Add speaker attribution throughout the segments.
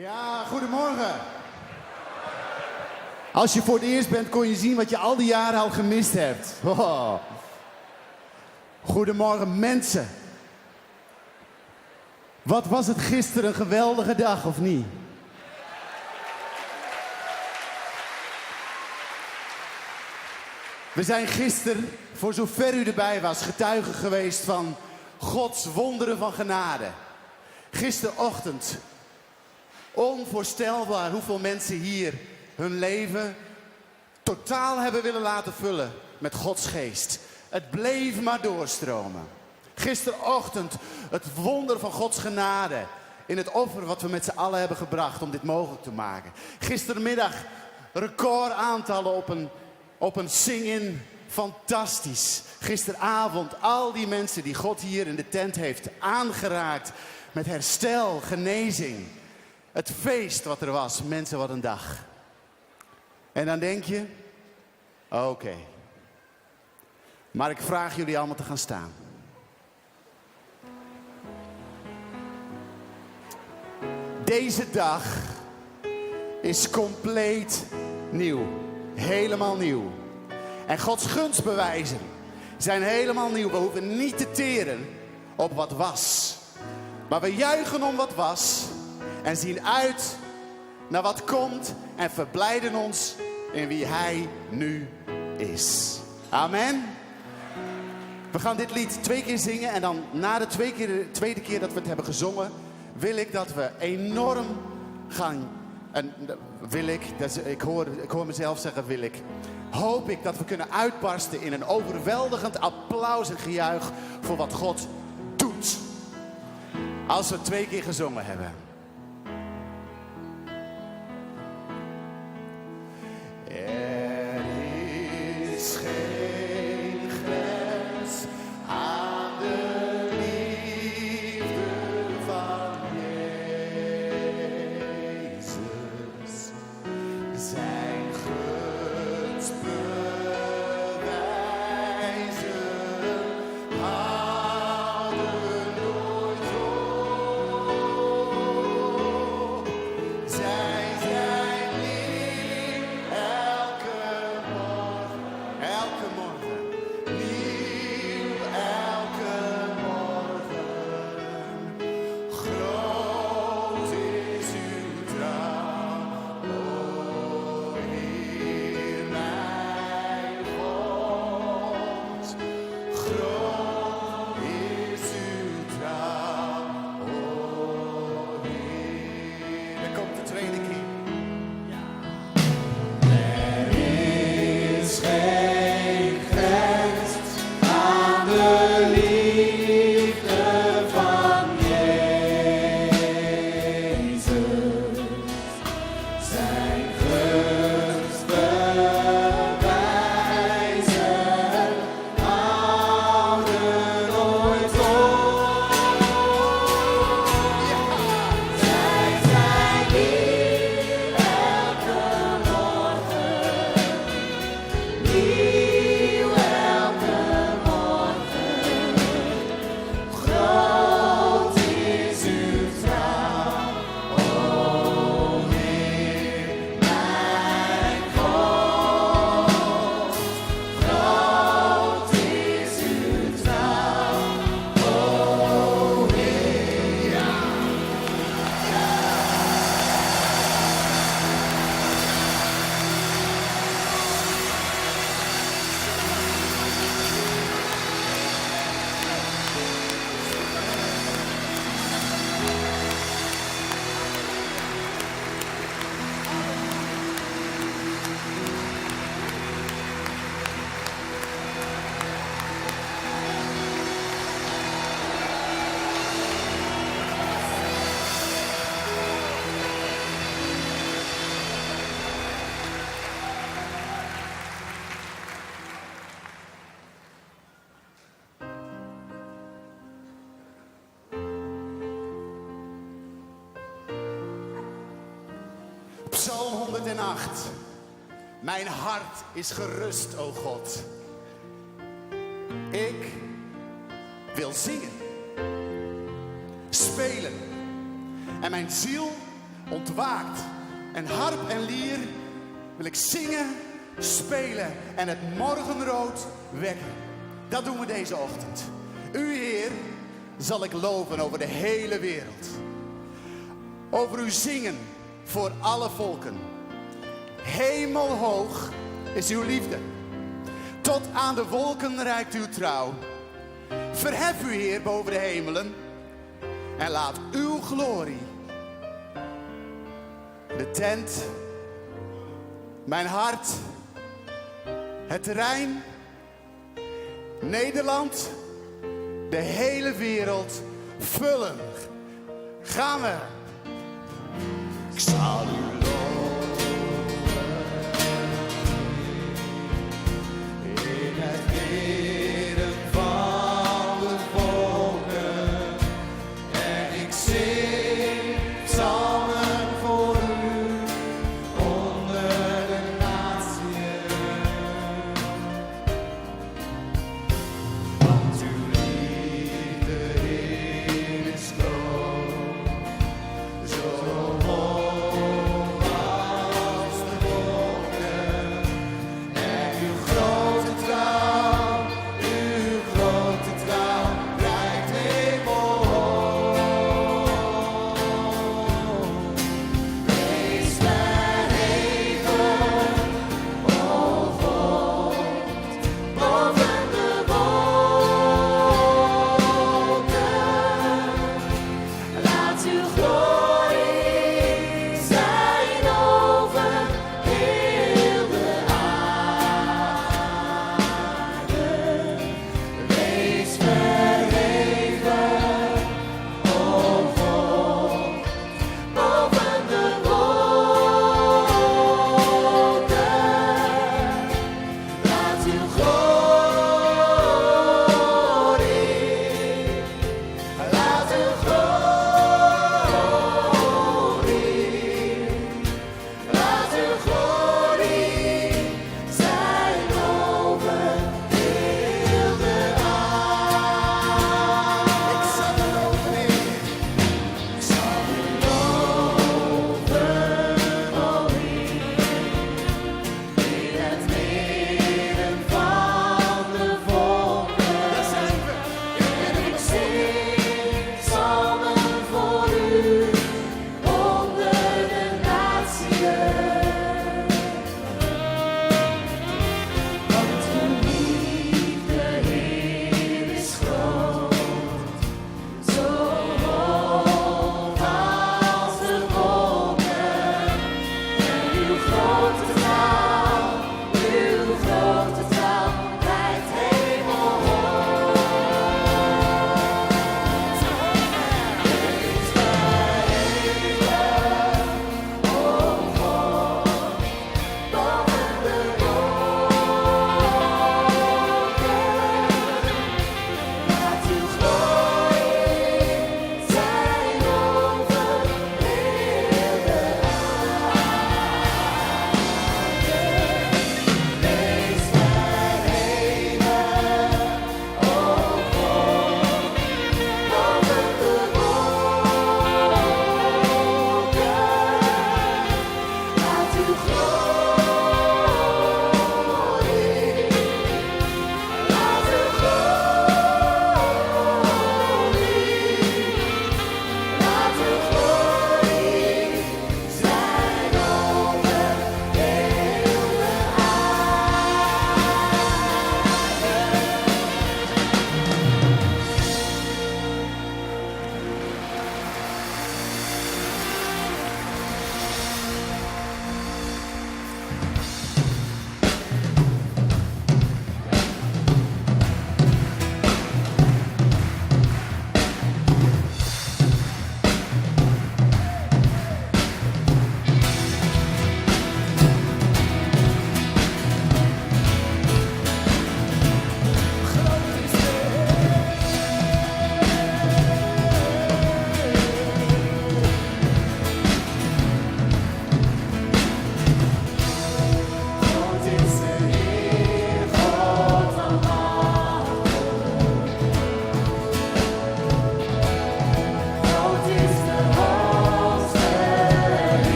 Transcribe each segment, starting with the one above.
Speaker 1: Ja, goedemorgen. Als je voor het eerst bent, kon je zien wat je al die jaren al gemist hebt. Oh. Goedemorgen mensen. Wat was het gisteren een geweldige dag, of niet? We zijn gisteren, voor zover u erbij was, getuigen geweest van Gods wonderen van genade. Gisterochtend, onvoorstelbaar hoeveel mensen hier hun leven totaal hebben willen laten vullen met Gods geest. Het bleef maar doorstromen. Gisterochtend het wonder van Gods genade in het offer wat we met z'n allen hebben gebracht om dit mogelijk te maken. Gistermiddag recordaantallen op een sing-in. Fantastisch. Gisteravond al die mensen die God hier in de tent heeft aangeraakt met herstel, genezing. Het feest wat er was. Mensen, wat een dag. En dan denk je, oké. Maar ik vraag jullie allemaal te gaan staan. Deze dag is compleet nieuw. Helemaal nieuw. En Gods gunstbewijzen zijn helemaal nieuw. We hoeven niet te teren op wat was. Maar we juichen om wat was. En zien uit naar wat komt. En verblijden ons in wie Hij nu is. Amen. We gaan dit lied 2 keer zingen. En dan na de tweede keer dat we het hebben gezongen, wil ik dat we enorm gaan. En wil ik, ik hoor mezelf zeggen wil ik. Hoop ik dat we kunnen uitbarsten in een overweldigend applaus en gejuich voor wat God doet. Als we 2 keer gezongen hebben. Er is geen grens aan de liefde van Jezus. Zijn gunstbewijzen houden nooit op. Zij zijn lief elke morgen, nieuw elke morgen. Groot is uw trouw, o Heer mijn God. Groot is uw trouw, o Heer. Dan komt de tweede keer. Er is geen grens aan de liefde van Jezus. Zijn gunstbewijzen houden nooit op. Zij zijn lief elke morgen, nieuw elke morgen. Groot is uw trouw, o Heer mijn God. Groot is uw trouw, o Heer. Ja. Psalm 108. Mijn hart is gerust, o God. Ik wil zingen, spelen en mijn ziel ontwaakt. En harp en lier wil ik zingen, spelen en het morgenrood wekken. Dat doen we deze ochtend. U, Heer, zal ik loven over de hele wereld. Over u zingen voor alle volken. Hemelhoog is uw liefde. Tot aan de wolken reikt uw trouw. Verhef u, Heer, boven de hemelen. En laat uw glorie de tent, mijn hart, het terrein, Nederland, de hele wereld vullen. Gaan we. Ik zal u loven in het midden van de volken. En ik zing psalmen voor u onder de natieën. Want uw liefde is groot.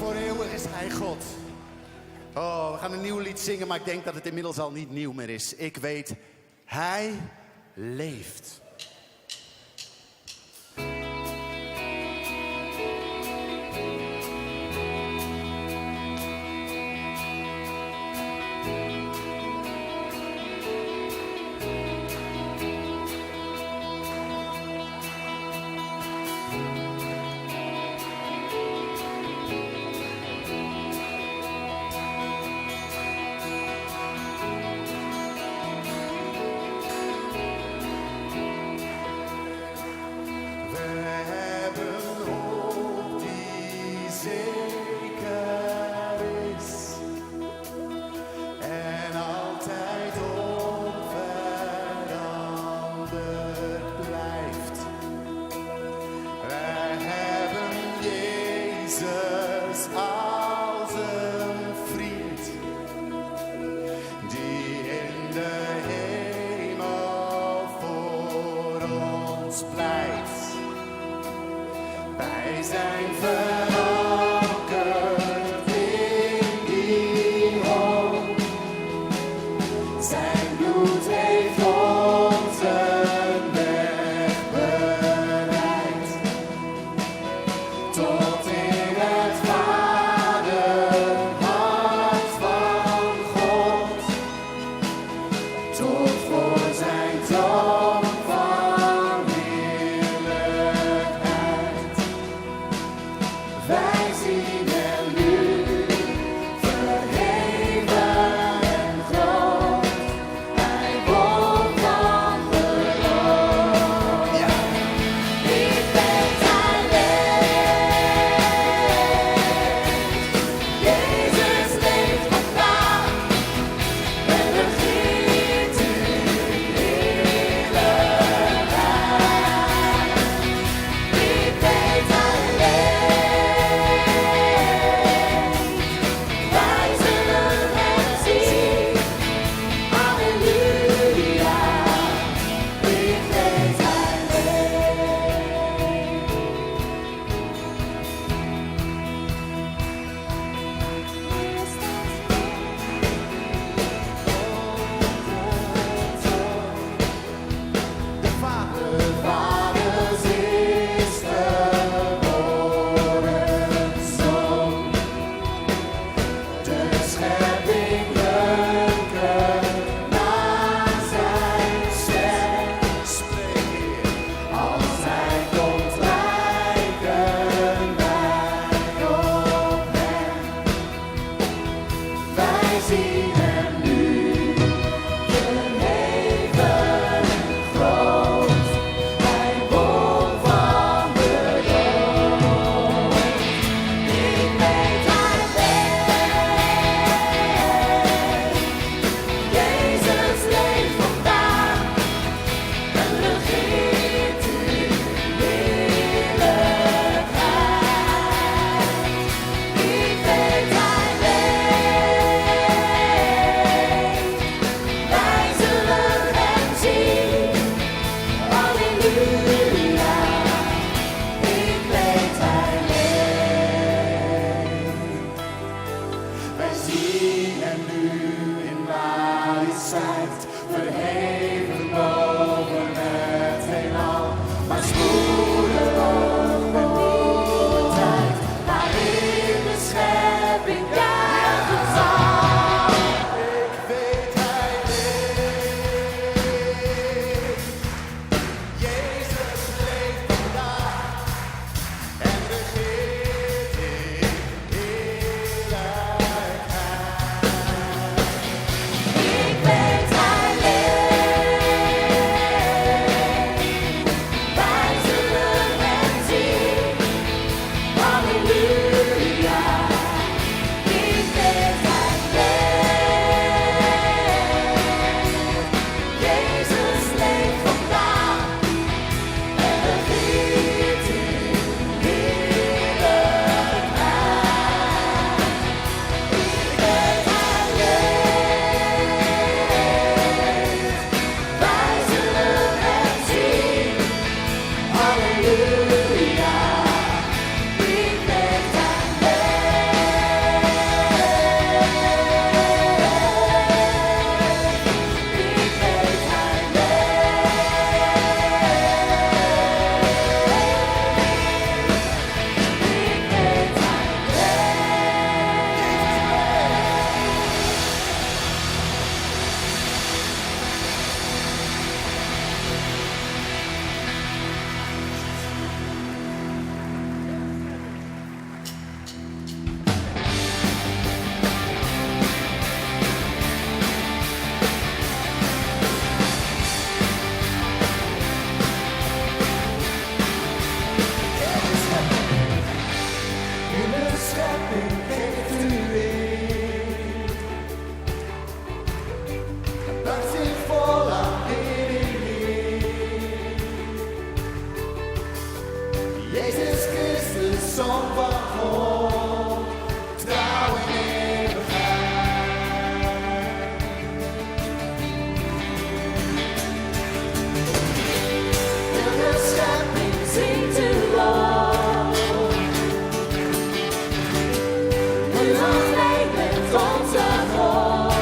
Speaker 1: voor eeuwig is Hij God. Oh, we gaan een nieuw lied zingen, maar ik denk dat het inmiddels al niet nieuw meer is. Ik weet, Hij leeft. Jezus Christus, Zoon van God, trouw en eeuwigheid. Heel de schepping zingt uw lof. U ontleent met onze God.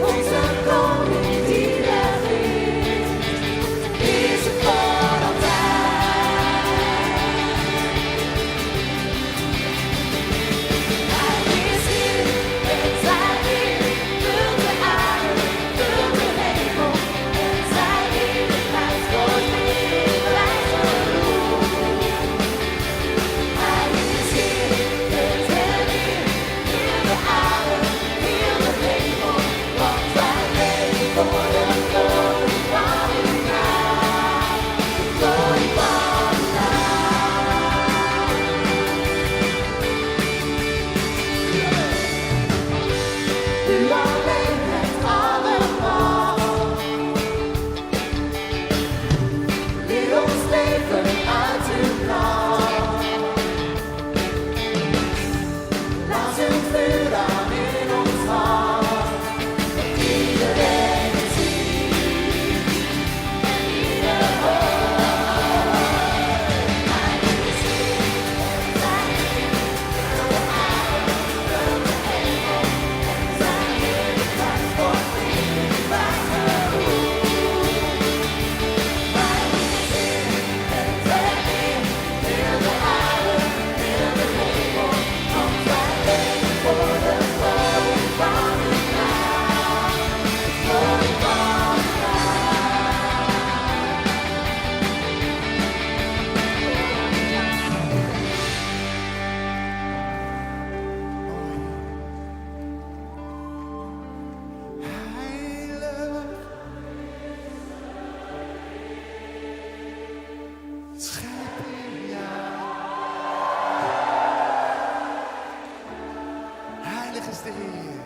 Speaker 1: Onze koning die regeert, is het voor altijd. Hij is hier, en zijn hier, vult de aarde, vult de hemel. En zijn heerlijkheid wordt wereldwijd geroemd. Hij is hier, het en hier, heel de aarde, heel de hemel. Want wij leven voor de glorie van uw naam, de glorie van uw naam. U alleen hebt alle macht. Leer ons leven uit uw kracht. Laat uw vuur aan in ons hart. Dat iedereen het ziet en ieder hoort. Hij is hier, en zijn hier, vul de aarde, vul de hemel. En zijn heerlijkheid wordt wereldwijd geroemd. Hij is hier, en zijn hier, heel de aarde, heel de hemel. Want wij leven voor de glorie van uw naam, de glorie van uw naam. Heilig, schepping, ja. Heilig is de Heer.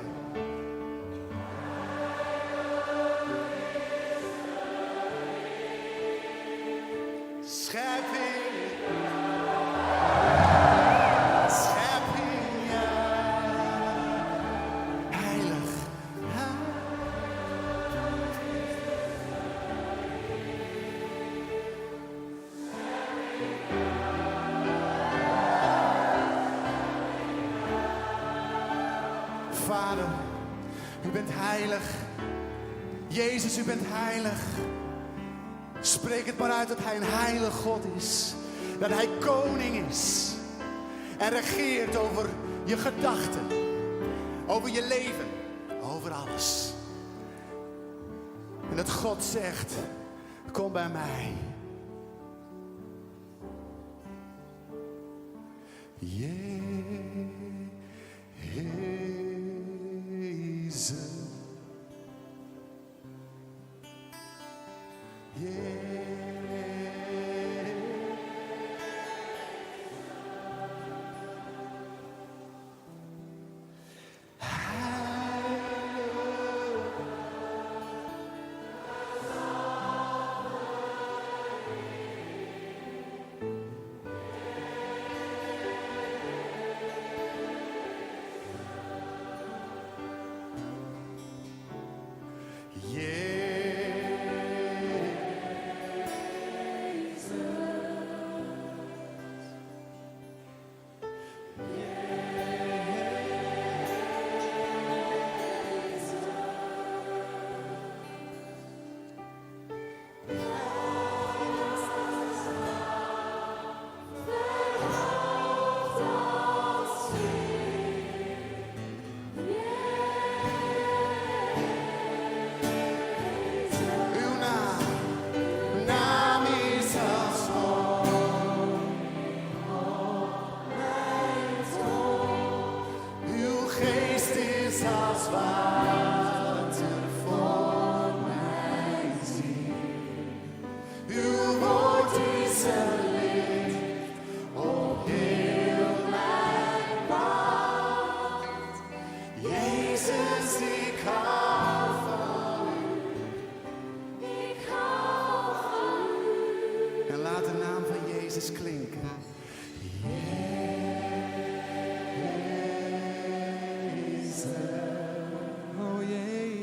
Speaker 1: Schepping, schepping, ja. Heilig, Vader, u bent heilig. Jezus, u bent heilig. Spreek het maar uit dat hij een heilig God is. Dat hij koning is. En regeert over je gedachten. Over je leven. Over alles. En dat God zegt, kom bij mij. Jezus. Jezus klinken.
Speaker 2: Oh Jezus.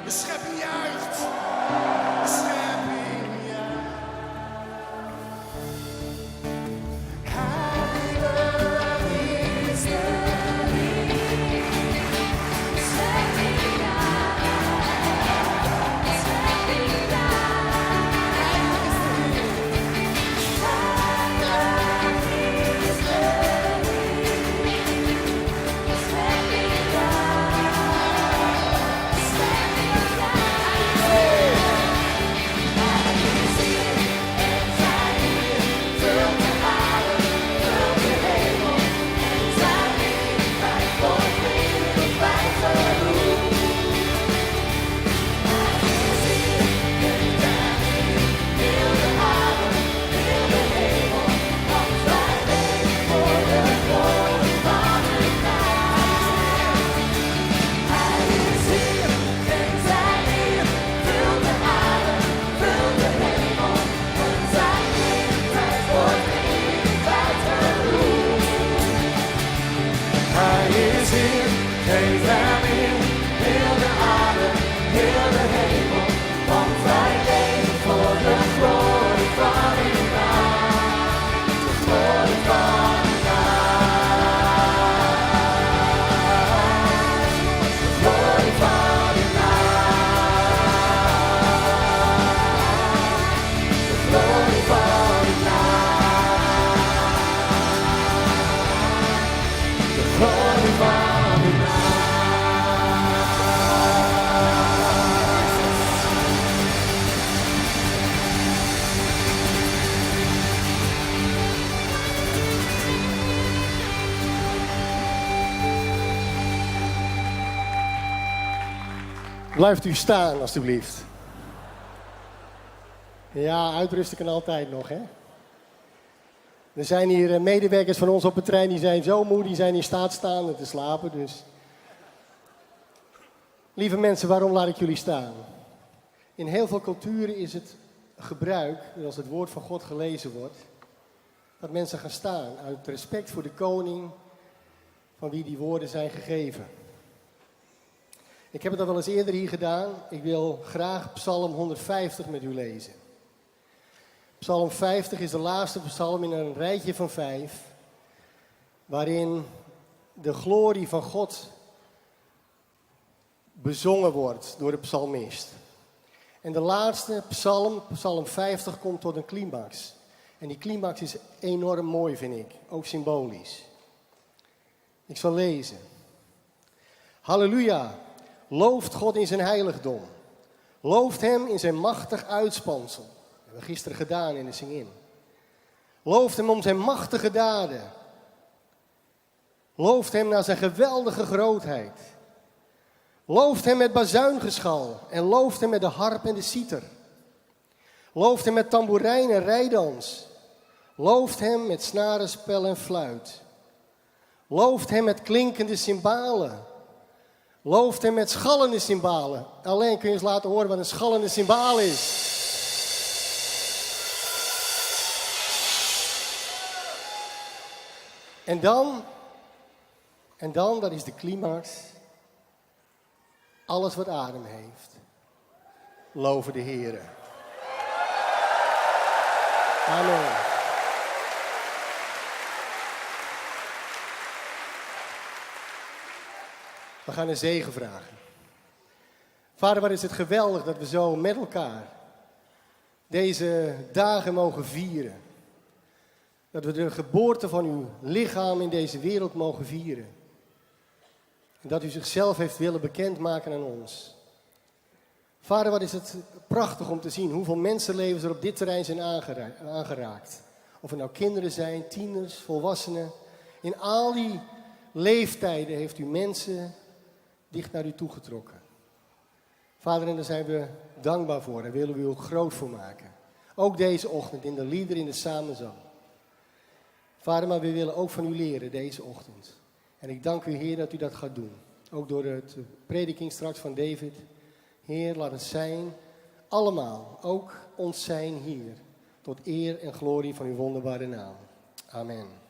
Speaker 1: De schepping juicht. De schepping juicht. Heilig is de Heer. De schepping juicht. De schepping juicht. Heilig is de Heer. De schepping
Speaker 3: Blijft u staan, alstublieft. Ja, uitrusten kan altijd nog, hè. Er zijn hier medewerkers van ons op het trein, die zijn zo moe, die zijn in staat staande te slapen, dus... Lieve mensen, waarom laat ik jullie staan? In heel veel culturen is het gebruik, dat als het woord van God gelezen wordt, dat mensen gaan staan uit respect voor de koning van wie die woorden zijn gegeven. Ik heb het al wel eens eerder hier gedaan. Ik wil graag Psalm 150 met u lezen. Psalm 50 is de laatste psalm in een rijtje van 5, waarin de glorie van God bezongen wordt door de psalmist. En de laatste psalm, Psalm 50, komt tot een climax. En die climax is enorm mooi, vind ik. Ook symbolisch. Ik zal lezen. Halleluja. Looft God in zijn heiligdom. Looft hem in zijn machtig uitspansel. Dat hebben we gisteren gedaan in de zing-in. Looft hem om zijn machtige daden. Looft hem naar zijn geweldige grootheid. Looft hem met bazuingeschal en looft hem met de harp en de citer. Looft hem met tamboerijn en rijdans. Looft hem met snarenspel en fluit. Looft hem met klinkende cymbalen. Looft hem met schallende cymbalen. Alleen kun je eens laten horen wat een schallende cymbaal is. En dan, dat is de climax. Alles wat adem heeft. Loven de Heere. Amen. We gaan een zegen vragen. Vader, wat is het geweldig dat we zo met elkaar deze dagen mogen vieren. Dat we de geboorte van uw lichaam in deze wereld mogen vieren. En dat u zichzelf heeft willen bekendmaken aan ons. Vader, wat is het prachtig om te zien hoeveel mensenlevens er op dit terrein zijn aangeraakt. Of het nou kinderen zijn, tieners, volwassenen. In al die leeftijden heeft u mensen dicht naar u toegetrokken. Vader, en daar zijn we dankbaar voor. Daar willen we u ook groot voor maken. Ook deze ochtend in de lieder, in de samenzang. Vader, maar we willen ook van u leren deze ochtend. En ik dank u, Heer, dat u dat gaat doen. Ook door het prediking straks van David. Heer, laat het zijn, allemaal, ook ons zijn hier. Tot eer en glorie van uw wonderbare naam. Amen.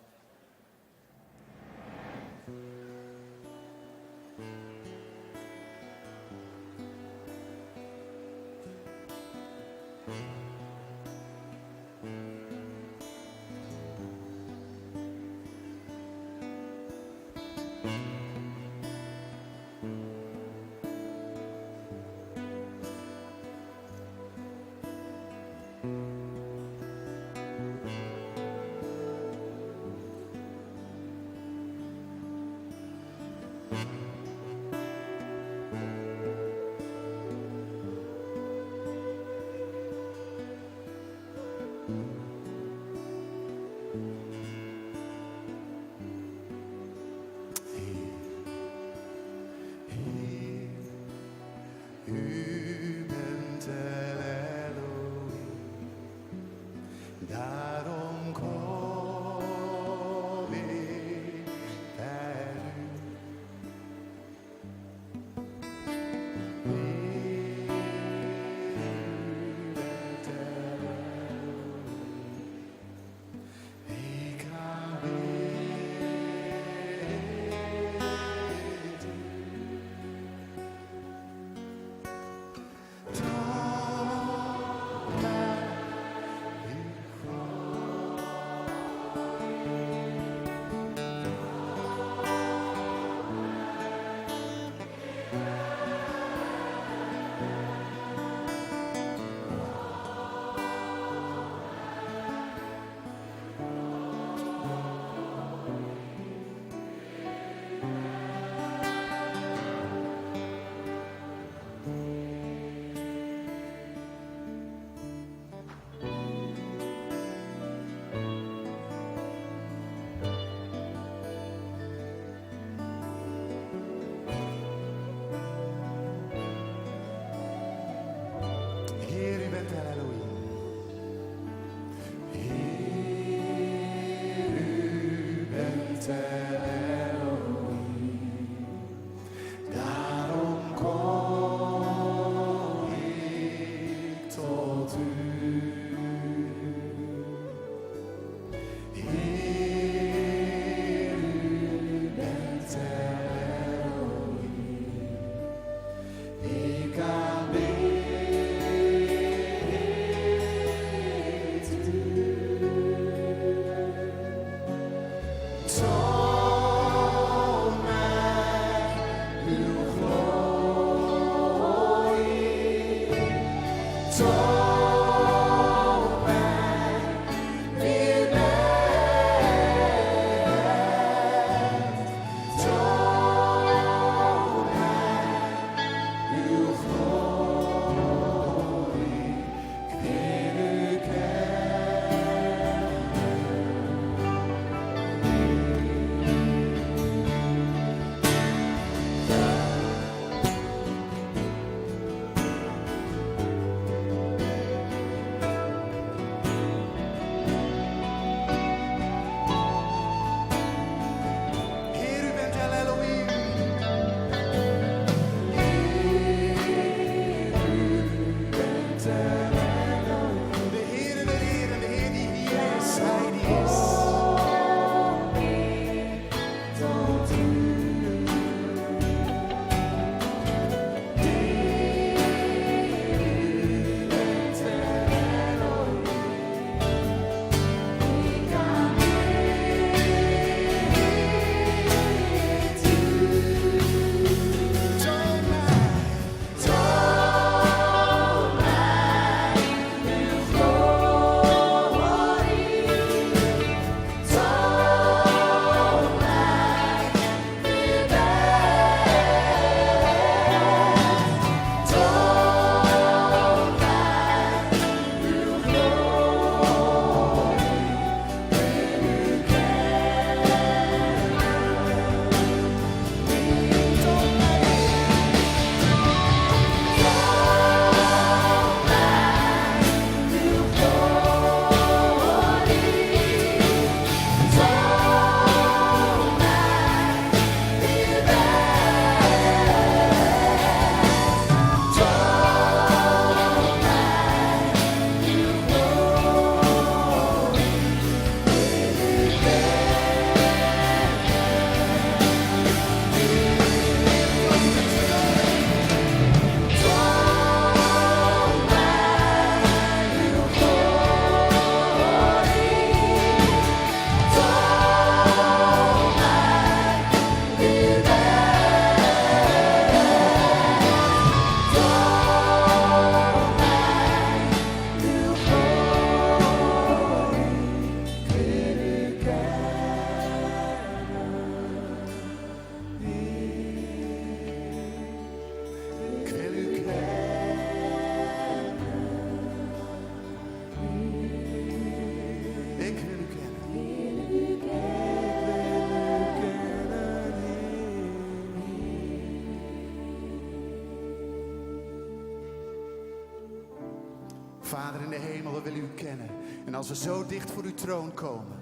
Speaker 1: Vader in de hemel, we willen u kennen. En als we zo dicht voor uw troon komen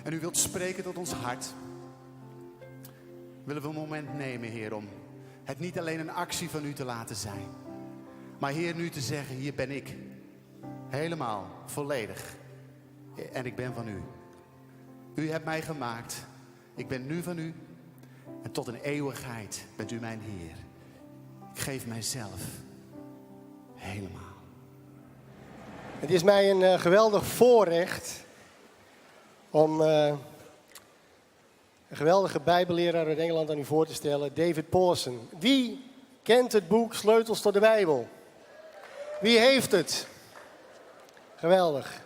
Speaker 1: en u wilt spreken tot ons hart, willen we een moment nemen, Heer, om het niet alleen een actie van u te laten zijn. Maar Heer, nu te zeggen, hier ben ik. Helemaal, volledig. En ik ben van u. U hebt mij gemaakt. Ik ben nu van u. En tot een eeuwigheid bent u mijn Heer. Ik geef mijzelf helemaal.
Speaker 3: Het is mij een geweldig voorrecht om een geweldige bijbelleraar uit Engeland aan u voor te stellen, David Pawson. Wie kent het boek Sleutels tot de Bijbel? Wie heeft het? Geweldig.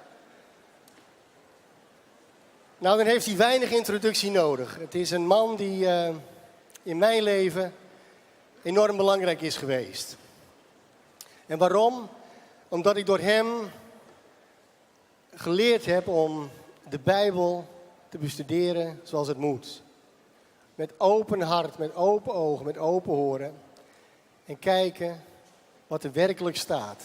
Speaker 3: Nou, dan heeft hij weinig introductie nodig. Het is een man die in mijn leven enorm belangrijk is geweest. En waarom? Omdat ik door hem geleerd heb om de Bijbel te bestuderen zoals het moet. Met open hart, met open ogen, met open oren. En kijken wat er werkelijk staat.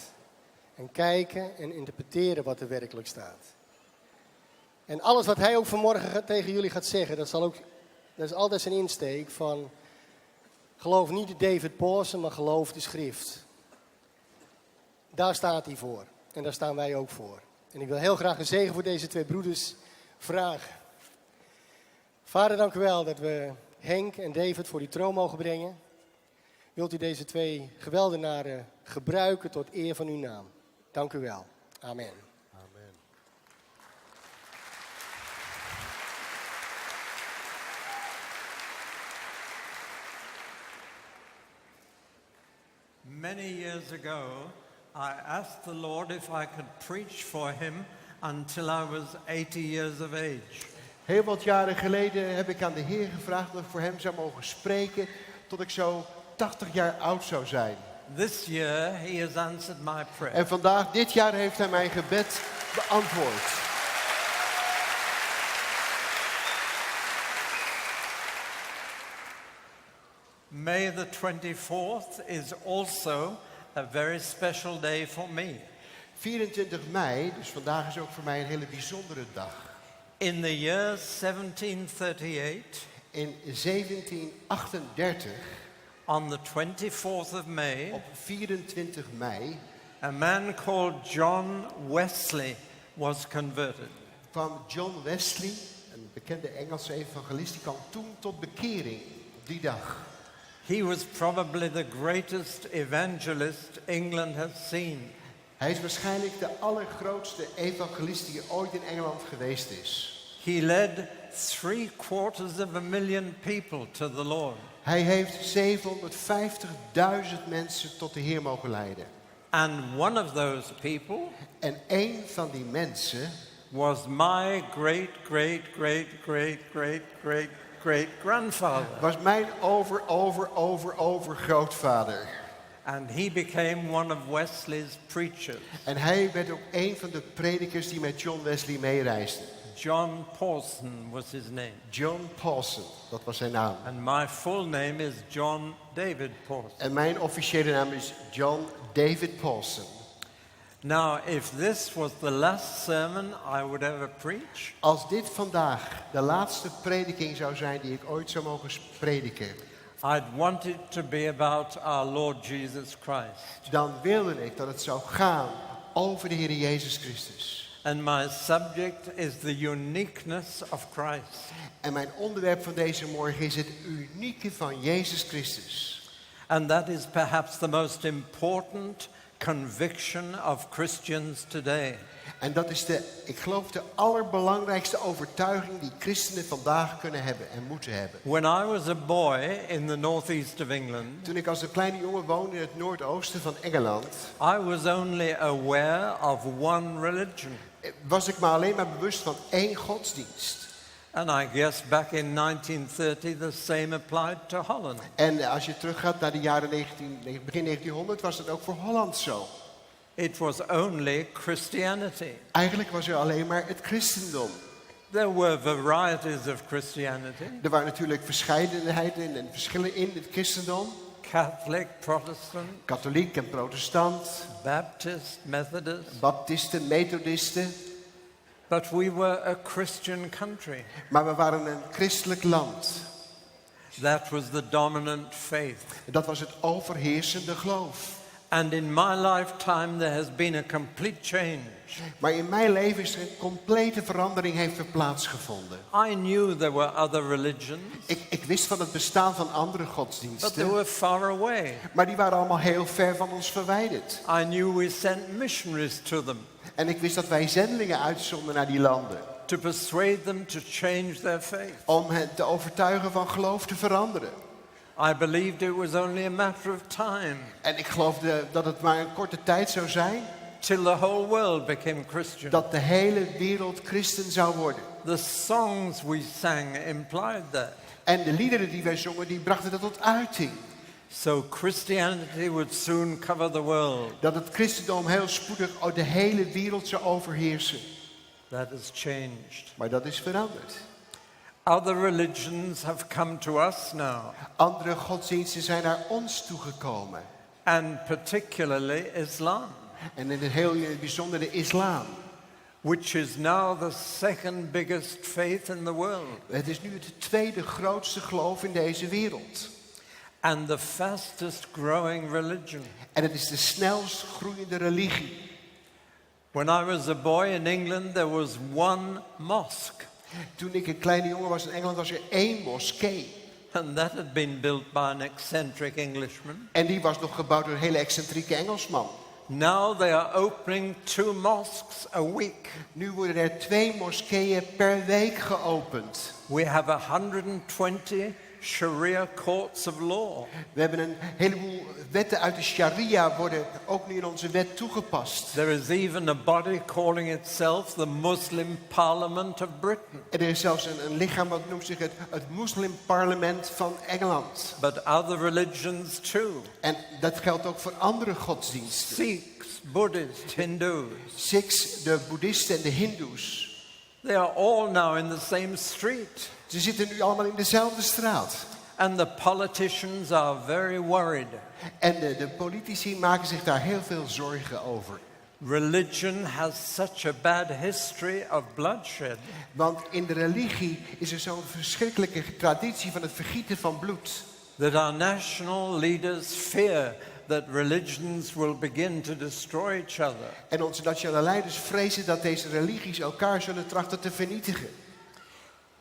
Speaker 3: En kijken en interpreteren wat er werkelijk staat. En alles wat hij ook vanmorgen tegen jullie gaat zeggen, dat is altijd zijn insteek van, geloof niet de David Pawson, maar geloof de schrift. Daar staat hij voor. En daar staan wij ook voor. En ik wil heel graag een zegen voor deze twee broeders vragen. Vader, dank u wel dat we Henk en David voor die troon mogen brengen. Wilt u deze twee geweldenaren gebruiken tot eer van uw naam. Dank u wel. Amen.
Speaker 4: Amen.
Speaker 2: Many years ago, I asked the Lord if I could preach for him until I was 80 years of age.
Speaker 4: Heel wat jaren geleden heb ik aan de Heer gevraagd dat ik voor hem zou mogen spreken tot ik zo 80 jaar oud zou zijn.
Speaker 2: This year, he has answered my prayer.
Speaker 4: En vandaag, dit jaar, heeft hij mijn gebed beantwoord.
Speaker 2: May the 24th is also a very special day for me.
Speaker 4: 24 mei, dus vandaag is ook voor mij een hele bijzondere dag.
Speaker 2: In the year 1738,
Speaker 4: In 1738,
Speaker 2: on the 24th of May,
Speaker 4: op 24 mei,
Speaker 2: a man called John Wesley was converted.
Speaker 4: kwam John Wesley, een bekende Engelse evangelist, die kwam toen tot bekering op die dag.
Speaker 2: He was probably the greatest evangelist England has seen.
Speaker 4: Hij is waarschijnlijk de allergrootste evangelist die ooit in Engeland geweest is.
Speaker 2: He led 750,000 people to the Lord.
Speaker 4: Hij heeft 750.000 mensen tot de Heer mogen leiden.
Speaker 2: And one of those people
Speaker 4: En één van die mensen
Speaker 2: was my great grandfather.
Speaker 4: was mijn overgrootvader.
Speaker 2: And he became one of Wesley's preachers.
Speaker 4: En hij werd ook een van de predikers die met John Wesley meereisden.
Speaker 2: John Pawson was his name.
Speaker 4: John Pawson, dat was zijn naam.
Speaker 2: And my full name is John David Pawson.
Speaker 4: En mijn officiële naam is John David Pawson.
Speaker 2: Now, if this was the last sermon I would ever preach,
Speaker 4: Als dit vandaag de laatste prediking zou zijn die ik ooit zou mogen prediken,
Speaker 2: I'd want it to be about our Lord Jesus Christ.
Speaker 4: dan wilde ik dat het zou gaan over de Heer Jezus Christus.
Speaker 2: And my subject is the uniqueness of Christ.
Speaker 4: En mijn onderwerp van deze morgen is het unieke van Jezus Christus.
Speaker 2: And that is perhaps the most important conviction of Christians today.
Speaker 4: En dat is ik geloof, de allerbelangrijkste overtuiging die christenen vandaag kunnen hebben en moeten hebben.
Speaker 2: When I was a boy in the northeast of England,
Speaker 4: Toen ik als een kleine jongen woonde in het noordoosten van Engeland,
Speaker 2: I was only aware of one religion.
Speaker 4: was ik me alleen maar bewust van één godsdienst.
Speaker 2: And I guess back in 1930 the same applied to Holland.
Speaker 4: En als je teruggaat naar de jaren begin 1900 was dat ook voor Holland zo.
Speaker 2: It was only Christianity.
Speaker 4: Eigenlijk was er alleen maar het christendom.
Speaker 2: There were varieties of Christianity,
Speaker 4: Er waren natuurlijk verscheidenheden en verschillen in het christendom.
Speaker 2: Catholic, Protestant,
Speaker 4: katholiek en protestant,
Speaker 2: Baptist, Methodist,
Speaker 4: baptisten, methodisten.
Speaker 2: but we were a Christian country.
Speaker 4: Maar we waren een christelijk land.
Speaker 2: That was the dominant faith.
Speaker 4: Dat was het overheersende geloof.
Speaker 2: And in my lifetime there has been a complete change.
Speaker 4: Maar in mijn leven is er een complete verandering heeft er plaatsgevonden.
Speaker 2: I knew there were other religions,
Speaker 4: Ik wist van het bestaan van andere
Speaker 2: but they
Speaker 4: godsdiensten,
Speaker 2: were far away.
Speaker 4: maar die waren allemaal heel ver van ons verwijderd.
Speaker 2: I knew we sent missionaries to them
Speaker 4: En ik wist dat wij zendelingen uitzonden naar die landen.
Speaker 2: to persuade them to change their faith.
Speaker 4: Om hen te overtuigen van geloof te veranderen.
Speaker 2: I believed it was only a matter of time
Speaker 4: En ik geloofde dat het maar een korte tijd zou zijn.
Speaker 2: till the whole world became Christian.
Speaker 4: Dat de hele wereld christen zou worden.
Speaker 2: The songs we sang implied that.
Speaker 4: En de liederen die wij zongen, die brachten dat tot uiting.
Speaker 2: So Christianity would soon cover the world.
Speaker 4: Dat het christendom heel spoedig de hele wereld zou overheersen.
Speaker 2: That has changed.
Speaker 4: Maar dat is veranderd.
Speaker 2: Other religions have come to us now,
Speaker 4: Andere godsdiensten zijn naar ons toegekomen.
Speaker 2: and particularly Islam,
Speaker 4: En in het heel bijzonder de islam.
Speaker 2: which is now the second biggest faith in the world
Speaker 4: Het is nu het tweede grootste geloof in deze wereld.
Speaker 2: and the fastest growing religion.
Speaker 4: En het is de snelst groeiende religie.
Speaker 2: When I was a boy in England, there was one mosque,
Speaker 4: Toen ik een kleine jongen was in Engeland, was er 1 moskee.
Speaker 2: and that had been built by an eccentric Englishman.
Speaker 4: En die was nog gebouwd door een hele excentrieke Engelsman.
Speaker 2: Now they are opening 2 mosques a week.
Speaker 4: Nu worden er 2 moskeeën per week geopend.
Speaker 2: We have 120 Sharia courts of law.
Speaker 4: We hebben een heleboel wetten uit de sharia worden ook nu in onze wet toegepast.
Speaker 2: There is even a body calling itself the Muslim Parliament of Britain.
Speaker 4: En er is zelfs een lichaam dat noemt zich het moslimparlement van Engeland.
Speaker 2: But other religions too.
Speaker 4: En dat geldt ook voor andere godsdiensten.
Speaker 2: Sikhs, Buddhists, Hindus.
Speaker 4: Sikhs, de boeddhisten en de hindoes.
Speaker 2: They are all now in the same street.
Speaker 4: Ze zitten nu allemaal in dezelfde straat.
Speaker 2: And the politicians are very worried.
Speaker 4: En de politici maken zich daar heel veel zorgen over.
Speaker 2: Religion has such a bad history of bloodshed.
Speaker 4: Want in de religie is er zo'n verschrikkelijke traditie van het vergieten van bloed.
Speaker 2: That our national leaders fear that religions will begin to destroy each other.
Speaker 4: En onze nationale leiders vrezen dat deze religies elkaar zullen trachten te vernietigen.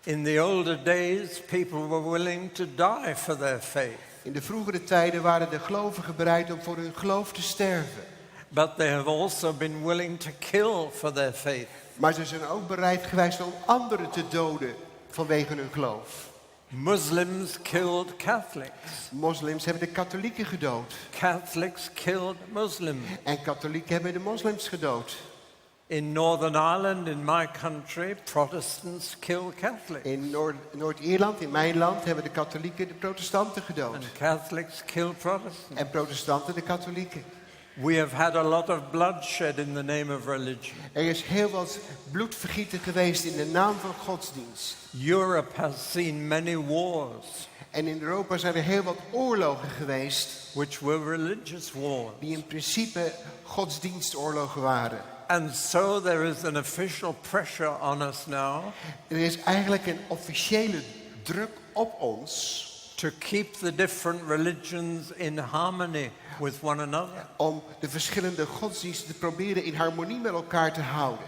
Speaker 2: In the older days, people were willing to die for their faith.
Speaker 4: In de vroegere tijden waren de gelovigen bereid om voor hun geloof te sterven.
Speaker 2: But they have also been willing to kill for their faith.
Speaker 4: Maar ze zijn ook bereid geweest om anderen te doden vanwege hun geloof.
Speaker 2: Muslims killed Catholics.
Speaker 4: Moslims hebben de katholieken gedood.
Speaker 2: Catholics killed Muslims.
Speaker 4: En katholieken hebben de moslims gedood.
Speaker 2: In Northern Ireland, in my country, Protestants kill Catholics.
Speaker 4: In Noord-Ierland, in mijn land, hebben de katholieken de protestanten gedood.
Speaker 2: And Catholics kill Protestants.
Speaker 4: En protestanten de katholieken.
Speaker 2: We have had a lot of bloodshed in the name of religion.
Speaker 4: Er is heel wat bloedvergieten geweest in de naam van godsdienst.
Speaker 2: Europe has seen many wars,
Speaker 4: En in Europa zijn er heel wat oorlogen geweest
Speaker 2: which were religious wars.
Speaker 4: die in principe godsdienstoorlogen waren.
Speaker 2: And so there is an official pressure on us now
Speaker 4: Er is eigenlijk een officiële druk op ons
Speaker 2: to keep the different religions in harmony with one another.
Speaker 4: om de verschillende godsdiensten te proberen in harmonie met elkaar te houden.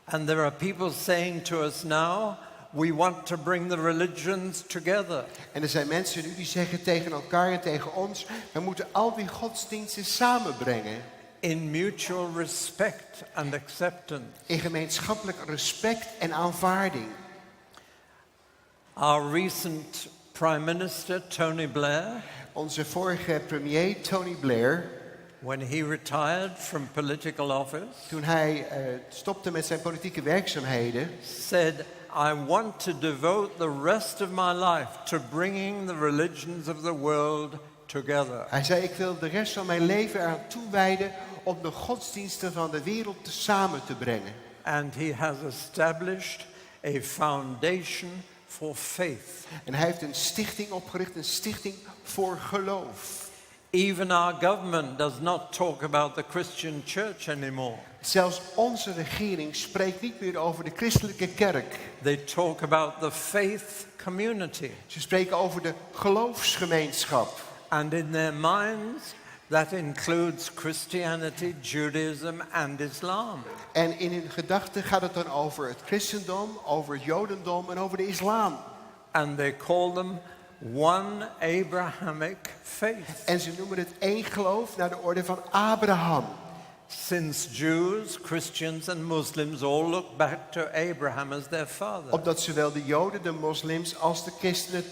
Speaker 2: And there are people saying to us now, we want to bring the religions together.
Speaker 4: En er zijn mensen nu die zeggen tegen elkaar en tegen ons, we moeten al die godsdiensten samenbrengen
Speaker 2: In mutual respect and acceptance.
Speaker 4: in gemeenschappelijk respect en aanvaarding.
Speaker 2: Our recent Prime Minister, Tony Blair,
Speaker 4: Onze vorige premier Tony Blair,
Speaker 2: when he retired from political office,
Speaker 4: toen hij stopte met zijn politieke werkzaamheden,
Speaker 2: said, I want to devote the rest of my life to bringing the religions of the world together.
Speaker 4: hij zei, ik wil de rest van mijn leven eraan toewijden om de godsdiensten van de wereld samen te brengen.
Speaker 2: And he has established a foundation for faith.
Speaker 4: En hij heeft een stichting opgericht, een stichting voor geloof.
Speaker 2: Even our government does not talk about the Christian church anymore.
Speaker 4: Zelfs onze regering spreekt niet meer over de christelijke kerk.
Speaker 2: They talk about the faith community.
Speaker 4: Ze spreken over de geloofsgemeenschap.
Speaker 2: And in their minds, that includes Christianity, Judaism and Islam.
Speaker 4: En in hun gedachten gaat het dan over het christendom, over het jodendom en over de islam.
Speaker 2: And they call them one Abrahamic faith.
Speaker 4: En ze noemen het één geloof naar de orde van Abraham.
Speaker 2: Since Jews, Christians and Muslims all look back to Abraham as their father.
Speaker 4: Omdat zowel de joden, de moslims als de christenen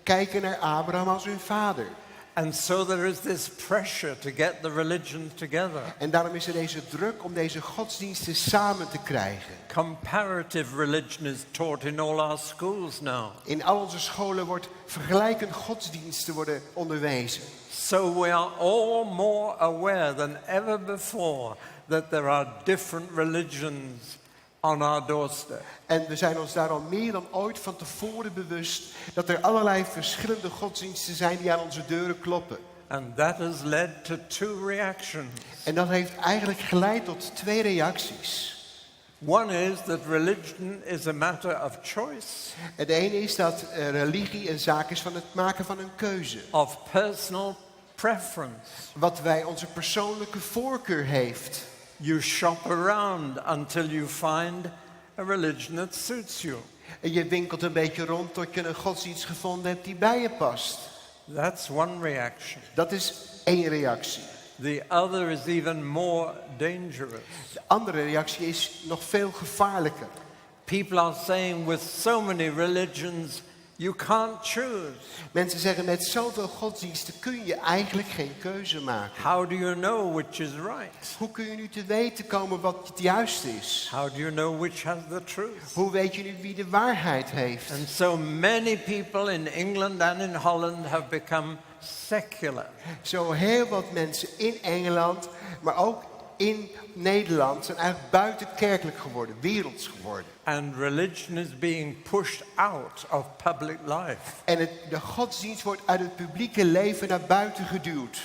Speaker 4: kijken naar Abraham als hun vader.
Speaker 2: And so there is this pressure to get the religions together.
Speaker 4: En daarom is er deze druk om deze godsdiensten samen te krijgen.
Speaker 2: Comparative religion is taught in all our schools now.
Speaker 4: In al onze scholen wordt vergelijkend godsdiensten worden onderwezen.
Speaker 2: So we are all more aware than ever before that there are different religions on our doorstep.
Speaker 4: En we zijn ons daar al meer dan ooit van tevoren bewust dat er allerlei verschillende godsdiensten zijn die aan onze deuren kloppen.
Speaker 2: And that has led to two reactions.
Speaker 4: En dat heeft eigenlijk geleid tot twee reacties.
Speaker 2: One is that religion is a matter of choice,
Speaker 4: En de ene is dat religie een zaak is van het maken van een keuze.
Speaker 2: of personal preference.
Speaker 4: Wat wij onze persoonlijke voorkeur heeft.
Speaker 2: You shop around until you find a religion that suits you.
Speaker 4: En je winkelt een beetje rond tot je een godsdienst gevonden hebt die bij je past.
Speaker 2: That's one reaction.
Speaker 4: Dat is één reactie.
Speaker 2: The other is even more dangerous.
Speaker 4: De andere reactie is nog veel gevaarlijker.
Speaker 2: People are saying with so many religions, you can't choose.
Speaker 4: Mensen zeggen met zoveel godsdiensten kun je eigenlijk geen keuze maken.
Speaker 2: How do you know which is right?
Speaker 4: Hoe kun je nu te weten komen wat het juiste is?
Speaker 2: How do you know which has the truth?
Speaker 4: Hoe weet je nu wie de waarheid heeft?
Speaker 2: And so many people in England and in Holland have become secular.
Speaker 4: Zo heel wat mensen in Engeland, maar ook in Nederland zijn eigenlijk buitenkerkelijk geworden, werelds geworden.
Speaker 2: And religion is being pushed out of public life.
Speaker 4: En de godsdienst wordt uit het publieke leven naar buiten geduwd.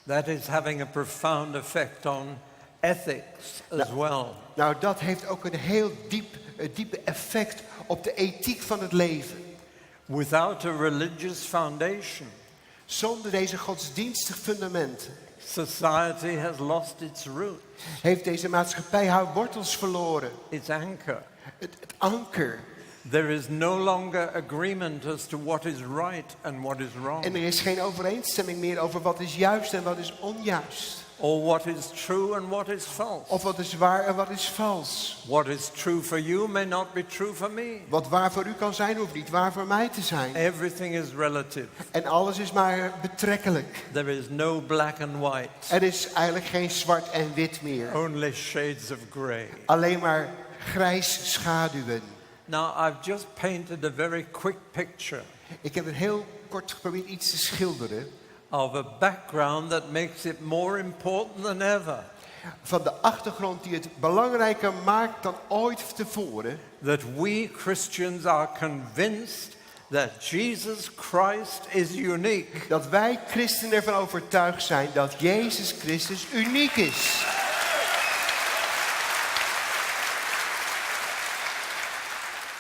Speaker 2: That is having a profound effect on ethics as well.
Speaker 4: Nou, dat heeft ook een heel diepe effect op de ethiek van het leven.
Speaker 2: Without a religious foundation,
Speaker 4: Zonder deze godsdienstige fundamenten
Speaker 2: society has lost its roots,
Speaker 4: heeft deze maatschappij haar wortels verloren.
Speaker 2: its anchor.
Speaker 4: Het anker.
Speaker 2: There is no longer agreement as to what is right and what is wrong,
Speaker 4: En er is geen overeenstemming meer over wat is juist en wat is onjuist.
Speaker 2: or what is true and what is false.
Speaker 4: Of wat is waar en wat is vals.
Speaker 2: What is true for you may not be true for me.
Speaker 4: Wat waar voor u kan zijn, hoeft niet waar voor mij te zijn.
Speaker 2: Everything is relative.
Speaker 4: En alles is maar betrekkelijk.
Speaker 2: There is no black and white,
Speaker 4: Er is eigenlijk geen zwart en wit meer.
Speaker 2: only shades of grey.
Speaker 4: Alleen maar grijs schaduwen.
Speaker 2: Now, I've just painted a very quick picture
Speaker 4: Ik heb het heel kort geprobeerd iets te schilderen.
Speaker 2: of a background that makes it more important than ever
Speaker 4: Van de achtergrond die het belangrijker maakt dan ooit tevoren.
Speaker 2: that we Christians are convinced that Jesus Christ is unique.
Speaker 4: Dat wij christenen ervan overtuigd zijn dat Jezus Christus uniek is.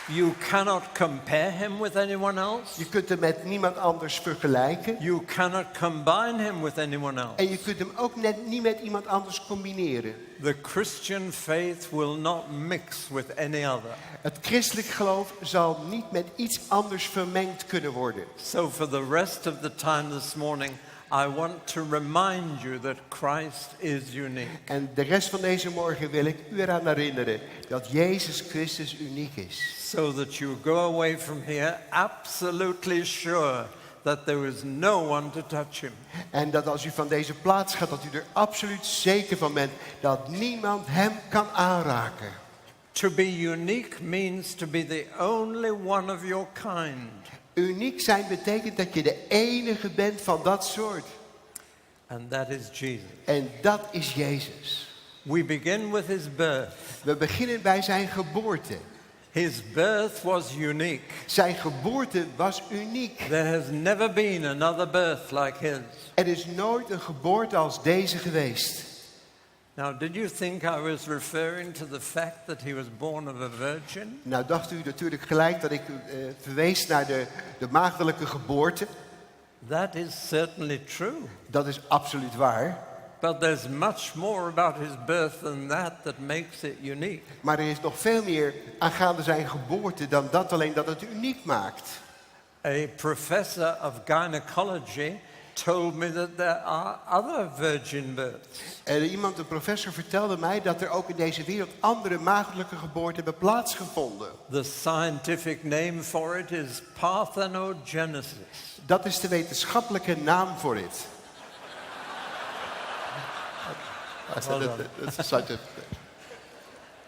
Speaker 2: You cannot compare him with anyone else.
Speaker 4: Je kunt hem met niemand anders vergelijken.
Speaker 2: You cannot combine him with anyone else.
Speaker 4: En je kunt hem ook net niet met iemand anders combineren.
Speaker 2: The Christian faith will not mix with any other.
Speaker 4: Het christelijk geloof zal niet met iets anders vermengd kunnen worden.
Speaker 2: So for the rest of the time this morning, I want to remind you that Christ is unique.
Speaker 4: En de rest van deze morgen wil ik u eraan herinneren dat Jezus Christus uniek is.
Speaker 2: So that you go away from here absolutely sure that there is no one to touch him.
Speaker 4: En dat als u van deze plaats gaat, dat u er absoluut zeker van bent dat niemand hem kan aanraken.
Speaker 2: To be unique means to be the only one of your kind.
Speaker 4: Uniek zijn betekent dat je de enige bent van dat soort.
Speaker 2: And that is Jesus.
Speaker 4: En dat is Jezus.
Speaker 2: We begin with his birth.
Speaker 4: We beginnen bij zijn geboorte.
Speaker 2: His birth was unique.
Speaker 4: Zijn geboorte was uniek.
Speaker 2: There has never been another birth like his.
Speaker 4: Er is nooit een geboorte als deze geweest.
Speaker 2: Now, did you think I was referring to the fact that he was born of a virgin?
Speaker 4: Nou dacht u natuurlijk gelijk dat ik verwees naar de maagdelijke geboorte.
Speaker 2: That is certainly true.
Speaker 4: Dat is absoluut waar.
Speaker 2: But there's much more about his birth than that makes it unique.
Speaker 4: Maar er is nog veel meer aangaande zijn geboorte dan dat alleen dat het uniek maakt.
Speaker 2: A professor of gynecology told me that there are other virgin births.
Speaker 4: Een professor vertelde mij dat er ook in deze wereld andere maagdelijke geboorten hebben plaatsgevonden.
Speaker 2: The scientific name for it is parthenogenesis.
Speaker 4: Dat is de wetenschappelijke naam voor dit.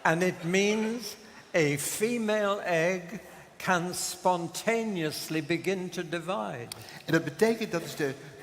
Speaker 2: And it means a female egg can spontaneously begin to divide.
Speaker 4: En dat betekent, dat is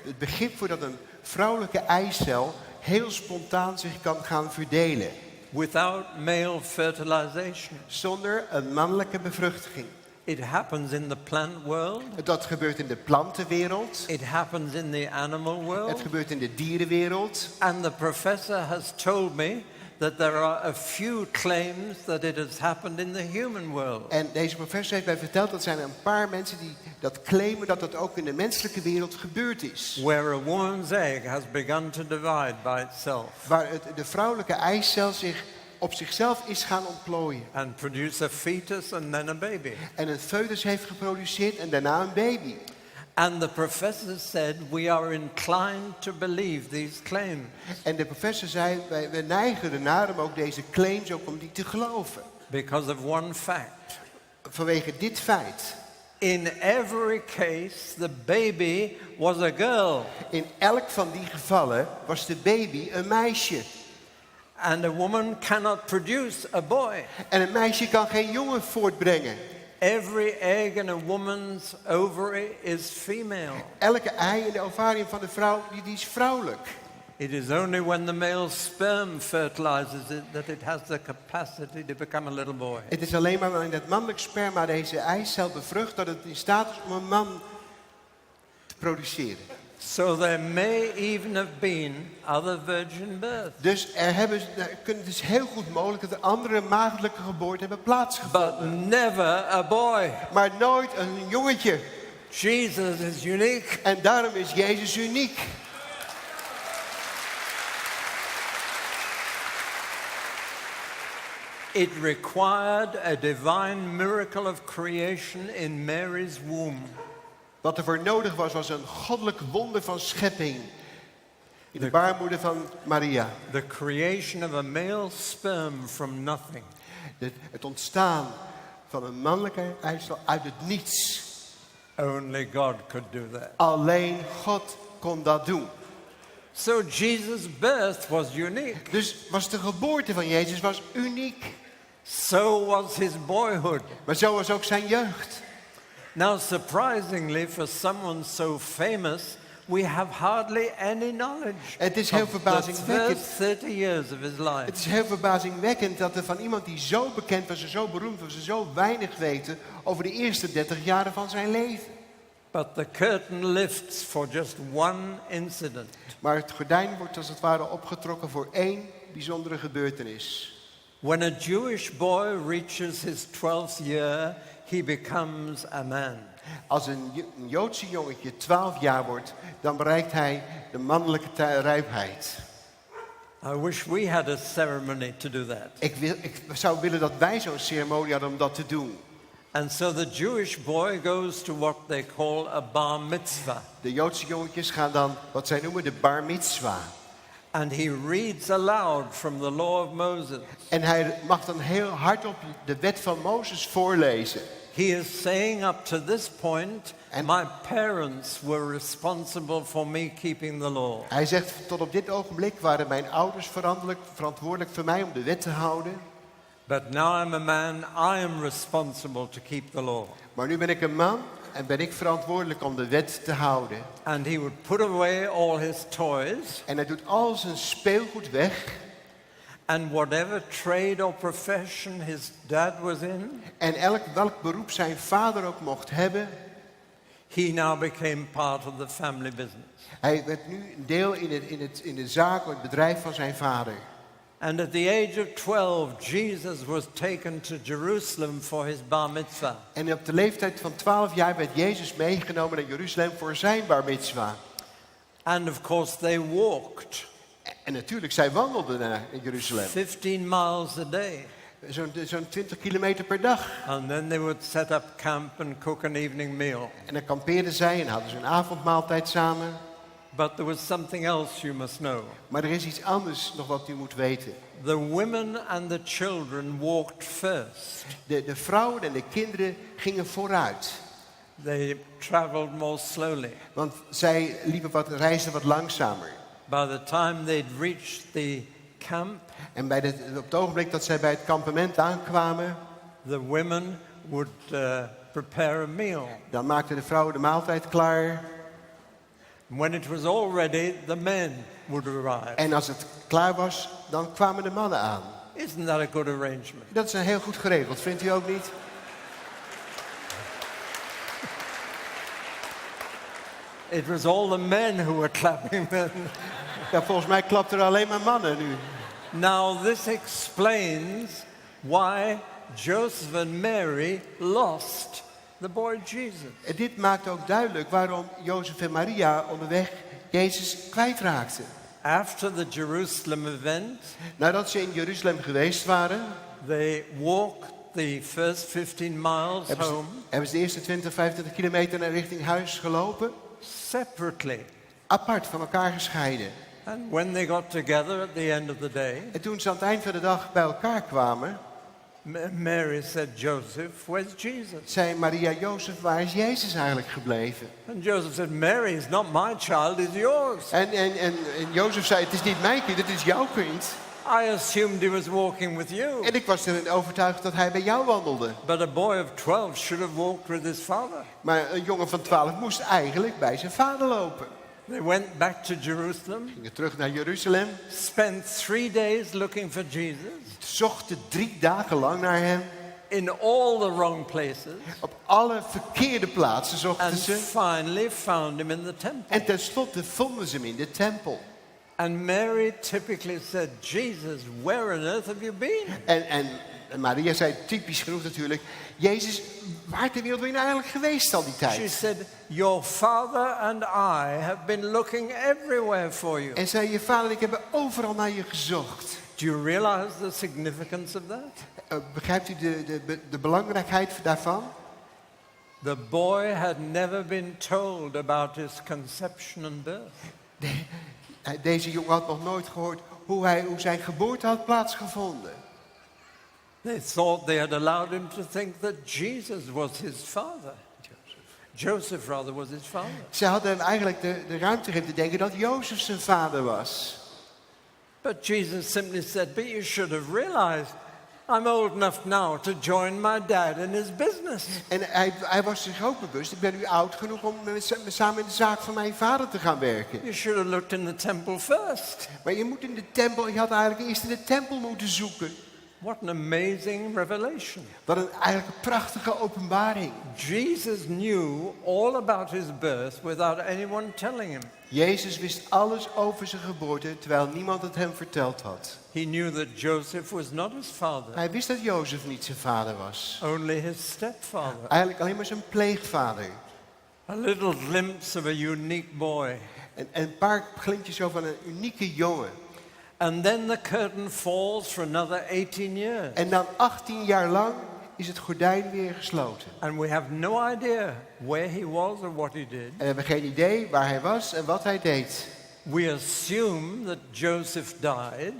Speaker 4: het begrip voor dat een vrouwelijke eicel heel spontaan zich kan gaan verdelen.
Speaker 2: Without male fertilization.
Speaker 4: Zonder een mannelijke bevruchtiging.
Speaker 2: It happens in the plant world.
Speaker 4: Dat gebeurt in de plantenwereld.
Speaker 2: It happens in the animal world.
Speaker 4: Het gebeurt in de dierenwereld.
Speaker 2: And the professor has told me that there are a few claims that it has happened in the human world.
Speaker 4: En deze professor heeft mij verteld dat zijn een paar mensen die dat claimen dat dat ook in de menselijke wereld gebeurd is.
Speaker 2: Where a woman's egg has begun to divide by itself.
Speaker 4: Waar de vrouwelijke eicel zich op zichzelf is gaan ontplooien.
Speaker 2: And produce a fetus and then a baby.
Speaker 4: En een foetus heeft geproduceerd en daarna een baby.
Speaker 2: And the professor said we are inclined to believe these claims.
Speaker 4: En de professor zei, wij neigen ernaar om ook deze claims ook om die te geloven.
Speaker 2: Because of one fact.
Speaker 4: Vanwege dit feit.
Speaker 2: In every case the baby was a girl.
Speaker 4: In elk van die gevallen was de baby een meisje.
Speaker 2: And a woman cannot produce a boy.
Speaker 4: En een meisje kan geen jongen voortbrengen.
Speaker 2: Every egg in a woman's ovary is female.
Speaker 4: Elke ei in de ovarium van de vrouw, die is vrouwelijk.
Speaker 2: It is only when the male sperm fertilizes it that it has the capacity to become a little boy.
Speaker 4: Het is alleen maar wanneer het mannelijk sperma deze eicel bevrucht dat het in staat is om een man te produceren.
Speaker 2: So there may even have been other virgin births.
Speaker 4: Dus het is heel goed mogelijk dat er andere maagdelijke geboorten hebben plaatsgevonden.
Speaker 2: But never a boy.
Speaker 4: Maar nooit een jongetje.
Speaker 2: Jesus is unique.
Speaker 4: En daarom is Jezus uniek.
Speaker 2: It required a divine miracle of creation in Mary's womb.
Speaker 4: Wat er voor nodig was, was een goddelijk wonder van schepping in de baarmoeder van Maria.
Speaker 2: The creation of a male sperm from nothing.
Speaker 4: Het ontstaan van een mannelijke eicel uit het niets.
Speaker 2: Only God could do that.
Speaker 4: Alleen God kon dat doen.
Speaker 2: So Jesus' birth was unique.
Speaker 4: Dus was de geboorte van Jezus was uniek.
Speaker 2: So was his boyhood.
Speaker 4: Maar zo was ook zijn jeugd.
Speaker 2: Now, surprisingly, for someone so famous, we have hardly any knowledge.
Speaker 4: Het is heel
Speaker 2: of the
Speaker 4: verbazingwekkend.
Speaker 2: first 30 years of his life.
Speaker 4: Het is heel verbazingwekkend dat er van iemand die zo bekend was en zo beroemd was en zo weinig weten over de eerste 30 jaren van zijn leven.
Speaker 2: But the curtain lifts for just one incident.
Speaker 4: Maar het gordijn wordt als het ware opgetrokken voor één bijzondere gebeurtenis.
Speaker 2: When a Jewish boy reaches his 12th year, he becomes a man.
Speaker 4: Als een Joodse jongetje 12 jaar wordt, dan bereikt hij de mannelijke rijpheid.
Speaker 2: I wish we had a ceremony to do that.
Speaker 4: Ik zou willen dat wij zo'n ceremonie hadden om dat te doen.
Speaker 2: And so the Jewish boy goes to what they call a bar mitzvah.
Speaker 4: De Joodse jongetjes gaan dan wat zij noemen de bar mitzwa.
Speaker 2: And he reads aloud from the law of Moses.
Speaker 4: En hij mag dan heel hardop de wet van Mozes voorlezen.
Speaker 2: He is saying up to this point, my parents were responsible for me keeping the law.
Speaker 4: Hij zegt, tot op dit ogenblik waren mijn ouders verantwoordelijk voor mij om de wet te houden.
Speaker 2: But now I'm a man, I am responsible to keep the law.
Speaker 4: Maar nu ben ik een man en ben ik verantwoordelijk om de wet te houden.
Speaker 2: And he would put away all his toys.
Speaker 4: En hij doet al zijn speelgoed weg.
Speaker 2: And whatever trade or profession his dad was in,
Speaker 4: En welk beroep zijn vader ook mocht hebben,
Speaker 2: he now became part of the family business.
Speaker 4: hij werd nu een deel in de zaak, het bedrijf van zijn vader.
Speaker 2: And at the age of 12, Jesus was taken to Jerusalem for his bar mitzvah.
Speaker 4: En op de leeftijd van 12 jaar werd Jezus meegenomen naar Jeruzalem voor zijn bar mitzvah.
Speaker 2: And of course they walked
Speaker 4: En natuurlijk, zij wandelden naar Jeruzalem.
Speaker 2: 15 miles a day.
Speaker 4: Zo'n 20 kilometer per dag.
Speaker 2: And then they would set up camp and cook an evening meal.
Speaker 4: En dan kampeerden zij en hadden ze een avondmaaltijd samen.
Speaker 2: But there was something else you must know.
Speaker 4: Maar er is iets anders nog wat u moet weten.
Speaker 2: The women and the children walked first.
Speaker 4: De vrouwen en de kinderen gingen vooruit.
Speaker 2: They traveled more slowly.
Speaker 4: Want zij reisden wat langzamer.
Speaker 2: By the time they'd reached the camp,
Speaker 4: En op het ogenblik dat zij bij het kampement aankwamen,
Speaker 2: the women would prepare a meal.
Speaker 4: dan maakten de vrouwen de maaltijd klaar.
Speaker 2: When it was all ready, the men would arrive.
Speaker 4: En als het klaar was, dan kwamen de mannen aan.
Speaker 2: Isn't that a good arrangement?
Speaker 4: Dat is heel goed geregeld, vindt u ook niet?
Speaker 2: It was all the men who were clapping then.
Speaker 4: Ja, volgens mij klapten er alleen maar mannen nu.
Speaker 2: Now this explains why Joseph and Mary lost the boy Jesus.
Speaker 4: En dit maakt ook duidelijk waarom Jozef en Maria onderweg Jezus kwijtraakten.
Speaker 2: After the Jerusalem event,
Speaker 4: Nadat ze in Jeruzalem geweest waren,
Speaker 2: they walked the first 15 miles home
Speaker 4: hebben ze de eerste 20, 25 kilometer naar richting huis gelopen.
Speaker 2: separately.
Speaker 4: Apart van elkaar gescheiden.
Speaker 2: And when they got together at the end of the day,
Speaker 4: En toen ze aan het eind van de dag bij elkaar kwamen,
Speaker 2: Mary said, Joseph, where's Jesus?
Speaker 4: zei Maria, Jozef, waar is Jezus eigenlijk gebleven?
Speaker 2: And Joseph said, Mary is not my child, it's yours.
Speaker 4: En Jozef zei, het is niet mijn kind, het is jouw kind.
Speaker 2: I assumed he was walking with you.
Speaker 4: En ik was erin overtuigd dat hij bij jou wandelde.
Speaker 2: But a boy of 12 should have walked with his father.
Speaker 4: Maar een jongen van 12 moest eigenlijk bij zijn vader lopen.
Speaker 2: They went back to Jerusalem,
Speaker 4: Gingen terug naar Jeruzalem,
Speaker 2: spent 3 days looking for Jesus
Speaker 4: zochten 3 dagen lang naar hem.
Speaker 2: in all the wrong places,
Speaker 4: Op alle verkeerde plaatsen zochten
Speaker 2: and
Speaker 4: ze.
Speaker 2: finally found him in the temple.
Speaker 4: En tenslotte vonden ze hem in de tempel.
Speaker 2: And Mary typically said, Jesus, where on earth have you been?
Speaker 4: En Maria zei typisch genoeg natuurlijk, Jezus, waar ter wereld ben je nou eigenlijk geweest al die
Speaker 2: She
Speaker 4: tijd?
Speaker 2: said, your father and I have been looking everywhere for you.
Speaker 4: En zei, je vader en ik hebben overal naar je gezocht.
Speaker 2: Do you realize the significance of that?
Speaker 4: Begrijpt u de belangrijkheid daarvan?
Speaker 2: The boy had never been told about his conception and birth.
Speaker 4: Deze jongen had nog nooit gehoord hoe zijn geboorte had plaatsgevonden.
Speaker 2: They thought they had allowed him to think that Jesus was his father. Joseph rather was his father.
Speaker 4: Ze hadden hem eigenlijk de ruimte gegeven te denken dat Jozef zijn vader was.
Speaker 2: But Jesus simply said, but you should have realized I'm old enough now to join my dad in his business.
Speaker 4: En hij was zich ook bewust, ik ben nu oud genoeg om samen in de zaak van mijn vader te gaan werken.
Speaker 2: You should have looked in the temple first.
Speaker 4: Maar je moet in de tempel, je had eigenlijk eerst in de tempel moeten zoeken.
Speaker 2: What an amazing revelation.
Speaker 4: Wat een eigenlijk een prachtige openbaring.
Speaker 2: Jesus knew all about his birth without anyone telling him.
Speaker 4: Jezus wist alles over zijn geboorte, terwijl niemand het hem verteld had.
Speaker 2: He knew that Joseph was not his father,
Speaker 4: Hij wist dat Jozef niet zijn vader was.
Speaker 2: only his stepfather.
Speaker 4: Eigenlijk alleen maar zijn pleegvader.
Speaker 2: A little glimpse of a unique boy.
Speaker 4: En een paar glimpjes over een unieke jongen.
Speaker 2: And then the curtain falls for another 18 years.
Speaker 4: En dan 18 jaar lang is het gordijn weer gesloten.
Speaker 2: And we have no idea where he was or what he did.
Speaker 4: En we hebben geen idee waar hij was en wat hij deed.
Speaker 2: We assume that Joseph died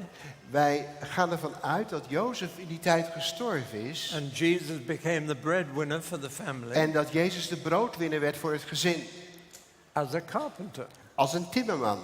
Speaker 4: Wij gaan ervan uit dat Jozef in die tijd gestorven is.
Speaker 2: and Jesus became the breadwinner for the family
Speaker 4: En dat Jezus de broodwinner werd voor het gezin.
Speaker 2: as a carpenter.
Speaker 4: Als een timmerman.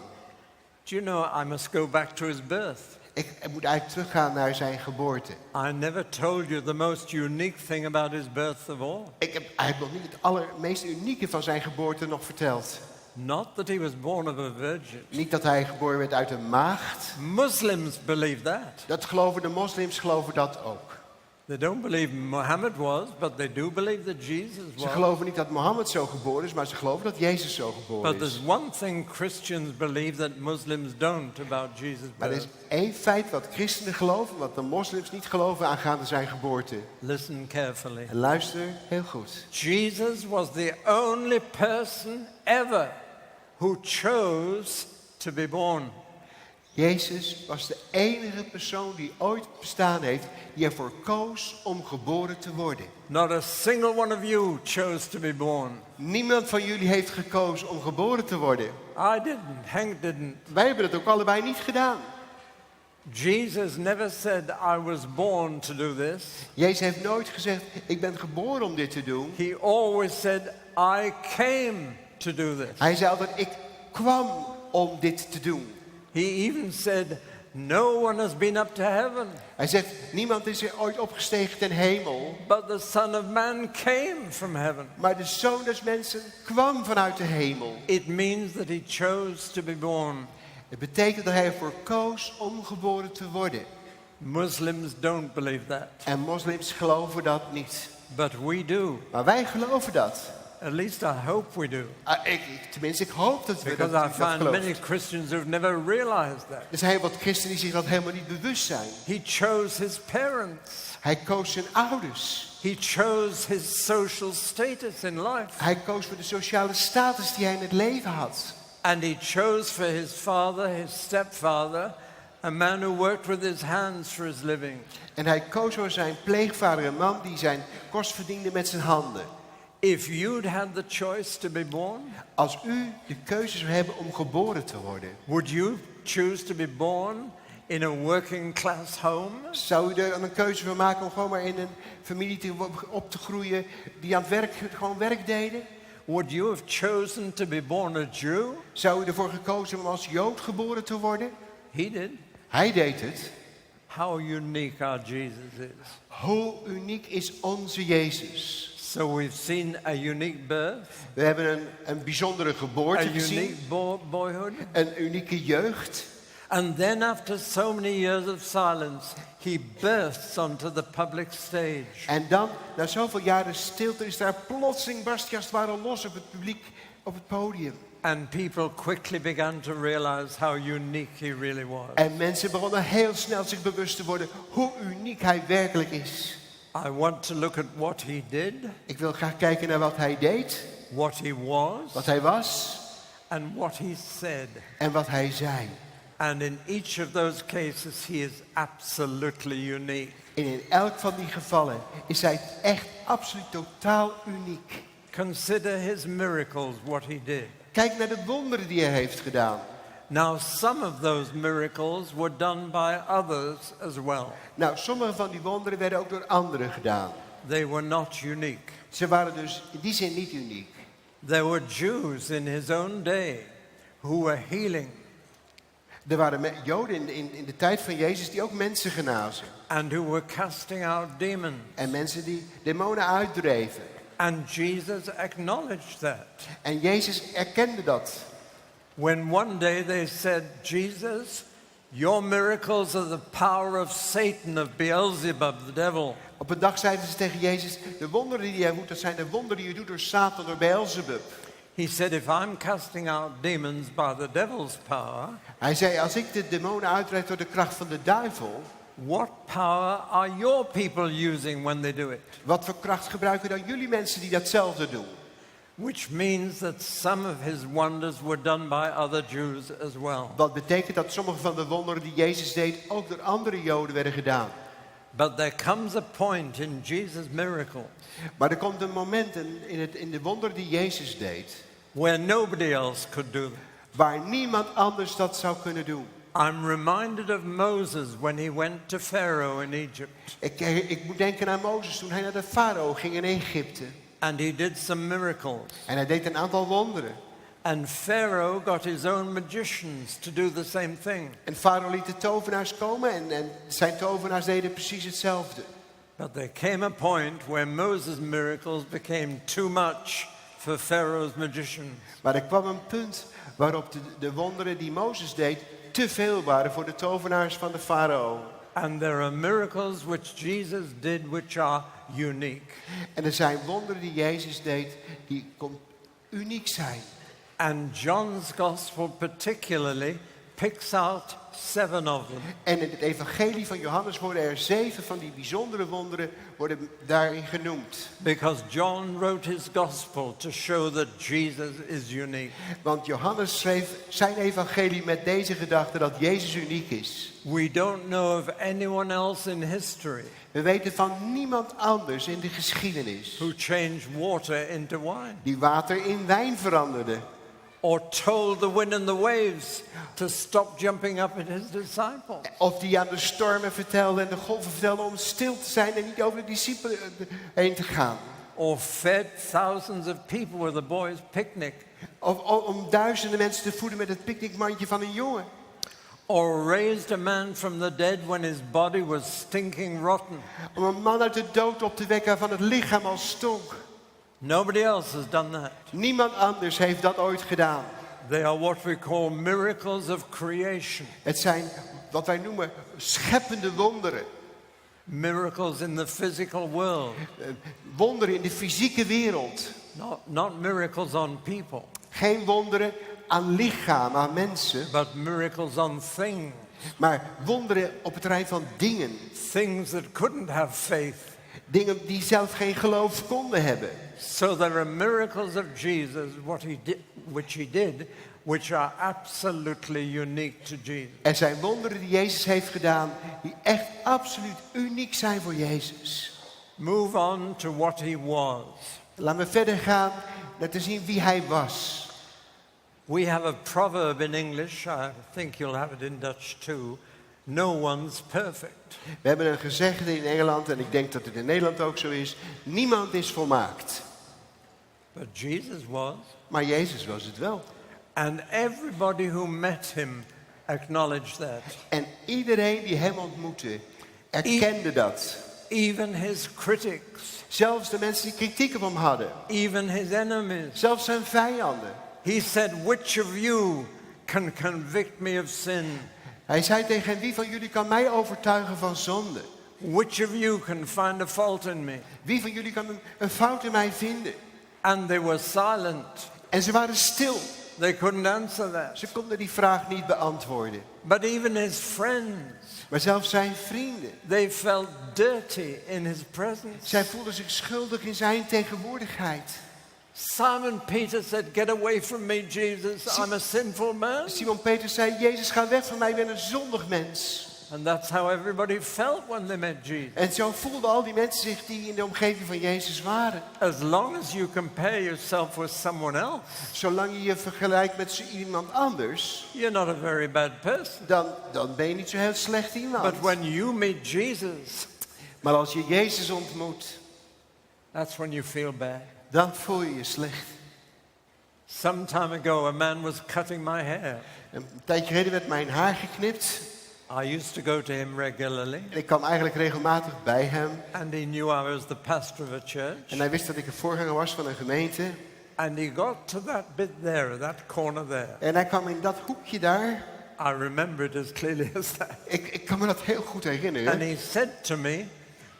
Speaker 2: Do you know, I must go back to his birth.
Speaker 4: Ik moet eigenlijk teruggaan naar zijn geboorte.
Speaker 2: I never told you the most unique thing about his birth of all.
Speaker 4: Ik heb eigenlijk nog niet het allermeest unieke van zijn geboorte nog verteld.
Speaker 2: Not that he was born of a virgin.
Speaker 4: Niet dat hij geboren werd uit een maagd.
Speaker 2: Muslims believe that.
Speaker 4: Dat geloven de moslims geloven dat ook.
Speaker 2: They don't believe Muhammad was, but they do believe that Jesus
Speaker 4: Ze
Speaker 2: was.
Speaker 4: geloven niet dat Mohammed zo geboren is, maar ze geloven dat Jezus zo geboren
Speaker 2: But
Speaker 4: is.
Speaker 2: there's one thing Christians believe that Muslims don't about Jesus'
Speaker 4: Maar er is
Speaker 2: birth.
Speaker 4: één feit wat christenen geloven, wat de moslims niet geloven aangaande zijn geboorte.
Speaker 2: Listen carefully.
Speaker 4: En luister heel goed.
Speaker 2: Jesus was the only person ever who chose to be born.
Speaker 4: Jezus was de enige persoon die ooit bestaan heeft die ervoor koos om geboren te worden.
Speaker 2: Not a single one of you chose to be born.
Speaker 4: Niemand van jullie heeft gekozen om geboren te worden.
Speaker 2: I didn't. Hank didn't.
Speaker 4: Wij hebben het ook allebei niet gedaan.
Speaker 2: Jesus never said, I was born to do this.
Speaker 4: Jezus heeft nooit gezegd, ik ben geboren om dit te doen.
Speaker 2: He always said, I came to do this.
Speaker 4: Hij zei altijd, ik kwam om dit te doen.
Speaker 2: He even said, no one has been up to heaven,
Speaker 4: Hij zegt, niemand is er ooit opgestegen ten hemel.
Speaker 2: but the Son of Man came from heaven.
Speaker 4: Maar de Zoon des Mensen kwam vanuit de hemel.
Speaker 2: It means that he chose to be born.
Speaker 4: Het betekent dat hij ervoor koos om geboren te worden.
Speaker 2: Muslims don't believe that,
Speaker 4: En moslims geloven dat niet.
Speaker 2: but we do.
Speaker 4: Maar wij geloven dat.
Speaker 2: At least I hope we do.
Speaker 4: Tenminste, ik hoop dat we
Speaker 2: Because
Speaker 4: dat
Speaker 2: I find many
Speaker 4: geloven.
Speaker 2: Christians who've never realized that.
Speaker 4: Er zijn heel wat christenen die zich dat helemaal niet bewust zijn.
Speaker 2: He chose his parents.
Speaker 4: Hij koos zijn ouders.
Speaker 2: He chose his social status in life.
Speaker 4: Hij koos voor de sociale status die hij in het leven had.
Speaker 2: And he chose for his father, his stepfather, a man who worked with his hands for his living.
Speaker 4: En hij koos voor zijn pleegvader, een man die zijn kost verdiende met zijn handen.
Speaker 2: If you'd had the choice to be born,
Speaker 4: Als u de keuze zou hebben om geboren te worden,
Speaker 2: would you choose to be born in a working class home?
Speaker 4: zou u er een keuze voor maken om gewoon maar in een familie op te groeien die aan het werk, gewoon werk deden?
Speaker 2: Would you have chosen to be born a Jew?
Speaker 4: Zou u ervoor gekozen hebben om als Jood geboren te worden?
Speaker 2: He did.
Speaker 4: Hij deed het.
Speaker 2: How unique our Jesus is.
Speaker 4: Hoe uniek is onze Jezus?
Speaker 2: So we've seen a unique birth,
Speaker 4: We hebben een bijzondere
Speaker 2: a
Speaker 4: geboorte
Speaker 2: unique
Speaker 4: gezien,
Speaker 2: boyhood,
Speaker 4: een unieke jeugd.
Speaker 2: and then after so many years of silence, he bursts onto the public stage.
Speaker 4: En dan, na zoveel jaren stilte, is daar plotseling barst hij als het ware los op het publiek, op het podium.
Speaker 2: And people quickly began to realize how unique he really was.
Speaker 4: En mensen begonnen heel snel zich bewust te worden hoe uniek hij werkelijk is.
Speaker 2: I want to look at what he did,
Speaker 4: Ik wil graag kijken naar wat hij deed,
Speaker 2: what he was,
Speaker 4: wat hij was
Speaker 2: and what he said.
Speaker 4: en wat hij zei.
Speaker 2: And in each of those cases, he is absolutely unique.
Speaker 4: En in elk van die gevallen is hij echt absoluut totaal uniek.
Speaker 2: Consider his miracles, what he did.
Speaker 4: Kijk naar de wonderen die hij heeft gedaan.
Speaker 2: Now, some of those miracles were done by others as well.
Speaker 4: Nou, sommige van die wonderen werden ook door anderen gedaan.
Speaker 2: They were not unique.
Speaker 4: Ze waren dus in die zin niet uniek.
Speaker 2: There were Jews in his own day who were healing
Speaker 4: Er waren Joden in de tijd van Jezus die ook mensen genazen.
Speaker 2: and who were casting out demons.
Speaker 4: En mensen die demonen uitdreven.
Speaker 2: And Jesus acknowledged that.
Speaker 4: En Jezus erkende dat.
Speaker 2: When one day they said, Jesus, your miracles are the power of Satan, of Beelzebub, the devil.
Speaker 4: Op een dag zeiden ze tegen Jezus, de wonderen die jij doet, dat zijn de wonderen die je doet door Satan, door Beelzebub.
Speaker 2: He said, if I'm casting out demons by the devil's power,
Speaker 4: Hij zei, als ik de demonen uitdrijf door de kracht van de duivel,
Speaker 2: what power are your people using when they do it?
Speaker 4: wat voor kracht gebruiken dan jullie mensen die datzelfde doen?
Speaker 2: Which means that some of his wonders were done by other Jews as well.
Speaker 4: Wat betekent dat sommige van de wonderen die Jezus deed ook door andere Joden werden gedaan.
Speaker 2: But there comes a point in Jesus' miracle
Speaker 4: Maar er komt een moment in de wonderen die Jezus deed,
Speaker 2: where nobody else could do them.
Speaker 4: waar niemand anders dat zou kunnen doen.
Speaker 2: I'm reminded of Moses when he went to Pharaoh in Egypt.
Speaker 4: Ik moet denken aan Mozes toen hij naar de farao ging in Egypte.
Speaker 2: And he did some miracles.
Speaker 4: En hij deed een aantal wonderen.
Speaker 2: And Pharaoh got his own magicians to do the same thing.
Speaker 4: En farao liet de tovenaars komen en zijn tovenaars deden precies hetzelfde.
Speaker 2: But there came a point where Moses' miracles became too much for Pharaoh's magicians.
Speaker 4: Maar er kwam een punt waarop de wonderen die Mozes deed te veel waren voor de tovenaars van de farao.
Speaker 2: And there are miracles which Jesus did which are unique.
Speaker 4: En er zijn wonderen die Jezus deed die uniek zijn.
Speaker 2: And John's Gospel particularly picks out 7 of them.
Speaker 4: En in het evangelie van Johannes worden er 7 van die bijzondere wonderen worden daarin genoemd.
Speaker 2: Because John wrote his Gospel to show that Jesus is unique.
Speaker 4: Want Johannes schreef zijn evangelie met deze gedachte dat Jezus uniek is.
Speaker 2: We don't know of anyone else in history
Speaker 4: We weten van niemand anders in de geschiedenis
Speaker 2: who changed water into wine,
Speaker 4: die water in wijn veranderde.
Speaker 2: or told the wind and the waves to stop jumping up at his disciples.
Speaker 4: Of die aan de stormen vertelde en de golven vertelde om stil te zijn en niet over de discipelen heen te gaan.
Speaker 2: Or fed thousands of people with a boy's picnic.
Speaker 4: Of om duizenden mensen te voeden met het picknickmandje van een jongen.
Speaker 2: Or raised a man from the dead when his body was stinking rotten.
Speaker 4: Om een man uit de dood op te wekken van het lichaam al stonk.
Speaker 2: Nobody else has done that.
Speaker 4: Niemand anders heeft dat ooit gedaan.
Speaker 2: They are what we call miracles of creation.
Speaker 4: Het zijn wat wij noemen scheppende wonderen.
Speaker 2: Miracles in the physical world.
Speaker 4: Wonderen in de fysieke wereld.
Speaker 2: Not miracles on people,
Speaker 4: Geen wonderen aan lichaam, aan mensen.
Speaker 2: but miracles on things.
Speaker 4: Maar wonderen op het terrein van dingen.
Speaker 2: Things that couldn't have faith.
Speaker 4: Dingen die zelf geen geloof konden hebben.
Speaker 2: So there are miracles of Jesus, which he did, which are absolutely unique to Jesus.
Speaker 4: Er zijn wonderen die Jezus heeft gedaan die echt absoluut uniek zijn voor Jezus.
Speaker 2: Move on to what he was.
Speaker 4: Laten we verder gaan naar te zien wie hij was.
Speaker 2: We have a proverb in English, I think you'll have it in Dutch too. No one's perfect.
Speaker 4: We hebben een gezegde in Engeland en ik denk dat het in Nederland ook zo is. Niemand is volmaakt.
Speaker 2: But Jesus was.
Speaker 4: Maar Jezus was het wel.
Speaker 2: And everybody who met him acknowledged that.
Speaker 4: En iedereen die hem ontmoette erkende dat.
Speaker 2: Even his critics.
Speaker 4: Zelfs de mensen die kritiek op hem hadden.
Speaker 2: Even his enemies.
Speaker 4: Zelfs zijn vijanden.
Speaker 2: He said, which of you can convict me of sin?
Speaker 4: Hij zei tegen hen, wie van jullie kan mij overtuigen van zonde?
Speaker 2: Which of you can find a fault in me?
Speaker 4: Wie van jullie kan een fout in mij vinden?
Speaker 2: And they were silent.
Speaker 4: En ze waren stil.
Speaker 2: They couldn't answer that.
Speaker 4: Ze konden die vraag niet beantwoorden.
Speaker 2: But even his friends,
Speaker 4: Maar zelfs zijn vrienden.
Speaker 2: they felt dirty in his presence.
Speaker 4: Zij voelden zich schuldig in zijn tegenwoordigheid.
Speaker 2: Simon Peter said, get away from me, Jesus. I'm a sinful man.
Speaker 4: Simon Petrus zei, Jezus, ga weg van mij, ik ben een zondig mens.
Speaker 2: And that's how everybody felt when they met Jesus.
Speaker 4: En zo voelden al die mensen zich die in de omgeving van Jezus waren.
Speaker 2: As long as you compare yourself with someone else,
Speaker 4: Zolang je je vergelijkt met iemand anders,
Speaker 2: you're not a very bad person.
Speaker 4: dan ben je niet zo heel slecht iemand.
Speaker 2: But when you meet Jesus,
Speaker 4: Maar als je Jezus ontmoet,
Speaker 2: that's when you feel bad.
Speaker 4: dan voel je je slecht.
Speaker 2: Some time ago, a man was cutting my hair.
Speaker 4: Een tijdje geleden werd mijn haar geknipt.
Speaker 2: I used to go to him regularly,
Speaker 4: En ik kwam eigenlijk regelmatig bij hem.
Speaker 2: and he knew I was the pastor of a church.
Speaker 4: En hij wist dat ik een voorganger was van een gemeente.
Speaker 2: And he got to that bit there, that corner there.
Speaker 4: En hij kwam in dat hoekje daar.
Speaker 2: I remember it as clearly as that.
Speaker 4: Ik kan me dat heel goed herinneren.
Speaker 2: And he said to me,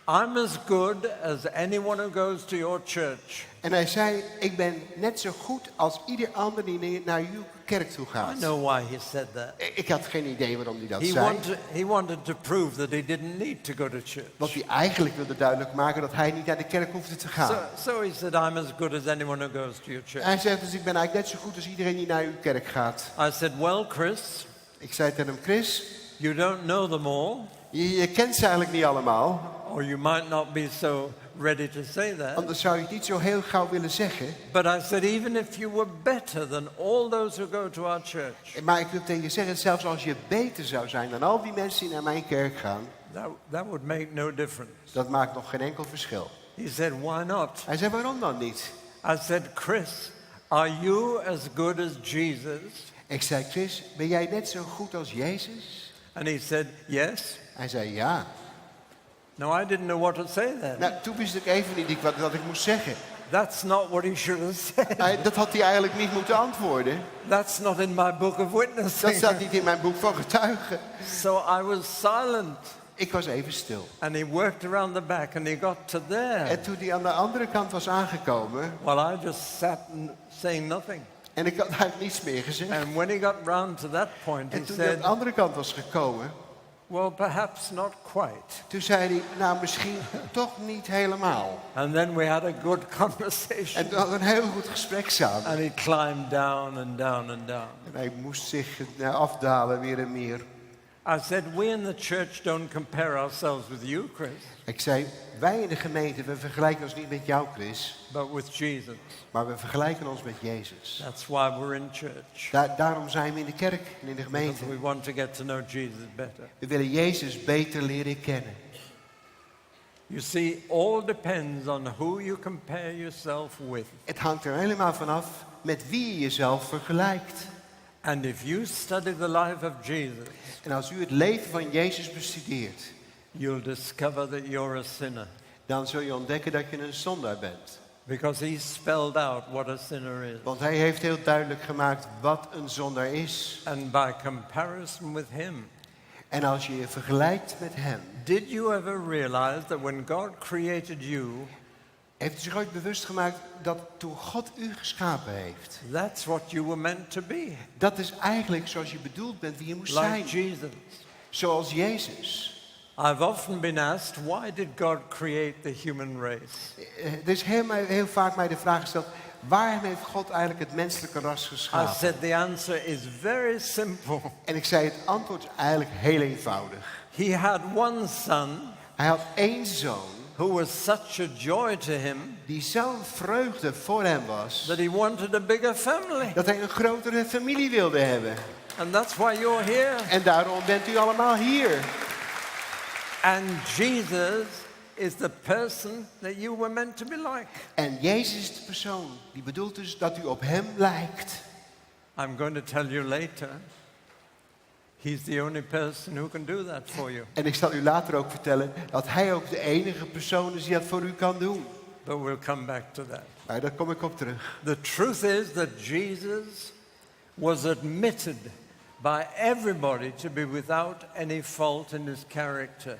Speaker 2: I'm as good as anyone who goes to your church.
Speaker 4: En hij zei, ik ben net zo goed als ieder ander die naar uw kerk toe
Speaker 2: I
Speaker 4: gaat.
Speaker 2: know why he said that.
Speaker 4: Ik had geen idee waarom hij dat zei.
Speaker 2: He wanted to prove that he didn't need to go to church.
Speaker 4: Want hij eigenlijk wilde duidelijk maken dat hij niet naar de kerk hoefde te gaan.
Speaker 2: So he said, I'm as good as anyone who goes to your church.
Speaker 4: Hij zegt dus, ik ben eigenlijk net zo goed als iedereen die naar uw kerk gaat.
Speaker 2: I said, well, Chris,
Speaker 4: Ik zei tegen hem, Chris,
Speaker 2: you don't know them all,
Speaker 4: je kent ze eigenlijk niet allemaal.
Speaker 2: or you might not be so ready to say that.
Speaker 4: Anders zou je het niet zo heel gauw willen zeggen.
Speaker 2: But I said, even if you were better than all those who go to our church,
Speaker 4: Maar ik wil tegen je zeggen, zelfs als je beter zou zijn dan al die mensen die naar mijn kerk gaan,
Speaker 2: that would make no difference.
Speaker 4: dat maakt nog geen enkel verschil.
Speaker 2: He said, why not?
Speaker 4: Hij zei, waarom dan niet?
Speaker 2: I said, Chris, are you as good as Jesus?
Speaker 4: Ik zei, Chris, ben jij net zo goed als Jezus?
Speaker 2: And he said, yes.
Speaker 4: Hij zei, ja.
Speaker 2: No, I didn't know what to say then.
Speaker 4: Nou, toen wist ik even niet wat ik moest zeggen.
Speaker 2: That's not what he should have said.
Speaker 4: Dat had hij eigenlijk niet moeten antwoorden.
Speaker 2: That's not in my book of
Speaker 4: Dat
Speaker 2: witnessing.
Speaker 4: staat niet in mijn boek van getuigen.
Speaker 2: So I was silent.
Speaker 4: Ik was even stil.
Speaker 2: And he worked around the back and he got to there.
Speaker 4: En toen hij aan de andere kant was aangekomen,
Speaker 2: Well, I just sat saying nothing.
Speaker 4: en ik had eigenlijk niets meer gezegd.
Speaker 2: And when he got round to that point, he
Speaker 4: En toen hij aan
Speaker 2: said,
Speaker 4: de andere kant was gekomen,
Speaker 2: well, perhaps not quite.
Speaker 4: toen zei hij, nou misschien toch niet helemaal.
Speaker 2: And then we had a good conversation.
Speaker 4: En toen hadden we een heel goed gesprek samen.
Speaker 2: And he climbed down and down and down.
Speaker 4: En hij moest zich afdalen weer en meer.
Speaker 2: I said, we in the church don't compare ourselves with you, Chris,
Speaker 4: Ik zei, wij in de gemeente, we vergelijken ons niet met jou, Chris,
Speaker 2: but with Jesus.
Speaker 4: maar we vergelijken ons met Jezus.
Speaker 2: That's why we're in church.
Speaker 4: Daarom zijn we in de kerk en in de gemeente.
Speaker 2: Because we want to get to know Jesus better.
Speaker 4: We willen Jezus beter leren kennen.
Speaker 2: You see, all depends on who you compare yourself with.
Speaker 4: Het hangt er helemaal vanaf met wie je jezelf vergelijkt.
Speaker 2: And if you study the life of Jesus,
Speaker 4: En als u het leven van Jezus bestudeert,
Speaker 2: you'll discover that you're a sinner.
Speaker 4: dan zul je ontdekken dat je een zondaar bent.
Speaker 2: Because he spelled out what a sinner is.
Speaker 4: Want hij heeft heel duidelijk gemaakt wat een zondaar is.
Speaker 2: And by comparison with him,
Speaker 4: En als je je vergelijkt met hem,
Speaker 2: did you ever realize that when God created you,
Speaker 4: heeft u zich ooit bewust gemaakt dat toen God u geschapen heeft,
Speaker 2: that's what you were meant to be?
Speaker 4: dat is eigenlijk zoals je bedoeld bent wie je moest
Speaker 2: Like
Speaker 4: zijn.
Speaker 2: Jesus.
Speaker 4: Zoals Jezus.
Speaker 2: I've often been asked, why did God create the human race?
Speaker 4: Er is heel vaak mij de vraag gesteld, waarom heeft God eigenlijk het menselijke ras
Speaker 2: I
Speaker 4: geschapen?
Speaker 2: said the answer is very simple.
Speaker 4: En ik zei, het antwoord is eigenlijk heel eenvoudig.
Speaker 2: He had one son
Speaker 4: Hij had één zoon
Speaker 2: who was such a joy to him
Speaker 4: die zo'n vreugde voor hem was,
Speaker 2: that he wanted a bigger family.
Speaker 4: dat hij een grotere familie wilde hebben.
Speaker 2: And that's why you're here.
Speaker 4: En daarom bent u allemaal hier.
Speaker 2: And Jesus is the person that you were meant to be like.
Speaker 4: En Jezus is de persoon die bedoelt dus dat u op hem lijkt.
Speaker 2: I'm going to tell you later, he's the only person who can do that for you.
Speaker 4: En ik zal u later ook vertellen dat hij ook de enige persoon is die dat voor u kan doen.
Speaker 2: But we'll come back to that.
Speaker 4: Maar daar kom ik op terug.
Speaker 2: The truth is that Jesus was admitted by everybody to be without any fault in his character.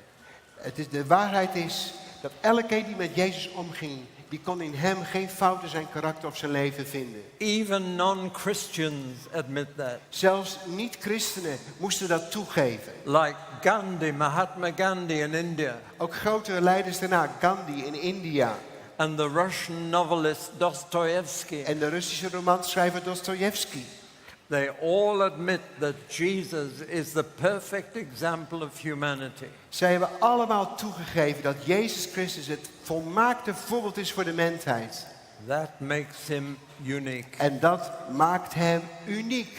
Speaker 4: De waarheid is dat elke die met Jezus omging, die kon in hem geen fout in zijn karakter of zijn leven vinden.
Speaker 2: Even non-Christians admit that.
Speaker 4: Zelfs niet-christenen moesten dat toegeven.
Speaker 2: Like Gandhi, Mahatma Gandhi in India,
Speaker 4: Ook grotere leiders daarna, Gandhi in India
Speaker 2: and the Russian novelist Dostoevsky.
Speaker 4: en de Russische romanschrijver Dostojevski.
Speaker 2: They all admit that Jesus is the perfect example of humanity.
Speaker 4: Zij hebben allemaal toegegeven dat Jezus Christus het volmaakte voorbeeld is voor de mensheid.
Speaker 2: That makes him unique.
Speaker 4: En dat maakt hem uniek.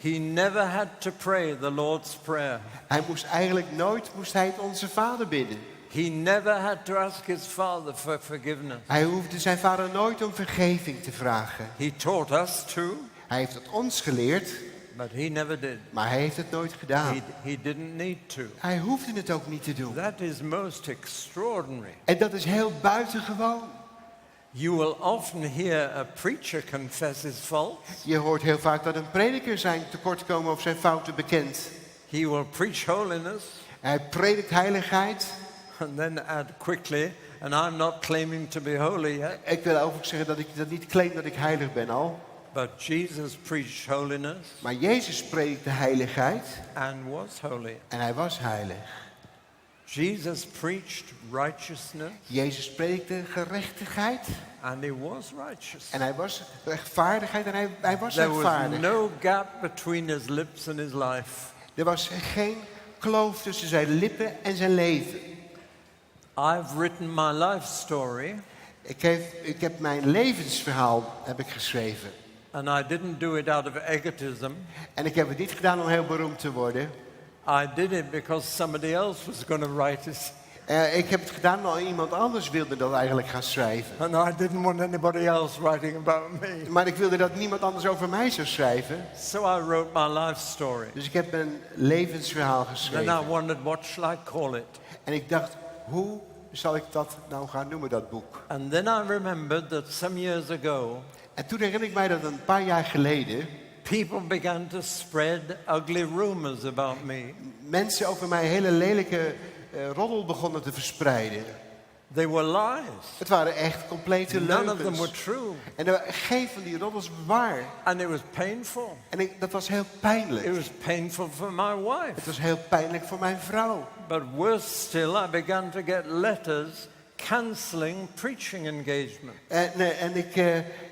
Speaker 2: He never had to pray the Lord's Prayer.
Speaker 4: Hij moest eigenlijk nooit het Onze Vader bidden.
Speaker 2: He never had to ask his father for forgiveness.
Speaker 4: Hij hoefde zijn vader nooit om vergeving te vragen.
Speaker 2: He taught us to,
Speaker 4: Hij heeft het ons geleerd,
Speaker 2: but he never did.
Speaker 4: maar hij heeft het nooit gedaan.
Speaker 2: He didn't need to.
Speaker 4: Hij hoefde het ook niet te doen.
Speaker 2: That is most extraordinary.
Speaker 4: En dat is heel buitengewoon.
Speaker 2: You will often hear a preacher confess his faults.
Speaker 4: Je hoort heel vaak dat een prediker zijn tekortkomen of zijn fouten bekent.
Speaker 2: He will preach holiness
Speaker 4: Hij predikt heiligheid.
Speaker 2: and then add quickly, and I'm not claiming to be holy yet,
Speaker 4: Ik wil overigens zeggen dat ik dat niet claim dat ik heilig ben al.
Speaker 2: but Jesus preached holiness
Speaker 4: Maar Jezus predikte heiligheid
Speaker 2: and was holy.
Speaker 4: en hij was heilig.
Speaker 2: Jesus preached righteousness
Speaker 4: Jezus predikte gerechtigheid
Speaker 2: and he was righteous.
Speaker 4: en hij was rechtvaardigheid en hij was
Speaker 2: There was
Speaker 4: rechtvaardig.
Speaker 2: no gap between his lips and his life.
Speaker 4: Er was geen kloof tussen zijn lippen en zijn leven.
Speaker 2: I've written my life story,
Speaker 4: Ik heb mijn levensverhaal geschreven.
Speaker 2: and I didn't do it out of egotism.
Speaker 4: En ik heb het niet gedaan om heel beroemd te worden.
Speaker 2: I did it because somebody else was going to write it,
Speaker 4: Ik heb het gedaan omdat iemand anders wilde dat eigenlijk gaan schrijven.
Speaker 2: and I didn't want anybody else writing about me.
Speaker 4: Maar ik wilde dat niemand anders over mij zou schrijven.
Speaker 2: So I wrote my life story.
Speaker 4: Dus ik heb een levensverhaal
Speaker 2: Then I
Speaker 4: geschreven.
Speaker 2: wondered, what shall I call it?
Speaker 4: En ik dacht, hoe zal ik dat nou gaan noemen, dat boek?
Speaker 2: And then I remembered that some years ago,
Speaker 4: En toen herinner ik mij dat een paar jaar geleden
Speaker 2: people began to spread ugly rumors about me.
Speaker 4: mensen over mij hele lelijke roddel begonnen te verspreiden.
Speaker 2: They were lies.
Speaker 4: Het waren echt complete
Speaker 2: None of them
Speaker 4: leugens.
Speaker 2: were true.
Speaker 4: En geen van die roddels waar.
Speaker 2: And it was painful.
Speaker 4: En dat was heel pijnlijk.
Speaker 2: It was painful for my wife.
Speaker 4: Het was heel pijnlijk voor mijn vrouw.
Speaker 2: But worse still, I began to get letters cancelling preaching engagement.
Speaker 4: En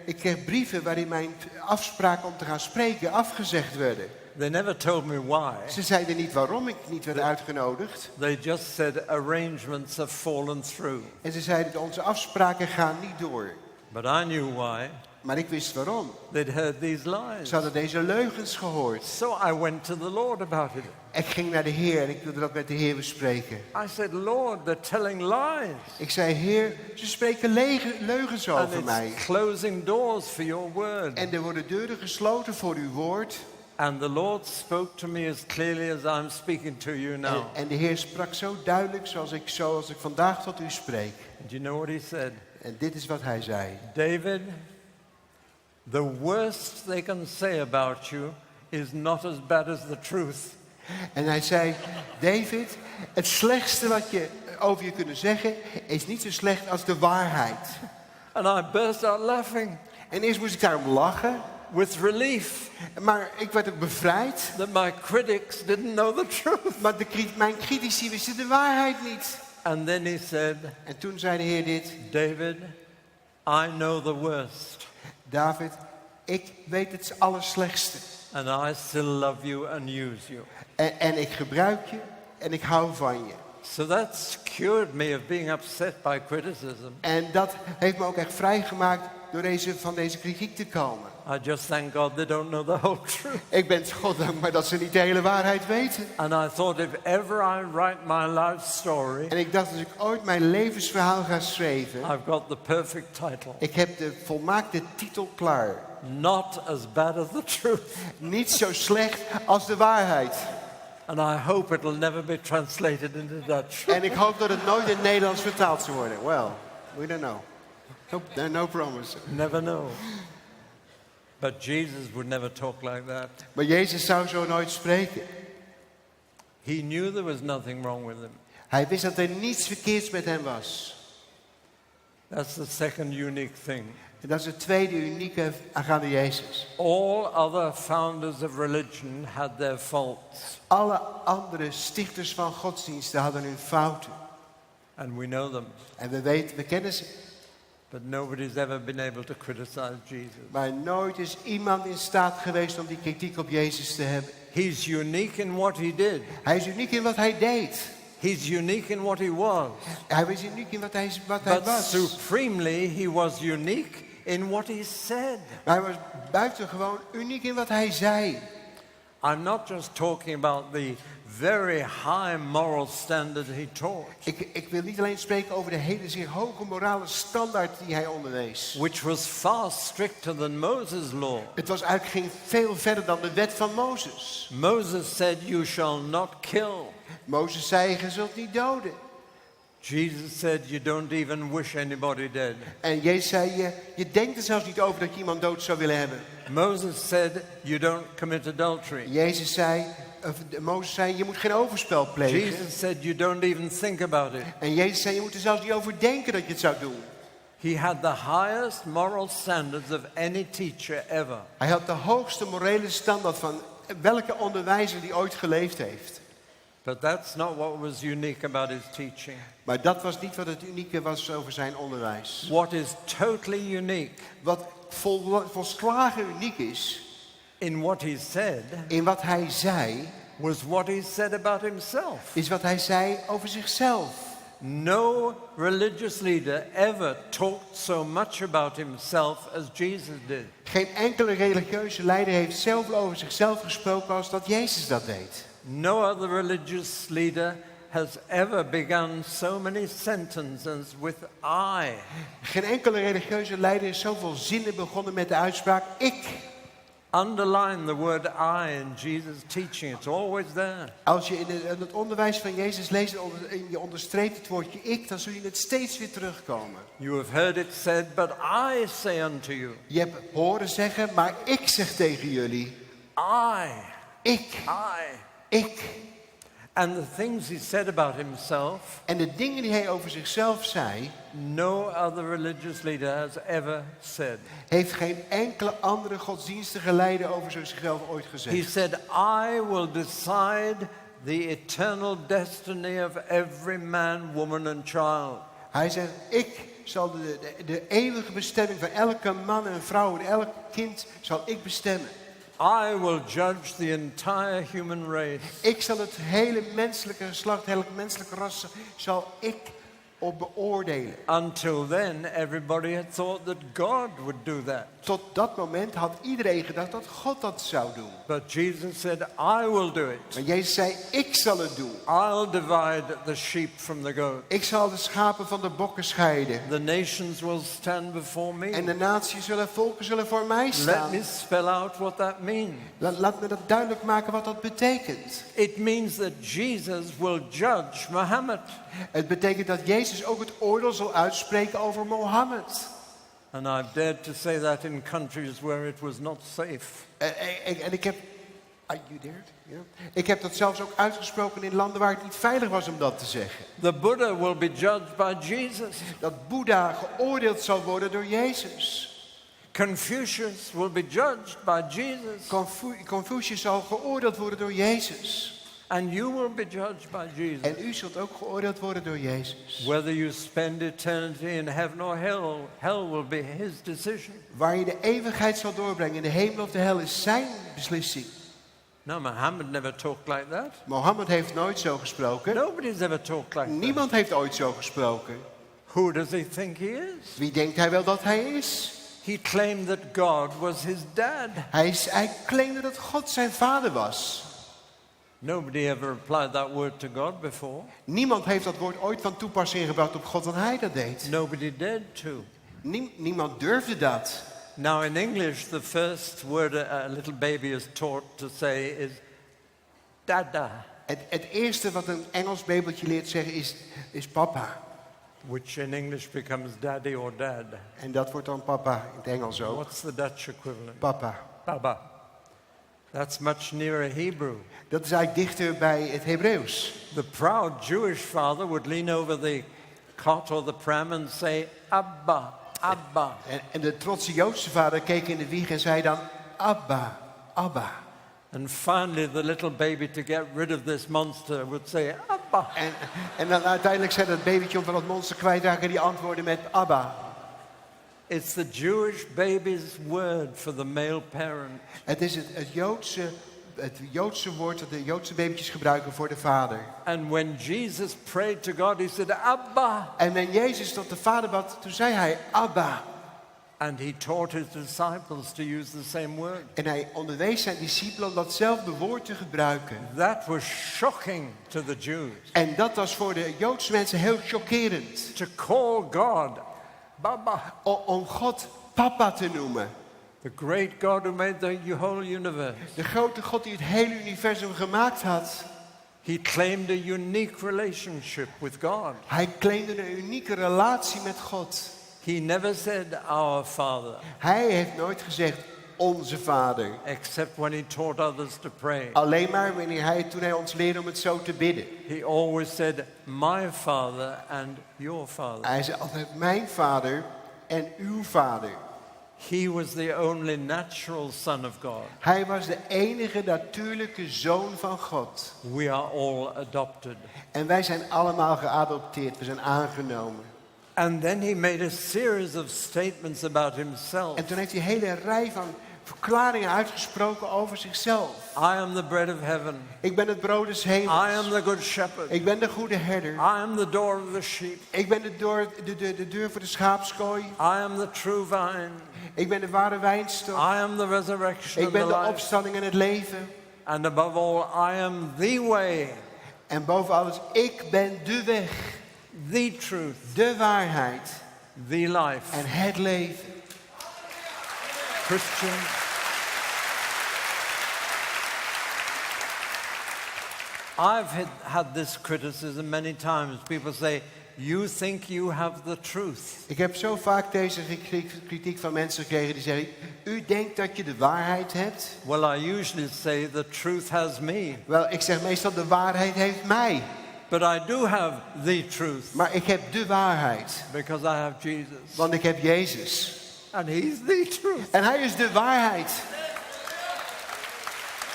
Speaker 4: ik kreeg brieven waarin mijn afspraken om te gaan spreken afgezegd werden.
Speaker 2: They never told me why.
Speaker 4: Ze zeiden niet waarom ik niet werd uitgenodigd.
Speaker 2: They just said arrangements have fallen through.
Speaker 4: En ze zeiden onze afspraken gaan niet door.
Speaker 2: But I knew why.
Speaker 4: Maar ik wist waarom.
Speaker 2: They'd heard these lies.
Speaker 4: Ze hadden deze leugens gehoord.
Speaker 2: So I went to the Lord about it.
Speaker 4: Ik ging naar de Heer en ik wilde dat met de Heer bespreken.
Speaker 2: I said, Lord, they're telling lies.
Speaker 4: Ik zei, Heer, ze spreken leugens
Speaker 2: And
Speaker 4: over mij.
Speaker 2: it's closing doors for your word.
Speaker 4: En er worden deuren gesloten voor uw woord.
Speaker 2: And the Lord spoke to me as clearly as I'm speaking to you now.
Speaker 4: En de Heer sprak zo duidelijk zoals ik vandaag tot u spreek.
Speaker 2: Do you know what he said?
Speaker 4: En dit is wat hij zei.
Speaker 2: David, the worst they can say about you is not as bad as the truth.
Speaker 4: En hij zei, David, het slechtste wat je over je kunnen zeggen is niet zo slecht als de waarheid.
Speaker 2: And I burst out laughing
Speaker 4: En eerst moest ik daarom lachen,
Speaker 2: with relief
Speaker 4: maar ik werd ook bevrijd.
Speaker 2: that my critics didn't know the truth.
Speaker 4: Maar mijn critici wisten de waarheid niet.
Speaker 2: And then he said,
Speaker 4: En toen zei de Heer dit,
Speaker 2: David, I know the worst.
Speaker 4: David, ik weet het allerslechtste.
Speaker 2: And I still love you and use you.
Speaker 4: En ik gebruik je en ik hou van je.
Speaker 2: So that's cured me of being upset by criticism.
Speaker 4: En dat heeft me ook echt vrijgemaakt door van deze kritiek te komen.
Speaker 2: I just thank God they don't know the whole truth.
Speaker 4: Ik ben God dankbaar dat ze niet de hele waarheid weten.
Speaker 2: And I thought if ever I write my life story,
Speaker 4: En ik dacht, als ik ooit mijn levensverhaal ga schrijven,
Speaker 2: I've got the perfect title.
Speaker 4: ik heb de volmaakte titel klaar.
Speaker 2: Not as bad as the truth.
Speaker 4: Niet zo slecht als de waarheid.
Speaker 2: And I hope it'll never be translated into Dutch.
Speaker 4: En ik hoop dat het nooit in het Nederlands vertaald zal worden. Well, we don't know. No promise.
Speaker 2: Never know. But Jesus would never talk like that.
Speaker 4: Maar Jezus zou zo nooit spreken.
Speaker 2: He knew there was nothing wrong with him.
Speaker 4: Hij wist dat er niets verkeerds met hem was.
Speaker 2: That's the second unique thing.
Speaker 4: En dat is het tweede unieke aangaande Jezus.
Speaker 2: All other founders of religion had their faults.
Speaker 4: Alle andere stichters van godsdiensten hadden hun fouten.
Speaker 2: And we know them.
Speaker 4: En we kennen ze.
Speaker 2: But nobody's ever been able to criticize Jesus.
Speaker 4: Maar nooit is iemand in staat geweest om die kritiek op Jezus te hebben.
Speaker 2: He's unique in what he did.
Speaker 4: Hij is uniek in wat hij deed.
Speaker 2: He's unique in what he was.
Speaker 4: Hij was uniek in wat hij
Speaker 2: But
Speaker 4: was.
Speaker 2: supremely, he was unique in what he said.
Speaker 4: Maar hij was buitengewoon uniek in wat hij zei.
Speaker 2: I'm not just talking about the very high moral standard he taught,
Speaker 4: Ik wil niet alleen spreken over de hele zeer hoge morale standaard die hij onderwees.
Speaker 2: which was far stricter than Moses' law.
Speaker 4: Het was eigenlijk ging veel verder dan de wet van Mozes.
Speaker 2: Moses said, "You shall not kill."
Speaker 4: Mozes zei, je zult niet doden.
Speaker 2: Jesus said, "You don't even wish anybody dead."
Speaker 4: En Jezus zei, je denkt er zelfs niet over dat je iemand dood zou willen hebben.
Speaker 2: Moses said, "You don't commit adultery."
Speaker 4: Mozes zei, je moet geen overspel plegen.
Speaker 2: Jesus said, "You don't even think about it."
Speaker 4: En Jezus zei, je moet er zelfs niet over denken dat je het zou doen.
Speaker 2: He had the highest moral standards of any teacher ever.
Speaker 4: Hij had de hoogste morele standaard van welke onderwijzer die ooit geleefd heeft.
Speaker 2: But that's not what was unique about his teaching.
Speaker 4: Maar dat was niet wat het unieke was over zijn onderwijs.
Speaker 2: What is totally unique
Speaker 4: Wat volslagen uniek is
Speaker 2: in what he said
Speaker 4: in wat hij zei,
Speaker 2: was what he said about himself.
Speaker 4: is wat hij zei over zichzelf.
Speaker 2: No religious leader ever talked so much about himself as Jesus did.
Speaker 4: Geen enkele religieuze leider heeft zoveel over zichzelf gesproken als dat Jezus dat deed.
Speaker 2: No other religious leader has ever begun so many sentences with I.
Speaker 4: Geen enkele religieuze leider heeft zoveel zinnen begonnen met de uitspraak ik.
Speaker 2: Underline the word I in Jesus' teaching. It's always there.
Speaker 4: Als je in het onderwijs van Jezus leest en je onderstreept het woordje ik, dan zul je het steeds weer terugkomen.
Speaker 2: You have heard it said, but I say unto you.
Speaker 4: Je hebt horen zeggen, maar ik zeg tegen jullie. Ik.
Speaker 2: And the things he said about himself,
Speaker 4: En de dingen die hij over zichzelf zei,
Speaker 2: no other religious leader has ever said.
Speaker 4: heeft geen enkele andere godsdienstige leider over zichzelf ooit
Speaker 2: He
Speaker 4: gezegd.
Speaker 2: said, I will decide the eternal destiny of every man, woman and child.
Speaker 4: Hij zegt, ik zal de eeuwige bestemming van elke man en vrouw en elk kind zal ik bestemmen.
Speaker 2: I will judge the entire human race.
Speaker 4: Ik zal het hele menselijke geslacht, het hele menselijke ras, zal ik op beoordelen.
Speaker 2: Until then, everybody had thought that God would do that.
Speaker 4: Tot dat moment had iedereen gedacht dat God dat zou doen.
Speaker 2: But Jesus said, I will do it.
Speaker 4: Maar Jezus zei, ik zal het doen.
Speaker 2: I'll divide the sheep from the goats.
Speaker 4: Ik zal de schapen van de bokken scheiden.
Speaker 2: The nations will stand before me.
Speaker 4: En de naties volken zullen voor mij
Speaker 2: Let
Speaker 4: staan.
Speaker 2: me spell out what that means.
Speaker 4: Laat me dat duidelijk maken wat dat betekent.
Speaker 2: It means that Jesus will judge Muhammad.
Speaker 4: Het betekent dat Jezus ook het oordeel zal uitspreken over Mohammed.
Speaker 2: And I've dared to say that in countries where it was not safe.
Speaker 4: En ik heb... Are you dared? Yeah. Ik heb dat zelfs ook uitgesproken in landen waar het niet veilig was om dat te zeggen.
Speaker 2: The Buddha will be judged by Jesus.
Speaker 4: Dat Boeddha geoordeeld zal worden door Jezus.
Speaker 2: Confucius will be judged by Jesus.
Speaker 4: Confucius zal geoordeeld worden door Jezus.
Speaker 2: And you will be judged by Jesus.
Speaker 4: En u zult ook geoordeeld worden door Jezus.
Speaker 2: Whether you spend eternity in heaven or hell, hell will be his decision.
Speaker 4: Waar je de eeuwigheid zal doorbrengen, in de hemel of de hel, is zijn beslissing.
Speaker 2: No, Muhammad never talked like that.
Speaker 4: Mohammed heeft nooit zo gesproken.
Speaker 2: Nobody's ever talked like that.
Speaker 4: Niemand heeft ooit zo gesproken.
Speaker 2: Who does he think he is?
Speaker 4: Wie denkt hij wel dat hij is?
Speaker 2: He claimed that God was his dad.
Speaker 4: Hij claimde dat God zijn vader was.
Speaker 2: Nobody ever applied that word to God before.
Speaker 4: Niemand heeft dat woord ooit van toepassing gebracht op God dan hij dat deed.
Speaker 2: Nobody dared to.
Speaker 4: Niemand durfde dat.
Speaker 2: Now in English, the first word a little baby is taught to say is dada,
Speaker 4: Het eerste wat een Engels babytje leert zeggen is papa.
Speaker 2: which in English becomes daddy or dad.
Speaker 4: En dat wordt dan papa in het Engels ook.
Speaker 2: What's the Dutch equivalent?
Speaker 4: Papa.
Speaker 2: Baba. That's much nearer Hebrew.
Speaker 4: Dat is eigenlijk dichter bij het Hebreeuws.
Speaker 2: The proud Jewish father would lean over the cot or the pram and say, Abba, Abba.
Speaker 4: En de trotse Joodse vader keek in de wieg en zei dan, Abba, Abba.
Speaker 2: And finally the little baby, to get rid of this monster, would say, Abba.
Speaker 4: En dan uiteindelijk zei dat babytje om van dat monster kwijt te raken, die antwoordde met Abba.
Speaker 2: It's the Jewish baby's word for the male parent.
Speaker 4: Het is het Joodse woord dat de Joodse babytjes gebruiken voor de vader.
Speaker 2: And when Jesus prayed to God, he said, Abba.
Speaker 4: En when Jezus tot de vader bad, toen zei hij Abba.
Speaker 2: And he taught his disciples to use the same word.
Speaker 4: En hij onderwees zijn discipelen om datzelfde woord te gebruiken.
Speaker 2: That was shocking to the Jews.
Speaker 4: En dat was voor de Joodse mensen heel chockerend.
Speaker 2: To call God Baba.
Speaker 4: Om God papa te noemen.
Speaker 2: The great God who made the whole universe.
Speaker 4: De grote God die het hele universum gemaakt had.
Speaker 2: He claimed a unique relationship with God.
Speaker 4: Hij claimde een unieke relatie met God.
Speaker 2: He never said our Father.
Speaker 4: Hij heeft nooit gezegd onze Vader.
Speaker 2: Except when he taught others to pray.
Speaker 4: Alleen maar toen hij ons leerde om het zo te bidden.
Speaker 2: He always said my Father and your Father.
Speaker 4: Hij zei altijd mijn Vader en uw Vader.
Speaker 2: He was the only natural son of God.
Speaker 4: Hij was de enige natuurlijke zoon van God.
Speaker 2: We are all adopted.
Speaker 4: En wij zijn allemaal geadopteerd, we zijn aangenomen.
Speaker 2: And then he made a series of statements about himself.
Speaker 4: En toen heeft hij een hele rij van verklaringen uitgesproken over zichzelf.
Speaker 2: I am the bread of heaven.
Speaker 4: Ik ben het brood des hemels.
Speaker 2: I am the good shepherd.
Speaker 4: Ik ben de goede herder.
Speaker 2: I am the door of the sheep.
Speaker 4: Ik ben de deur voor de schaapskooi.
Speaker 2: I am the true vine.
Speaker 4: Ik ben de ware wijnstok.
Speaker 2: I am the resurrection
Speaker 4: Ik ben
Speaker 2: and
Speaker 4: de
Speaker 2: the life.
Speaker 4: opstanding en het leven.
Speaker 2: And above all, I am the way,
Speaker 4: En boven alles, ik ben de weg,
Speaker 2: the truth,
Speaker 4: de waarheid
Speaker 2: the life.
Speaker 4: en het leven.
Speaker 2: Christian, I've had this criticism many times. People say, you think you have the truth.
Speaker 4: Ik heb zo vaak deze kritiek van mensen gekregen die zeggen, u denkt dat je de waarheid hebt.
Speaker 2: Well, I usually say the truth has me.
Speaker 4: Wel, ik zeg meestal de waarheid heeft mij.
Speaker 2: But I do have the truth.
Speaker 4: Maar ik heb de waarheid.
Speaker 2: Because I have Jesus.
Speaker 4: Want ik heb Jezus.
Speaker 2: And he's the truth.
Speaker 4: En hij is de waarheid.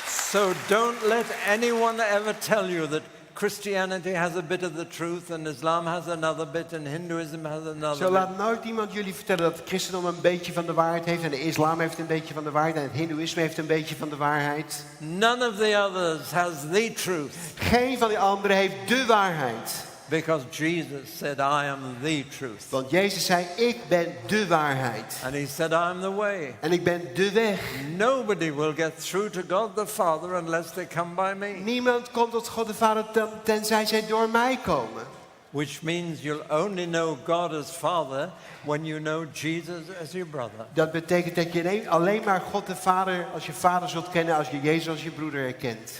Speaker 2: So don't let anyone ever tell you that Christianity has a bit of the truth and Islam has another bit and Hinduism has another
Speaker 4: Zo
Speaker 2: bit.
Speaker 4: laat nooit iemand jullie vertellen dat het christendom een beetje van de waarheid heeft en de islam heeft een beetje van de waarheid en het hindoeïsme heeft een beetje van de waarheid.
Speaker 2: None of the others has the truth.
Speaker 4: Geen van die anderen heeft de waarheid.
Speaker 2: Because Jesus said, I am the truth.
Speaker 4: Want Jezus zei, ik ben de waarheid.
Speaker 2: And he said, I am the way.
Speaker 4: En ik ben de weg.
Speaker 2: Nobody will get through to God the Father unless they come by me.
Speaker 4: Niemand komt tot God de Vader tenzij zij door mij komen.
Speaker 2: Which means you'll only know God as Father when you know Jesus as your brother.
Speaker 4: Dat betekent dat je alleen maar God de Vader als je vader zult kennen als je Jezus als je broeder herkent.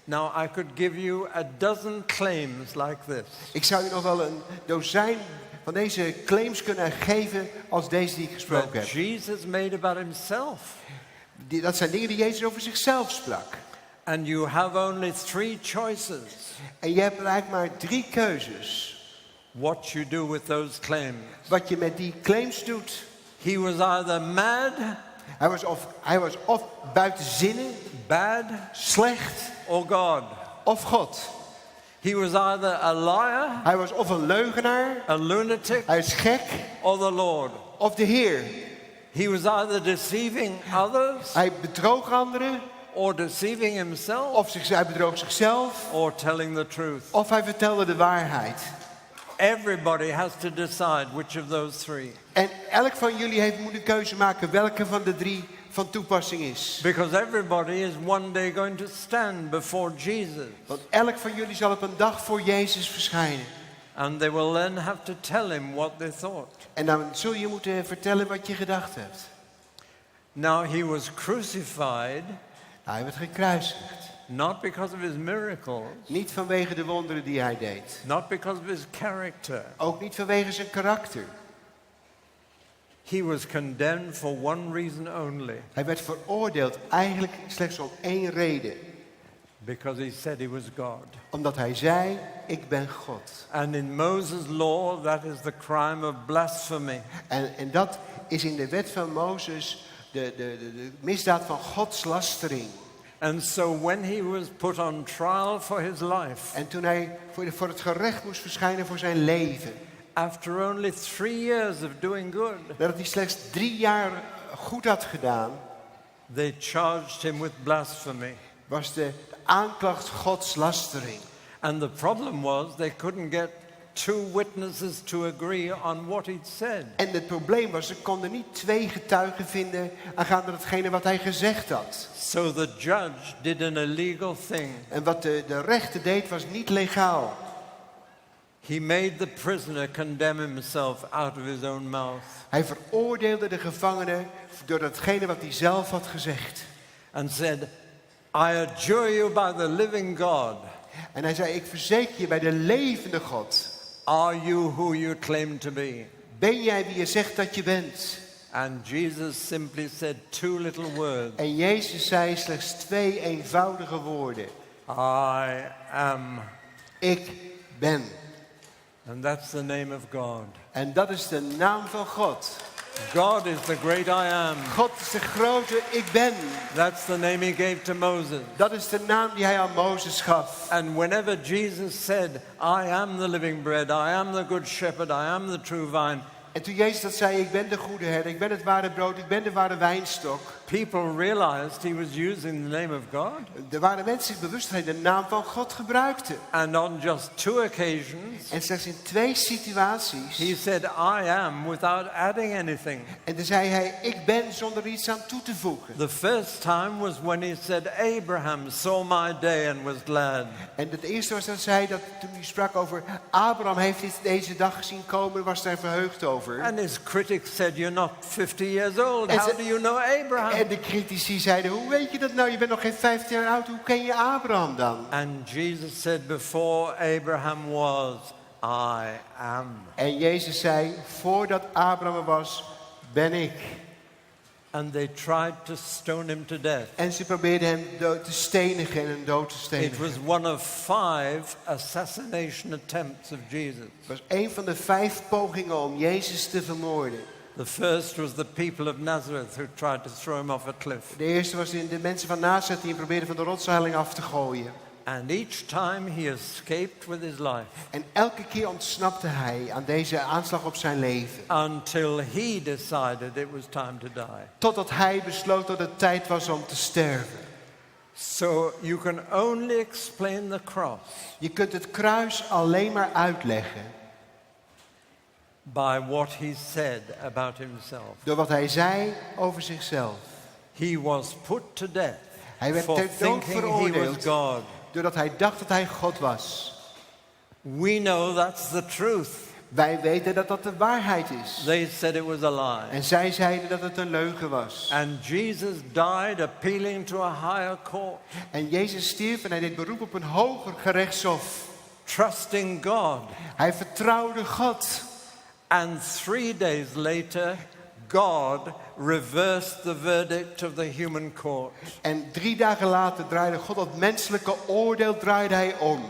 Speaker 2: Now, I could give you a dozen claims like this.
Speaker 4: Ik zou je nog wel een dozijn van deze claims kunnen geven als deze die ik gesproken
Speaker 2: That
Speaker 4: heb.
Speaker 2: Jesus made about himself.
Speaker 4: Dat zijn dingen die Jezus over zichzelf sprak.
Speaker 2: And you have only 3 choices.
Speaker 4: En je hebt eigenlijk maar 3 keuzes.
Speaker 2: What you do with those claims.
Speaker 4: Wat je met die claims doet.
Speaker 2: He was either mad,
Speaker 4: Hij was of buiten zinnen,
Speaker 2: bad,
Speaker 4: slecht,
Speaker 2: or God.
Speaker 4: of God.
Speaker 2: He was either a liar,
Speaker 4: Hij was of een leugenaar,
Speaker 2: a lunatic,
Speaker 4: hij is gek,
Speaker 2: or the Lord.
Speaker 4: of de Heer.
Speaker 2: He was either deceiving others,
Speaker 4: Hij bedroog anderen,
Speaker 2: or deceiving himself,
Speaker 4: of hij bedroog zichzelf,
Speaker 2: or telling the truth.
Speaker 4: of hij vertelde de waarheid.
Speaker 2: Everybody has to decide which of those 3.
Speaker 4: En elk van jullie moet een keuze maken welke van de 3 van toepassing is.
Speaker 2: Because everybody is one day going to stand before Jesus.
Speaker 4: Want elk van jullie zal op een dag voor Jezus verschijnen.
Speaker 2: And they will then have to tell him what they thought.
Speaker 4: En dan zul je moeten vertellen wat je gedacht hebt.
Speaker 2: Now he was crucified,
Speaker 4: Hij werd gekruisigd.
Speaker 2: not because of his miracles,
Speaker 4: Niet vanwege de wonderen die hij deed.
Speaker 2: not because of his character.
Speaker 4: Ook niet vanwege zijn karakter.
Speaker 2: He was condemned for one reason only.
Speaker 4: Hij werd veroordeeld eigenlijk slechts om 1 reden.
Speaker 2: Because he said he was God.
Speaker 4: Omdat hij zei, ik ben God.
Speaker 2: And in Moses' law, that is the crime of blasphemy.
Speaker 4: En dat is in de wet van Mozes de misdaad van godslastering.
Speaker 2: And so when he was put on trial for his life,
Speaker 4: En toen hij voor het gerecht moest verschijnen voor zijn leven.
Speaker 2: after only 3 years of doing good,
Speaker 4: Nadat hij slechts 3 jaar goed had gedaan,
Speaker 2: they charged him with blasphemy.
Speaker 4: was de aanklacht godslastering.
Speaker 2: And the problem was they couldn't get 2 witnesses to agree on what he'd said.
Speaker 4: En het probleem was, ze konden niet 2 getuigen vinden aangaande datgene wat hij gezegd had.
Speaker 2: So the judge did an illegal thing.
Speaker 4: En wat de rechter deed was niet legaal.
Speaker 2: He made the prisoner condemn himself out of his own mouth.
Speaker 4: Hij veroordeelde de gevangene door datgene wat hij zelf had gezegd.
Speaker 2: And said, I adjure you by the living God.
Speaker 4: En hij zei, ik verzeker je bij de levende God.
Speaker 2: Are you who you claim to be?
Speaker 4: Ben jij wie je zegt dat je bent?
Speaker 2: And Jesus simply said 2 little words.
Speaker 4: En Jezus zei slechts 2 eenvoudige woorden.
Speaker 2: I am.
Speaker 4: Ik ben.
Speaker 2: And that's the name of God.
Speaker 4: En dat is de naam van God.
Speaker 2: God is the great I am.
Speaker 4: God is de grote ik ben.
Speaker 2: That's the name he gave to Moses.
Speaker 4: Dat is de naam die hij aan Mozes gaf.
Speaker 2: And whenever Jesus said, I am the living bread, I am the good shepherd, I am the true vine,
Speaker 4: En toen Jezus dat zei, ik ben de goede herder, ik ben het ware brood, ik ben de ware wijnstok.
Speaker 2: people realized he was using the name of God.
Speaker 4: Er waren mensen zich bewust dat hij de naam van God gebruikte.
Speaker 2: And on just 2 occasions,
Speaker 4: En slechts in 2 situaties.
Speaker 2: he said, I am, without adding anything.
Speaker 4: En toen zei hij, ik ben zonder er iets aan toe te voegen.
Speaker 2: The first time was when he said, Abraham saw my day and was glad.
Speaker 4: En het eerste was dat zei dat toen hij sprak over Abraham heeft deze dag gezien komen, was daar verheugd over. over.
Speaker 2: And his critics said, you're not 50 years old.
Speaker 4: En
Speaker 2: How
Speaker 4: ze-
Speaker 2: do you know Abraham?
Speaker 4: En de critici zeiden, hoe weet je dat nou? Je bent nog geen 15 jaar oud, hoe ken je Abraham dan?
Speaker 2: And Jesus said, before Abraham was, I am.
Speaker 4: En Jezus zei, voordat Abraham er was, ben ik.
Speaker 2: And they tried to stone him to death.
Speaker 4: En ze probeerden hem te stenigen en hem dood te
Speaker 2: It
Speaker 4: stenigen.
Speaker 2: was one of 5 assassination attempts of Jesus.
Speaker 4: Het was een van de 5 pogingen om Jezus te vermoorden.
Speaker 2: The first was the people of Nazareth who tried to throw him off a cliff.
Speaker 4: De eerste was de mensen van Nazareth die hem probeerden van de rotseiling af te gooien.
Speaker 2: And each time he escaped with his life
Speaker 4: En elke keer ontsnapte hij aan deze aanslag op zijn leven.
Speaker 2: until he decided it was time to die.
Speaker 4: Totdat hij besloot dat het tijd was om te sterven.
Speaker 2: So you can only explain the cross
Speaker 4: Je kunt het kruis alleen maar uitleggen
Speaker 2: by what he said about himself.
Speaker 4: door wat hij zei over zichzelf.
Speaker 2: He was put to death
Speaker 4: Hij werd
Speaker 2: for
Speaker 4: ter dood
Speaker 2: thinking he was
Speaker 4: veroordeeld
Speaker 2: God.
Speaker 4: doordat hij dacht dat hij God was.
Speaker 2: We know that's the truth.
Speaker 4: Wij weten dat dat de waarheid is.
Speaker 2: They said it was a lie.
Speaker 4: En zij zeiden dat het een leugen was.
Speaker 2: And Jesus died appealing to a higher court,
Speaker 4: En Jezus stierf en hij deed beroep op een hoger gerechtshof.
Speaker 2: trusting God.
Speaker 4: Hij vertrouwde God.
Speaker 2: And 3 days later, God reversed the verdict of the human court.
Speaker 4: En 3 dagen later draaide God dat menselijke oordeel draaide hij om.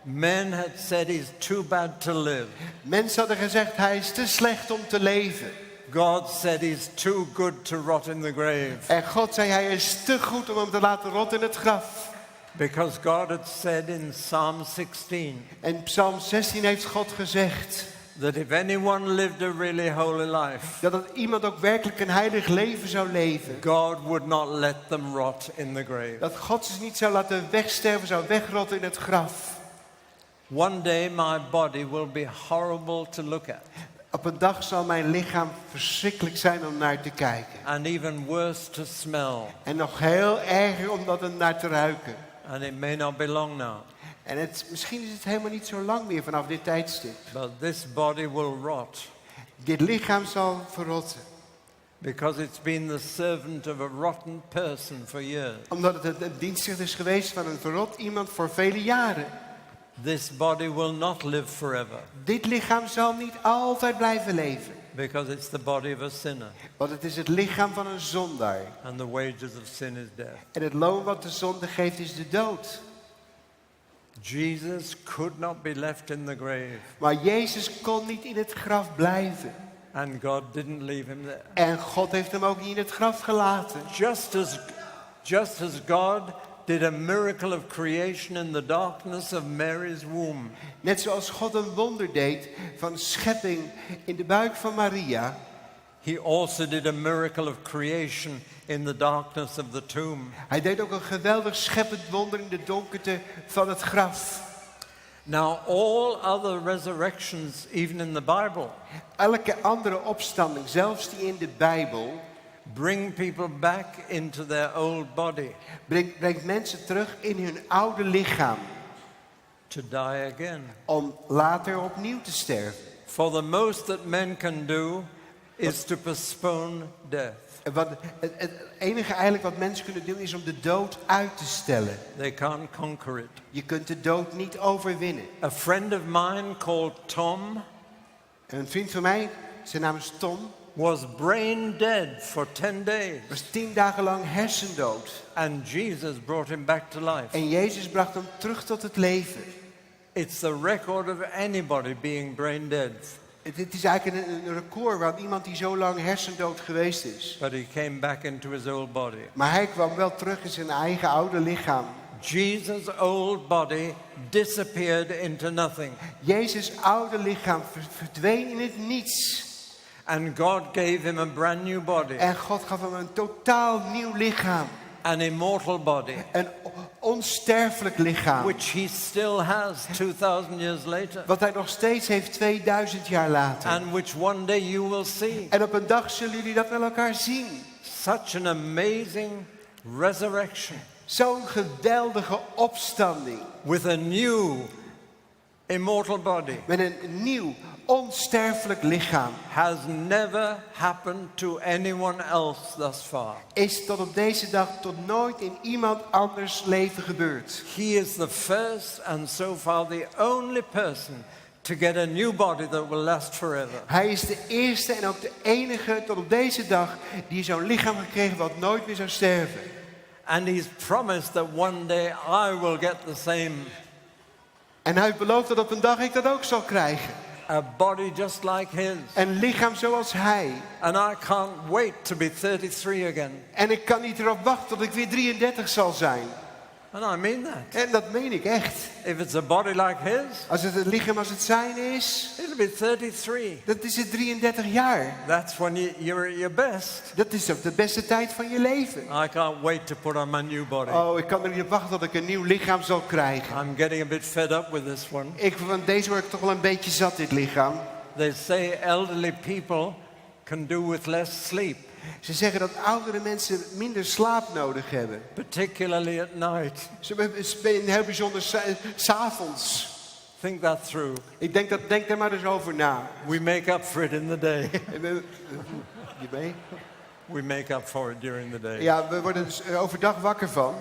Speaker 2: Men had said he's too bad to live.
Speaker 4: Mensen hadden gezegd hij is te slecht om te leven.
Speaker 2: God said he's too good to rot in the grave.
Speaker 4: En God zei hij is te goed om hem te laten rotten in het graf.
Speaker 2: Because God had said in Psalm 16
Speaker 4: En Psalm 16 heeft God gezegd
Speaker 2: that if anyone lived a really holy life,
Speaker 4: dat het iemand ook werkelijk een heilig leven zou leven.
Speaker 2: God would not let them rot in the grave.
Speaker 4: Dat God ze niet zou laten wegsterven, zou wegrotten in het graf.
Speaker 2: One day my body will be horrible to look at,
Speaker 4: Op een dag zal mijn lichaam verschrikkelijk zijn om naar te kijken.
Speaker 2: and even worse to smell.
Speaker 4: En nog heel erger om dat er naar te ruiken.
Speaker 2: And it may not be long now,
Speaker 4: En misschien is het helemaal niet zo lang meer vanaf dit tijdstip.
Speaker 2: but this body will rot
Speaker 4: Dit lichaam zal verrotten.
Speaker 2: because it's been the servant of a rotten person for years.
Speaker 4: Omdat het een dienstknecht is geweest van een verrot iemand voor vele jaren.
Speaker 2: This body will not live forever
Speaker 4: Dit lichaam zal niet altijd blijven leven.
Speaker 2: because it's the body of a sinner,
Speaker 4: Want het is het lichaam van een zondaar.
Speaker 2: and the wages of sin is death.
Speaker 4: En het loon wat de zonde geeft is de dood.
Speaker 2: Jesus could not be left in the grave,
Speaker 4: Maar Jezus kon niet in het graf blijven.
Speaker 2: and God didn't leave him there.
Speaker 4: En God heeft hem ook niet in het graf gelaten.
Speaker 2: Just as God did a miracle of creation in the darkness of Mary's womb,
Speaker 4: Net zoals God een wonder deed van schepping in de buik van Maria.
Speaker 2: he also did a miracle of creation in the darkness of the tomb.
Speaker 4: Hij deed ook een geweldig scheppend wonder in de donkerte van het graf.
Speaker 2: Now, all other resurrections, even in the Bible,
Speaker 4: Elke andere opstanding, zelfs die in de Bijbel,
Speaker 2: bring people back into their old body
Speaker 4: brengt mensen terug in hun oude lichaam.
Speaker 2: to die again.
Speaker 4: Om later opnieuw te sterven.
Speaker 2: For the most that men can do is to postpone death.
Speaker 4: En het enige eigenlijk wat mensen kunnen doen is om de dood uit te stellen.
Speaker 2: They can't conquer it.
Speaker 4: Je kunt de dood niet overwinnen.
Speaker 2: A friend of mine called Tom
Speaker 4: En een vriend van mij, zijn naam is Tom,
Speaker 2: was brain dead for 10 days.
Speaker 4: was 10 dagen lang hersendood.
Speaker 2: And Jesus brought him back to life.
Speaker 4: En Jezus bracht hem terug tot het leven.
Speaker 2: It's the record of anybody being brain dead.
Speaker 4: Het is eigenlijk een record van iemand die zo lang hersendood geweest is.
Speaker 2: But he came back into his old body.
Speaker 4: Maar hij kwam wel terug in zijn eigen oude lichaam.
Speaker 2: Jesus' old body disappeared into nothing.
Speaker 4: Jezus' oude lichaam verdween in het niets.
Speaker 2: And God gave him a brand new body,
Speaker 4: En God gaf hem een totaal nieuw lichaam.
Speaker 2: an immortal body,
Speaker 4: Een onsterfelijk lichaam.
Speaker 2: which he still has 2000 years later,
Speaker 4: Wat hij nog steeds heeft 2000 jaar later.
Speaker 2: and which one day you will see.
Speaker 4: En op een dag zullen jullie dat met elkaar zien.
Speaker 2: Such an amazing resurrection
Speaker 4: Zo'n geweldige opstanding.
Speaker 2: with a new immortal body.
Speaker 4: Met een nieuw onsterfelijk lichaam
Speaker 2: has never happened to anyone else thus far.
Speaker 4: is tot op deze dag tot nooit in iemand anders leven gebeurd.
Speaker 2: He is the first and so far the only person to get a new body that will last forever.
Speaker 4: Hij is de eerste en ook de enige tot op deze dag die zo'n lichaam gekregen wat nooit meer zou sterven.
Speaker 2: And he's promised that one day I will get the same.
Speaker 4: En hij heeft beloofd dat op een dag ik dat ook zal krijgen.
Speaker 2: A body just like his.
Speaker 4: Een lichaam zoals hij.
Speaker 2: And I can't wait to be 33 again.
Speaker 4: En ik kan niet erop wachten tot ik weer 33 zal zijn.
Speaker 2: And I mean that.
Speaker 4: En dat meen ik echt.
Speaker 2: If it's a body like his,
Speaker 4: Als het een lichaam als het zijn is,
Speaker 2: it'll be 33.
Speaker 4: dat is het 33 jaar.
Speaker 2: That's when you're at your best.
Speaker 4: Dat is ook de beste tijd van je leven.
Speaker 2: I can't wait to put on my new body.
Speaker 4: Oh, ik kan er niet op wachten tot ik een nieuw lichaam zal krijgen.
Speaker 2: I'm getting a bit fed up with this one.
Speaker 4: Van deze word ik toch wel een beetje zat, dit lichaam.
Speaker 2: They say elderly people can do with less sleep,
Speaker 4: Ze zeggen dat oudere mensen minder slaap nodig hebben.
Speaker 2: particularly at night.
Speaker 4: Ze hebben heel bijzonder 's avonds.
Speaker 2: Think that through.
Speaker 4: Denk daar maar eens over na.
Speaker 2: We make up for it in the day.
Speaker 4: Je mee?
Speaker 2: We make up for it during the day.
Speaker 4: Ja, we worden dus overdag wakker van.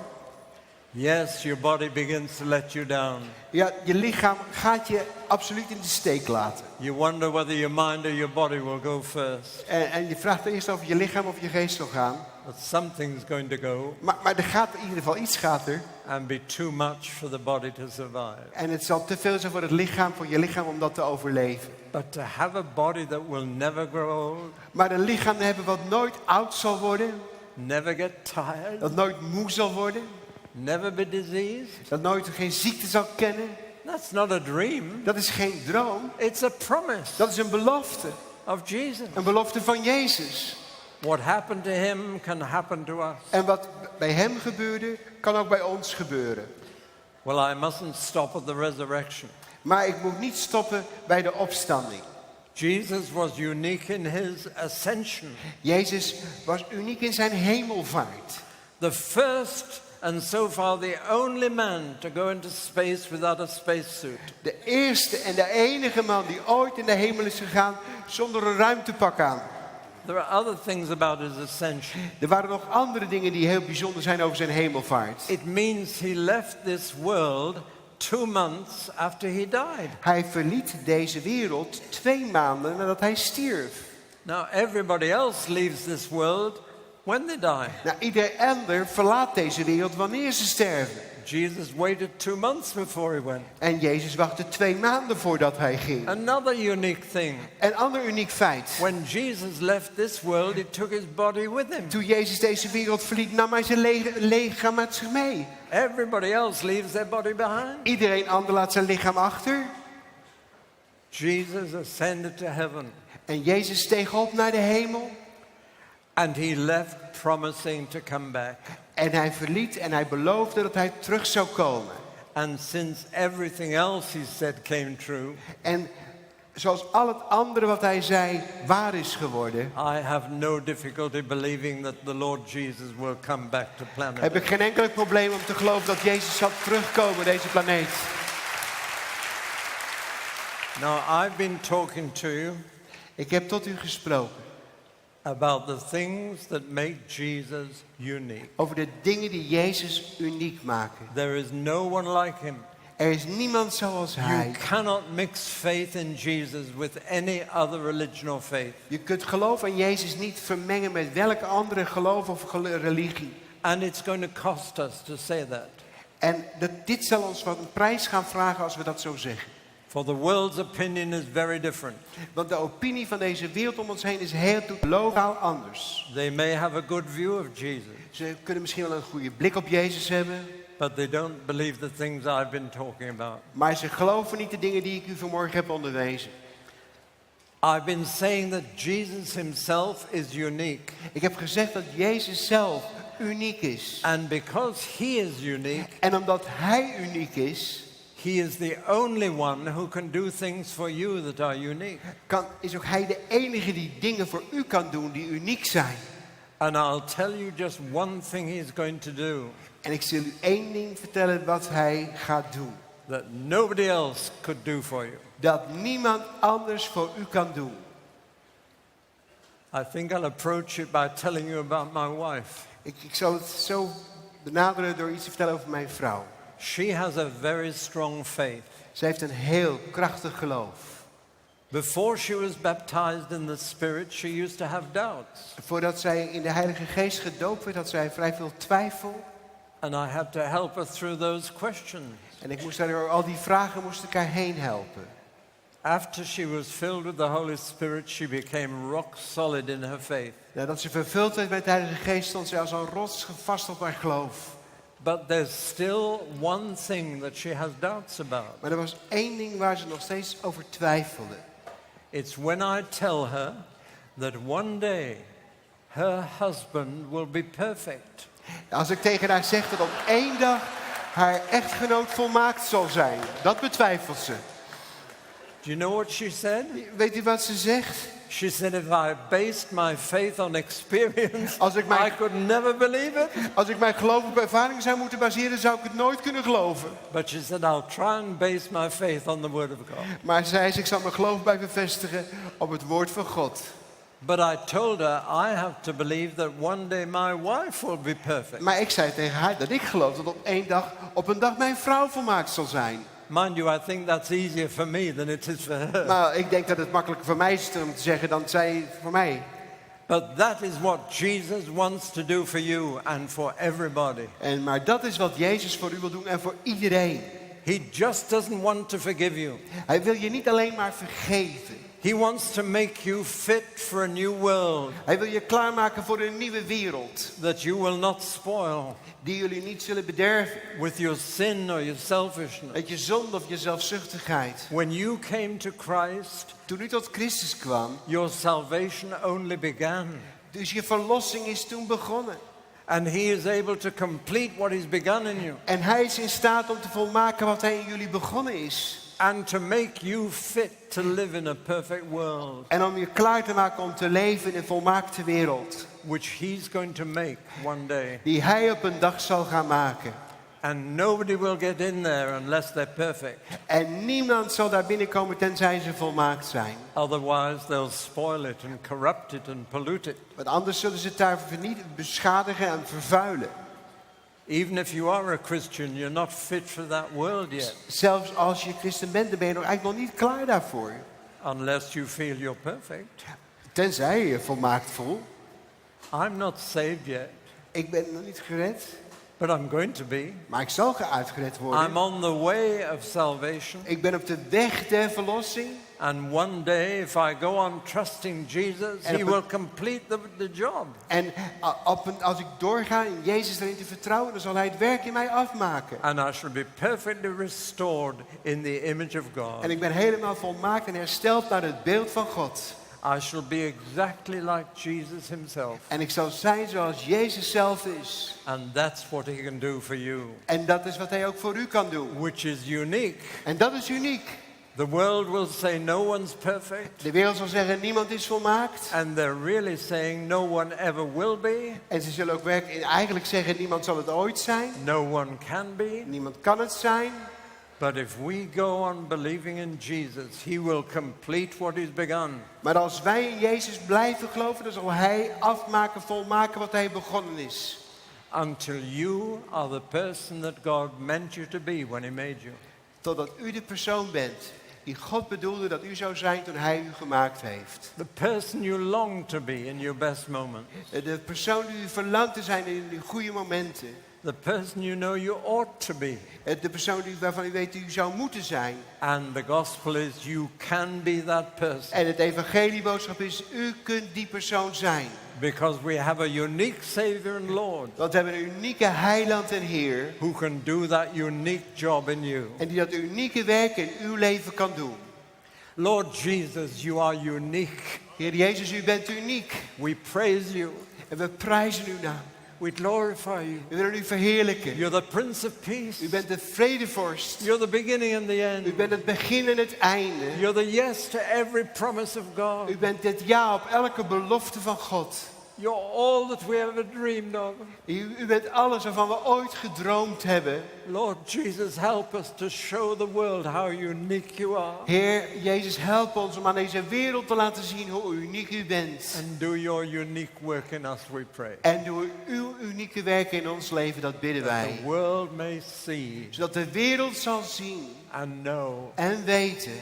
Speaker 2: Yes, your body begins to let you down.
Speaker 4: Ja, je lichaam gaat je absoluut in de steek laten.
Speaker 2: You wonder whether your mind or your body will go first.
Speaker 4: En je vraagt eerst of je lichaam of je geest zal gaan.
Speaker 2: But something's going to go
Speaker 4: Maar er gaat in ieder geval iets gaat er.
Speaker 2: and be too much for the body to survive.
Speaker 4: En het zal te veel zijn voor het lichaam, voor je lichaam om dat te overleven.
Speaker 2: But to have a body that will never grow old,
Speaker 4: Maar een lichaam te hebben wat nooit oud zal worden.
Speaker 2: never get tired,
Speaker 4: Dat nooit moe zal worden.
Speaker 2: never be diseased,
Speaker 4: Dat nooit geen ziekte zal kennen.
Speaker 2: that's not a dream.
Speaker 4: Dat is geen droom.
Speaker 2: It's a promise
Speaker 4: Dat is een belofte.
Speaker 2: of Jesus.
Speaker 4: Een belofte van Jezus.
Speaker 2: What happened to him can happen to us.
Speaker 4: En wat bij hem gebeurde, kan ook bij ons gebeuren.
Speaker 2: Well, I mustn't stop at the resurrection.
Speaker 4: Maar ik moet niet stoppen bij de opstanding.
Speaker 2: Jesus was unique in his ascension.
Speaker 4: Jezus was uniek in zijn hemelvaart.
Speaker 2: The first and so far the only man to go into space without a spacesuit.
Speaker 4: De eerste en de enige man die ooit in de hemel is gegaan zonder een ruimtepak aan.
Speaker 2: There are other things about his ascension.
Speaker 4: Er waren nog andere dingen die heel bijzonder zijn over zijn hemelvaart.
Speaker 2: It means he left this world 2 months after he died.
Speaker 4: Hij verliet deze wereld 2 maanden nadat hij stierf.
Speaker 2: Now everybody else leaves this world when they die.
Speaker 4: Nou, ieder ander verlaat deze wereld wanneer ze sterven.
Speaker 2: Jesus waited 2 months before he went.
Speaker 4: En Jezus wachtte 2 maanden voordat hij ging.
Speaker 2: Another unique thing.
Speaker 4: Een ander uniek feit.
Speaker 2: When Jesus left this world, he took his body with him.
Speaker 4: Toen Jezus deze wereld verliet, nam hij zijn lichaam met zich mee.
Speaker 2: Everybody else leaves their body behind.
Speaker 4: Iedereen ander laat zijn lichaam achter.
Speaker 2: Jesus ascended to heaven.
Speaker 4: En Jezus steeg op naar de hemel.
Speaker 2: And he left promising to come back.
Speaker 4: En hij verliet en hij beloofde dat hij terug zou komen.
Speaker 2: And since everything else he said came true,
Speaker 4: En zoals al het andere wat hij zei waar is geworden,
Speaker 2: I have no difficulty believing that the Lord Jesus will come back to planet
Speaker 4: heb ik
Speaker 2: Earth.
Speaker 4: geen enkel probleem om te geloven dat Jezus zal terugkomen deze planeet.
Speaker 2: Now, I've been talking to you
Speaker 4: Ik heb tot u gesproken
Speaker 2: about the things that make Jesus unique.
Speaker 4: over de dingen die Jezus uniek maken.
Speaker 2: There is no one like him.
Speaker 4: Er is niemand zoals
Speaker 2: You
Speaker 4: hij.
Speaker 2: cannot mix faith in Jesus with any other religion or faith.
Speaker 4: Je kunt geloof aan Jezus niet vermengen met welke andere geloof of religie.
Speaker 2: And it's going to cost us to say that.
Speaker 4: En dit zal ons wat een prijs gaan vragen als we dat zo zeggen.
Speaker 2: For the world's opinion is very different.
Speaker 4: Want de opinie van deze wereld om ons heen is heel totaal anders.
Speaker 2: They may have a good view of Jesus,
Speaker 4: Ze kunnen misschien wel een goede blik op Jezus hebben.
Speaker 2: but they don't believe the things I've been talking about.
Speaker 4: Maar ze geloven niet de dingen die ik u vanmorgen heb onderwezen.
Speaker 2: I've been saying that Jesus himself is unique.
Speaker 4: Ik heb gezegd dat Jezus zelf uniek is.
Speaker 2: And because he is unique,
Speaker 4: En omdat hij uniek is,
Speaker 2: he is the only one who can do things for you that are unique.
Speaker 4: is ook hij de enige die dingen voor u kan doen die uniek zijn.
Speaker 2: And I'll tell you just one thing he's going to do
Speaker 4: En ik zal u 1 ding vertellen wat hij gaat doen.
Speaker 2: that nobody else could do for you.
Speaker 4: dat niemand anders voor u kan doen.
Speaker 2: I think I'll approach it by telling you about my wife.
Speaker 4: Ik zal het zo benaderen door iets te vertellen over mijn vrouw.
Speaker 2: She has a very strong faith.
Speaker 4: Ze heeft een heel krachtig geloof.
Speaker 2: Before she was baptized in the Spirit, she used to have doubts.
Speaker 4: Voordat zij in de Heilige Geest gedoopt werd, had zij vrij veel twijfel.
Speaker 2: And I had to help her through those questions.
Speaker 4: En ik moest haar door al die vragen moest ik haar heen helpen.
Speaker 2: After she was filled with the Holy Spirit, she became rock solid in her faith.
Speaker 4: Nadat ze vervuld werd met de Heilige Geest, stond zij als een rots vast op haar geloof.
Speaker 2: But there's still one thing that she has doubts about.
Speaker 4: Maar er was één ding waar ze nog steeds over twijfelde.
Speaker 2: It's when I tell her that one day her husband will be perfect.
Speaker 4: Als ik tegen haar zeg dat op één dag haar echtgenoot volmaakt zal zijn, dat betwijfelt ze.
Speaker 2: Do you know what she said?
Speaker 4: Weet u wat ze zegt?
Speaker 2: She said, if I based my faith on experience,
Speaker 4: Als ik
Speaker 2: I could never believe it.
Speaker 4: Als ik mijn geloof op ervaring zou moeten baseren, zou ik het nooit kunnen geloven.
Speaker 2: But she said, I'll try and base my faith on the Word of God.
Speaker 4: Maar zei ze, ik zal mijn geloof blijven vestigen op het woord van God.
Speaker 2: But I told her, I have to believe that one day my wife will be perfect.
Speaker 4: Maar ik zei tegen haar dat ik geloof dat op een dag mijn vrouw volmaakt zal zijn.
Speaker 2: Mind you, I think that's easier for me than it is for her.
Speaker 4: Maar ik denk dat het makkelijker voor mij is om te zeggen dan zij voor mij.
Speaker 2: But that is what Jesus wants to do for you and for everybody.
Speaker 4: Maar dat is wat Jezus voor u wil doen en voor iedereen.
Speaker 2: He just doesn't want to forgive you.
Speaker 4: Hij wil je niet alleen maar vergeven.
Speaker 2: He wants to make you fit for a new world.
Speaker 4: Hij wil je klaarmaken voor een nieuwe wereld.
Speaker 2: That you will not spoil
Speaker 4: Die jullie niet zullen bederven.
Speaker 2: with your sin or your selfishness.
Speaker 4: Met je zonde of je zelfzuchtigheid.
Speaker 2: When you came to Christ,
Speaker 4: Toen u tot Christus kwam,
Speaker 2: your salvation only began.
Speaker 4: dus je verlossing is toen begonnen.
Speaker 2: And he is able to complete what he's begun in you.
Speaker 4: En hij is in staat om te volmaken wat hij in jullie begonnen is.
Speaker 2: And to make you fit to live in a perfect world.
Speaker 4: En om je klaar te maken om te leven in een volmaakte wereld.
Speaker 2: Which he's going to make one day.
Speaker 4: Die hij op een dag zal gaan maken.
Speaker 2: And nobody will get in there unless they're perfect.
Speaker 4: En niemand zal daar binnenkomen tenzij ze volmaakt zijn.
Speaker 2: Otherwise they'll spoil it and corrupt it and pollute it.
Speaker 4: Want anders zullen ze het daar beschadigen en vervuilen.
Speaker 2: Even if you are a Christian, you're not fit for that world yet.
Speaker 4: Zelfs als je christen bent, dan ben je eigenlijk nog niet klaar daarvoor.
Speaker 2: Unless you feel you're perfect.
Speaker 4: Tenzij je volmaakt voelt.
Speaker 2: I'm not saved yet,
Speaker 4: Ik ben nog niet gered,
Speaker 2: but I'm going to be.
Speaker 4: maar ik zal uitgered worden.
Speaker 2: I'm on the way of salvation.
Speaker 4: Ik ben op de weg der verlossing.
Speaker 2: And one day, if I go on trusting Jesus, he will complete the job.
Speaker 4: En als ik doorga in Jezus erin te vertrouwen, dan zal hij het werk in mij afmaken.
Speaker 2: And I shall be perfectly restored in the image of God.
Speaker 4: En ik ben helemaal volmaakt en hersteld naar het beeld van God.
Speaker 2: I shall be exactly like Jesus himself.
Speaker 4: En ik zal zijn zoals Jezus zelf is.
Speaker 2: And that's what he can do for you.
Speaker 4: En dat is wat hij ook voor u kan doen.
Speaker 2: Which is unique.
Speaker 4: En dat is uniek.
Speaker 2: The world will say no one's perfect.
Speaker 4: De wereld zal zeggen niemand is volmaakt.
Speaker 2: And they're really saying no one ever will be.
Speaker 4: En ze zullen ook eigenlijk zeggen niemand zal het ooit zijn.
Speaker 2: No one can be.
Speaker 4: Niemand kan het zijn.
Speaker 2: But if we go on believing in Jesus, he will complete what he's begun.
Speaker 4: Maar als wij in Jezus blijven geloven, dan zal hij afmaken, volmaken wat hij begonnen is.
Speaker 2: Until you are the person that God meant you to be when he made you.
Speaker 4: Totdat u de persoon bent die God bedoelde dat u zou zijn toen hij u gemaakt heeft.
Speaker 2: The person you long to be in your best moment.
Speaker 4: De persoon die u verlangt te zijn in de goede momenten.
Speaker 2: The person you know you ought to be.
Speaker 4: De persoon waarvan u weet dat u zou moeten zijn.
Speaker 2: And the gospel is you can be that person.
Speaker 4: En het evangelieboodschap is, u kunt die persoon zijn.
Speaker 2: Because we have a unique Savior and Lord.
Speaker 4: Want we hebben een unieke heiland en Heer.
Speaker 2: Who can do that unique job in you.
Speaker 4: En die dat unieke werk in uw leven kan doen.
Speaker 2: Lord Jesus, you are unique.
Speaker 4: Heer Jezus, u bent uniek.
Speaker 2: We praise you.
Speaker 4: En we prijzen uw naam.
Speaker 2: We glorify you.
Speaker 4: We willen u verheerlijken.
Speaker 2: You're the Prince of Peace.
Speaker 4: U bent de vredevorst.
Speaker 2: You're the beginning and the end.
Speaker 4: U bent het begin en het einde.
Speaker 2: You're the yes to every promise of God.
Speaker 4: U bent het ja op elke belofte van God.
Speaker 2: You're all that we ever dreamed of.
Speaker 4: U bent alles waarvan we ooit gedroomd hebben.
Speaker 2: Lord Jesus, help us to show the world how unique you are.
Speaker 4: Heer Jezus, help ons om aan deze wereld te laten zien hoe uniek u bent.
Speaker 2: And do your unique work in us, we pray.
Speaker 4: En door uw unieke werken in ons leven, dat bidden
Speaker 2: That
Speaker 4: wij.
Speaker 2: the world may see
Speaker 4: Zodat de wereld zal zien
Speaker 2: and know
Speaker 4: en weten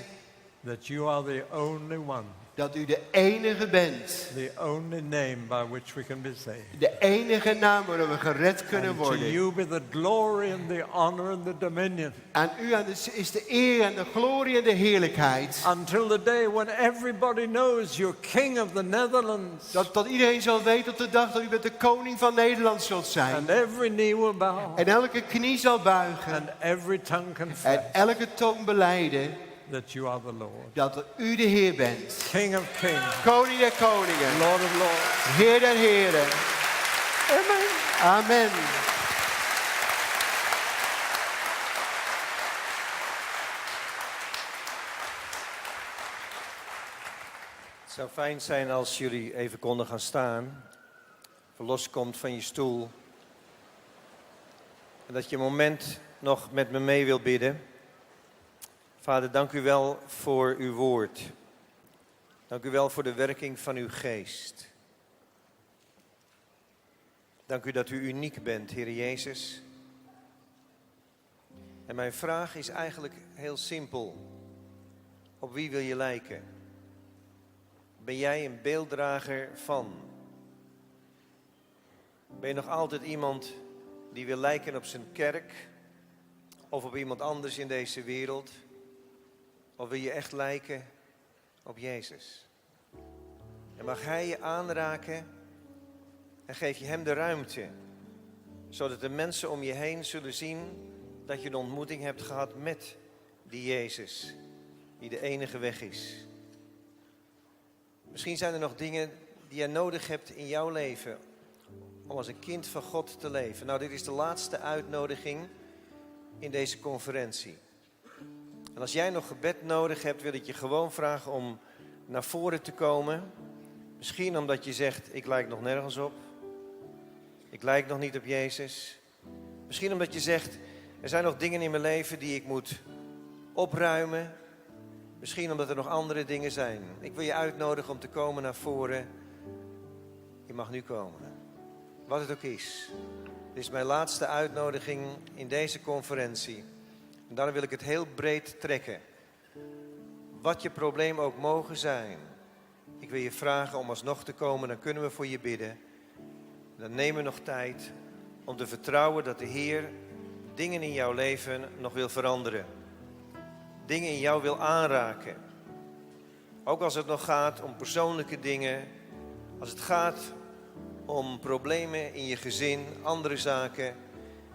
Speaker 2: that you are the only one,
Speaker 4: dat u de enige bent.
Speaker 2: the only name by which we can be saved.
Speaker 4: De enige naam waardoor we gered kunnen
Speaker 2: And to
Speaker 4: worden.
Speaker 2: you be the glory and the honor and the dominion.
Speaker 4: Aan u is de eer en de glorie en de heerlijkheid.
Speaker 2: Until the day when everybody knows you're King of the Netherlands.
Speaker 4: Dat iedereen zal weten op de dag dat u met de koning van Nederland zult zijn.
Speaker 2: And every knee will bow.
Speaker 4: En elke knie zal buigen.
Speaker 2: And every tongue confess
Speaker 4: En elke tong belijden
Speaker 2: that you are the Lord.
Speaker 4: dat u de Heer bent.
Speaker 2: King of kings.
Speaker 4: Koning der koningen.
Speaker 2: Lord of lords.
Speaker 4: Heer der heren.
Speaker 2: Amen.
Speaker 4: Amen.
Speaker 5: Het zou fijn zijn als jullie even konden gaan staan. Of loskomt van je stoel. En dat je een moment nog met me mee wil bidden. Vader, dank u wel voor uw woord. Dank u wel voor de werking van uw geest. Dank u dat u uniek bent, Heer Jezus. En mijn vraag is eigenlijk heel simpel. Op wie wil je lijken? Ben jij een beelddrager van? Ben je nog altijd iemand die wil lijken op zijn kerk? Of op iemand anders in deze wereld? Of wil je echt lijken op Jezus? En mag Hij je aanraken en geef je Hem de ruimte. Zodat de mensen om je heen zullen zien dat je een ontmoeting hebt gehad met die Jezus. Die de enige weg is. Misschien zijn er nog dingen die je nodig hebt in jouw leven. Om als een kind van God te leven. Nou, dit is de laatste uitnodiging in deze conferentie. En als jij nog gebed nodig hebt, wil ik je gewoon vragen om naar voren te komen. Misschien omdat je zegt, ik lijk nog nergens op. Ik lijk nog niet op Jezus. Misschien omdat je zegt, er zijn nog dingen in mijn leven die ik moet opruimen. Misschien omdat er nog andere dingen zijn. Ik wil je uitnodigen om te komen naar voren. Je mag nu komen. Wat het ook is. Dit is mijn laatste uitnodiging in deze conferentie. En daarom wil ik het heel breed trekken. Wat je probleem ook mogen zijn. Ik wil je vragen om alsnog te komen, dan kunnen we voor je bidden. Dan nemen we nog tijd om te vertrouwen dat de Heer dingen in jouw leven nog wil veranderen. Dingen in jou wil aanraken. Ook als het nog gaat om persoonlijke dingen. Als het gaat om problemen in je gezin, andere zaken.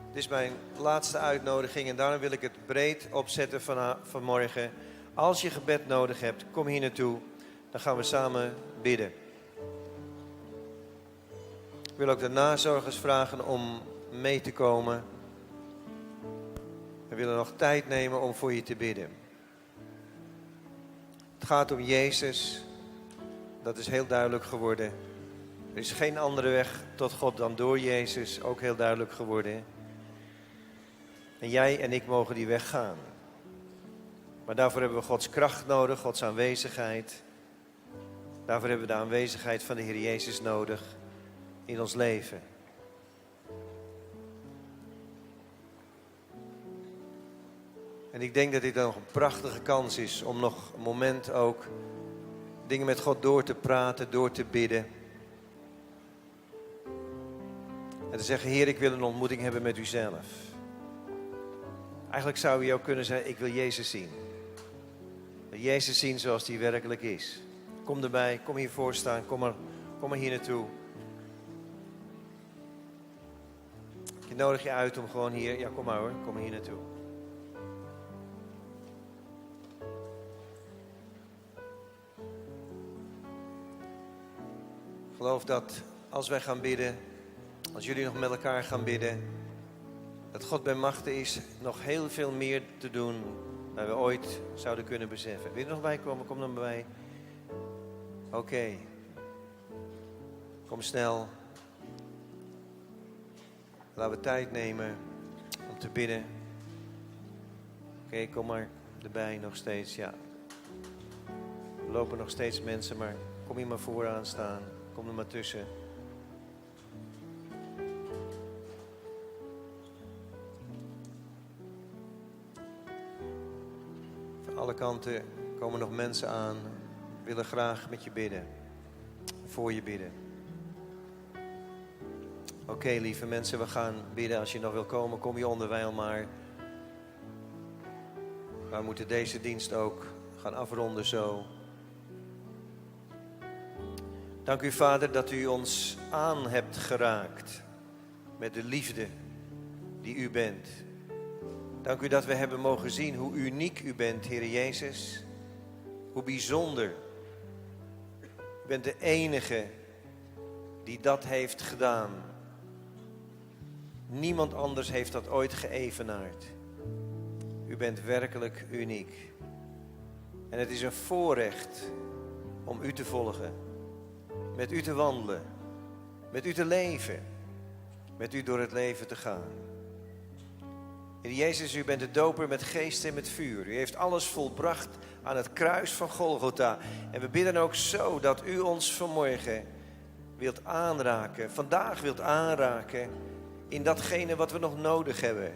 Speaker 5: Dit is mijn laatste uitnodiging en daarom wil ik het breed opzetten vanmorgen. Als je gebed nodig hebt, kom hier naartoe. Dan gaan we samen bidden. Ik wil ook de nazorgers vragen om mee te komen. We willen nog tijd nemen om voor je te bidden. Het gaat om Jezus. Dat is heel duidelijk geworden. Er is geen andere weg tot God dan door Jezus. Ook heel duidelijk geworden. En jij en ik mogen die weg gaan. Maar daarvoor hebben we Gods kracht nodig, Gods aanwezigheid. Daarvoor hebben we de aanwezigheid van de Heer Jezus nodig in ons leven. En ik denk dat dit nog een prachtige kans is om nog een moment ook dingen met God door te praten, door te bidden. En te zeggen, Heer, ik wil een ontmoeting hebben met u zelf. Eigenlijk zou je ook kunnen zeggen, ik wil Jezus zien. Ik wil Jezus zien zoals hij werkelijk is. Kom erbij, kom hier voor staan, kom maar hier naartoe. Ik nodig je uit om gewoon hier, ja kom maar hoor, kom maar hier naartoe. Ik geloof dat als wij gaan bidden, als jullie nog met elkaar gaan bidden, dat God bij machten is nog heel veel meer te doen dan we ooit zouden kunnen beseffen. Wil je er nog bij komen? Kom dan bij. Oké. Kom snel. Laten we tijd nemen om te bidden. Oké, kom maar erbij nog steeds, ja. Er lopen nog steeds mensen, maar kom hier maar vooraan staan. Kom er maar tussen. Van alle kanten komen nog mensen aan. Willen graag met je bidden. Voor je bidden. Oké, lieve mensen, we gaan bidden. Als je nog wil komen, kom je onderwijl maar. We moeten deze dienst ook gaan afronden zo. Dank u, Vader, dat u ons aan hebt geraakt met de liefde die u bent. Dank u dat we hebben mogen zien hoe uniek u bent, Heer Jezus. Hoe bijzonder. U bent de enige die dat heeft gedaan. Niemand anders heeft dat ooit geëvenaard. U bent werkelijk uniek. En het is een voorrecht om u te volgen. Met u te wandelen. Met u te leven. Met u door het leven te gaan. Heer Jezus, u bent de doper met geest en met vuur. U heeft alles volbracht aan het kruis van Golgotha. En we bidden ook zo dat u ons vanmorgen wilt aanraken. Vandaag wilt aanraken in datgene wat we nog nodig hebben.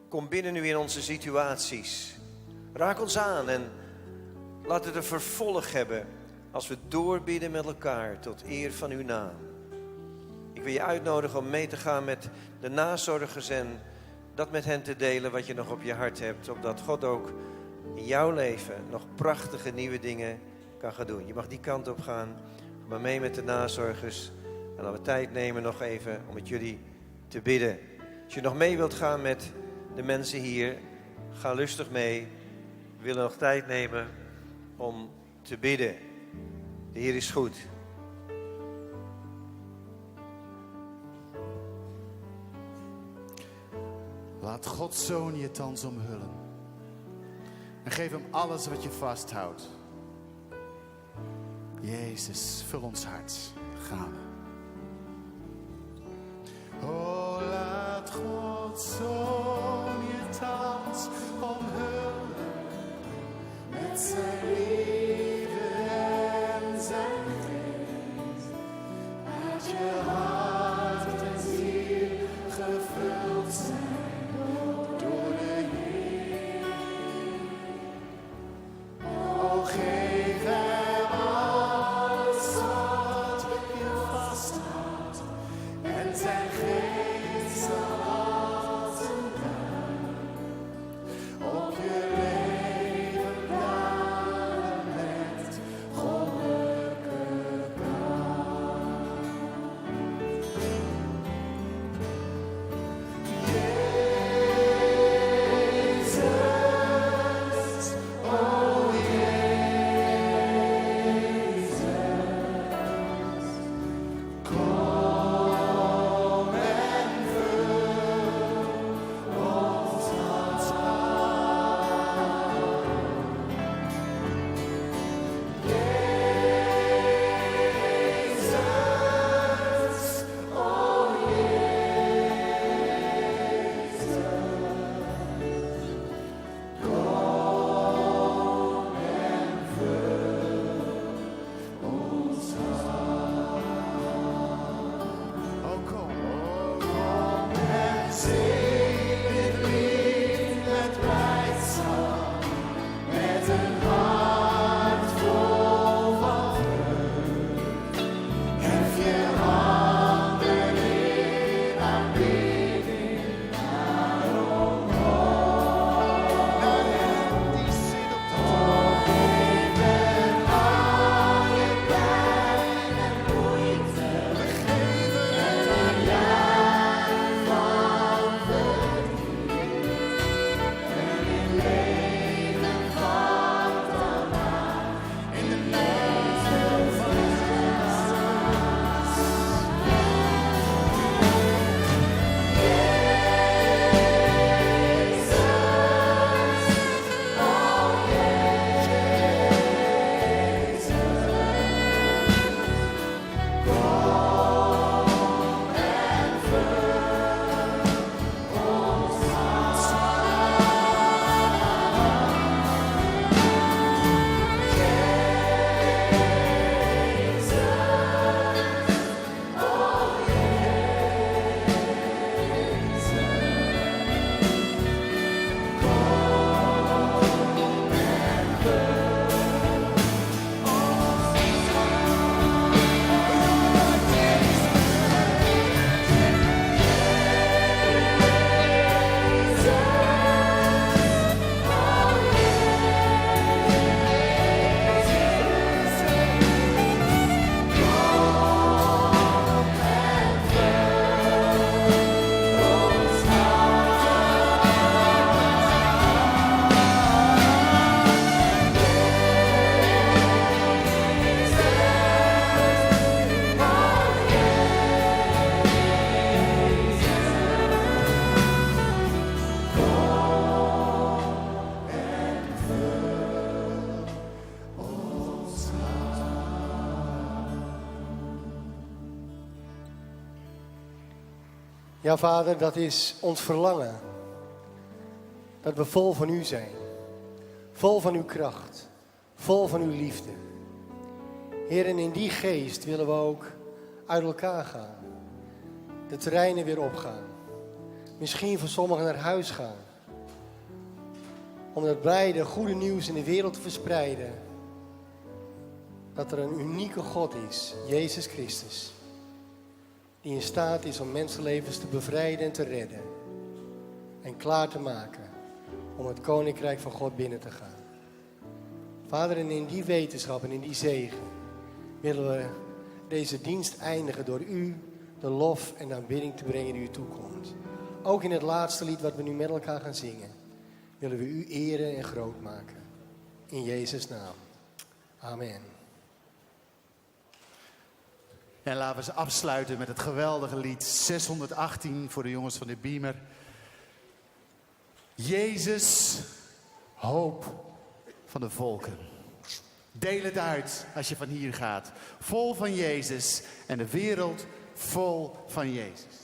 Speaker 5: Kom binnen nu in onze situaties. Raak ons aan en laat het een vervolg hebben als we doorbidden met elkaar tot eer van uw naam. Ik wil je uitnodigen om mee te gaan met de nazorgers en dat met hen te delen wat je nog op je hart hebt. Opdat God ook in jouw leven nog prachtige nieuwe dingen kan gaan doen. Je mag die kant op gaan, maar mee met de nazorgers. En laten we tijd nemen nog even om met jullie te bidden. Als je nog mee wilt gaan met de mensen hier, ga lustig mee. We willen nog tijd nemen om te bidden. De Heer is goed.
Speaker 1: Laat Gods Zoon je thans omhullen. En geef hem alles wat je vasthoudt. Jezus, vul ons hart. Gaan we. Oh, laat Gods Zoon je thans omhullen. Met zijn liefde en zijn geest. Laat je hart en ziel gevuld zijn door de Heer. O, geef hem alles wat je vasthoudt. En zijn geest zal altijd
Speaker 3: Ja, Vader, dat is ons verlangen. Dat we vol van u zijn. Vol van uw kracht. Vol van uw liefde. Heer, en in die geest willen we ook uit elkaar gaan. De terreinen weer opgaan. Misschien voor sommigen naar huis gaan. Om het blijde, goede nieuws in de wereld te verspreiden. Dat er een unieke God is, Jezus Christus. Die in staat is om mensenlevens te bevrijden en te redden. En klaar te maken om het koninkrijk van God binnen te gaan. Vader, en in die wetenschap en in die zegen willen we deze dienst eindigen door u de lof en de aanbidding te brengen die u toekomt. Ook in het laatste lied wat we nu met elkaar gaan zingen, willen we u eren en groot maken. In Jezus' naam. Amen.
Speaker 1: En laten we ze afsluiten met het geweldige lied 618 voor de jongens van de Beamer. Jezus, hoop van de volken. Deel het uit als je van hier gaat. Vol van Jezus en de wereld vol van Jezus.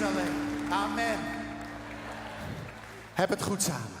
Speaker 1: alleen. Amen. Heb het goed samen.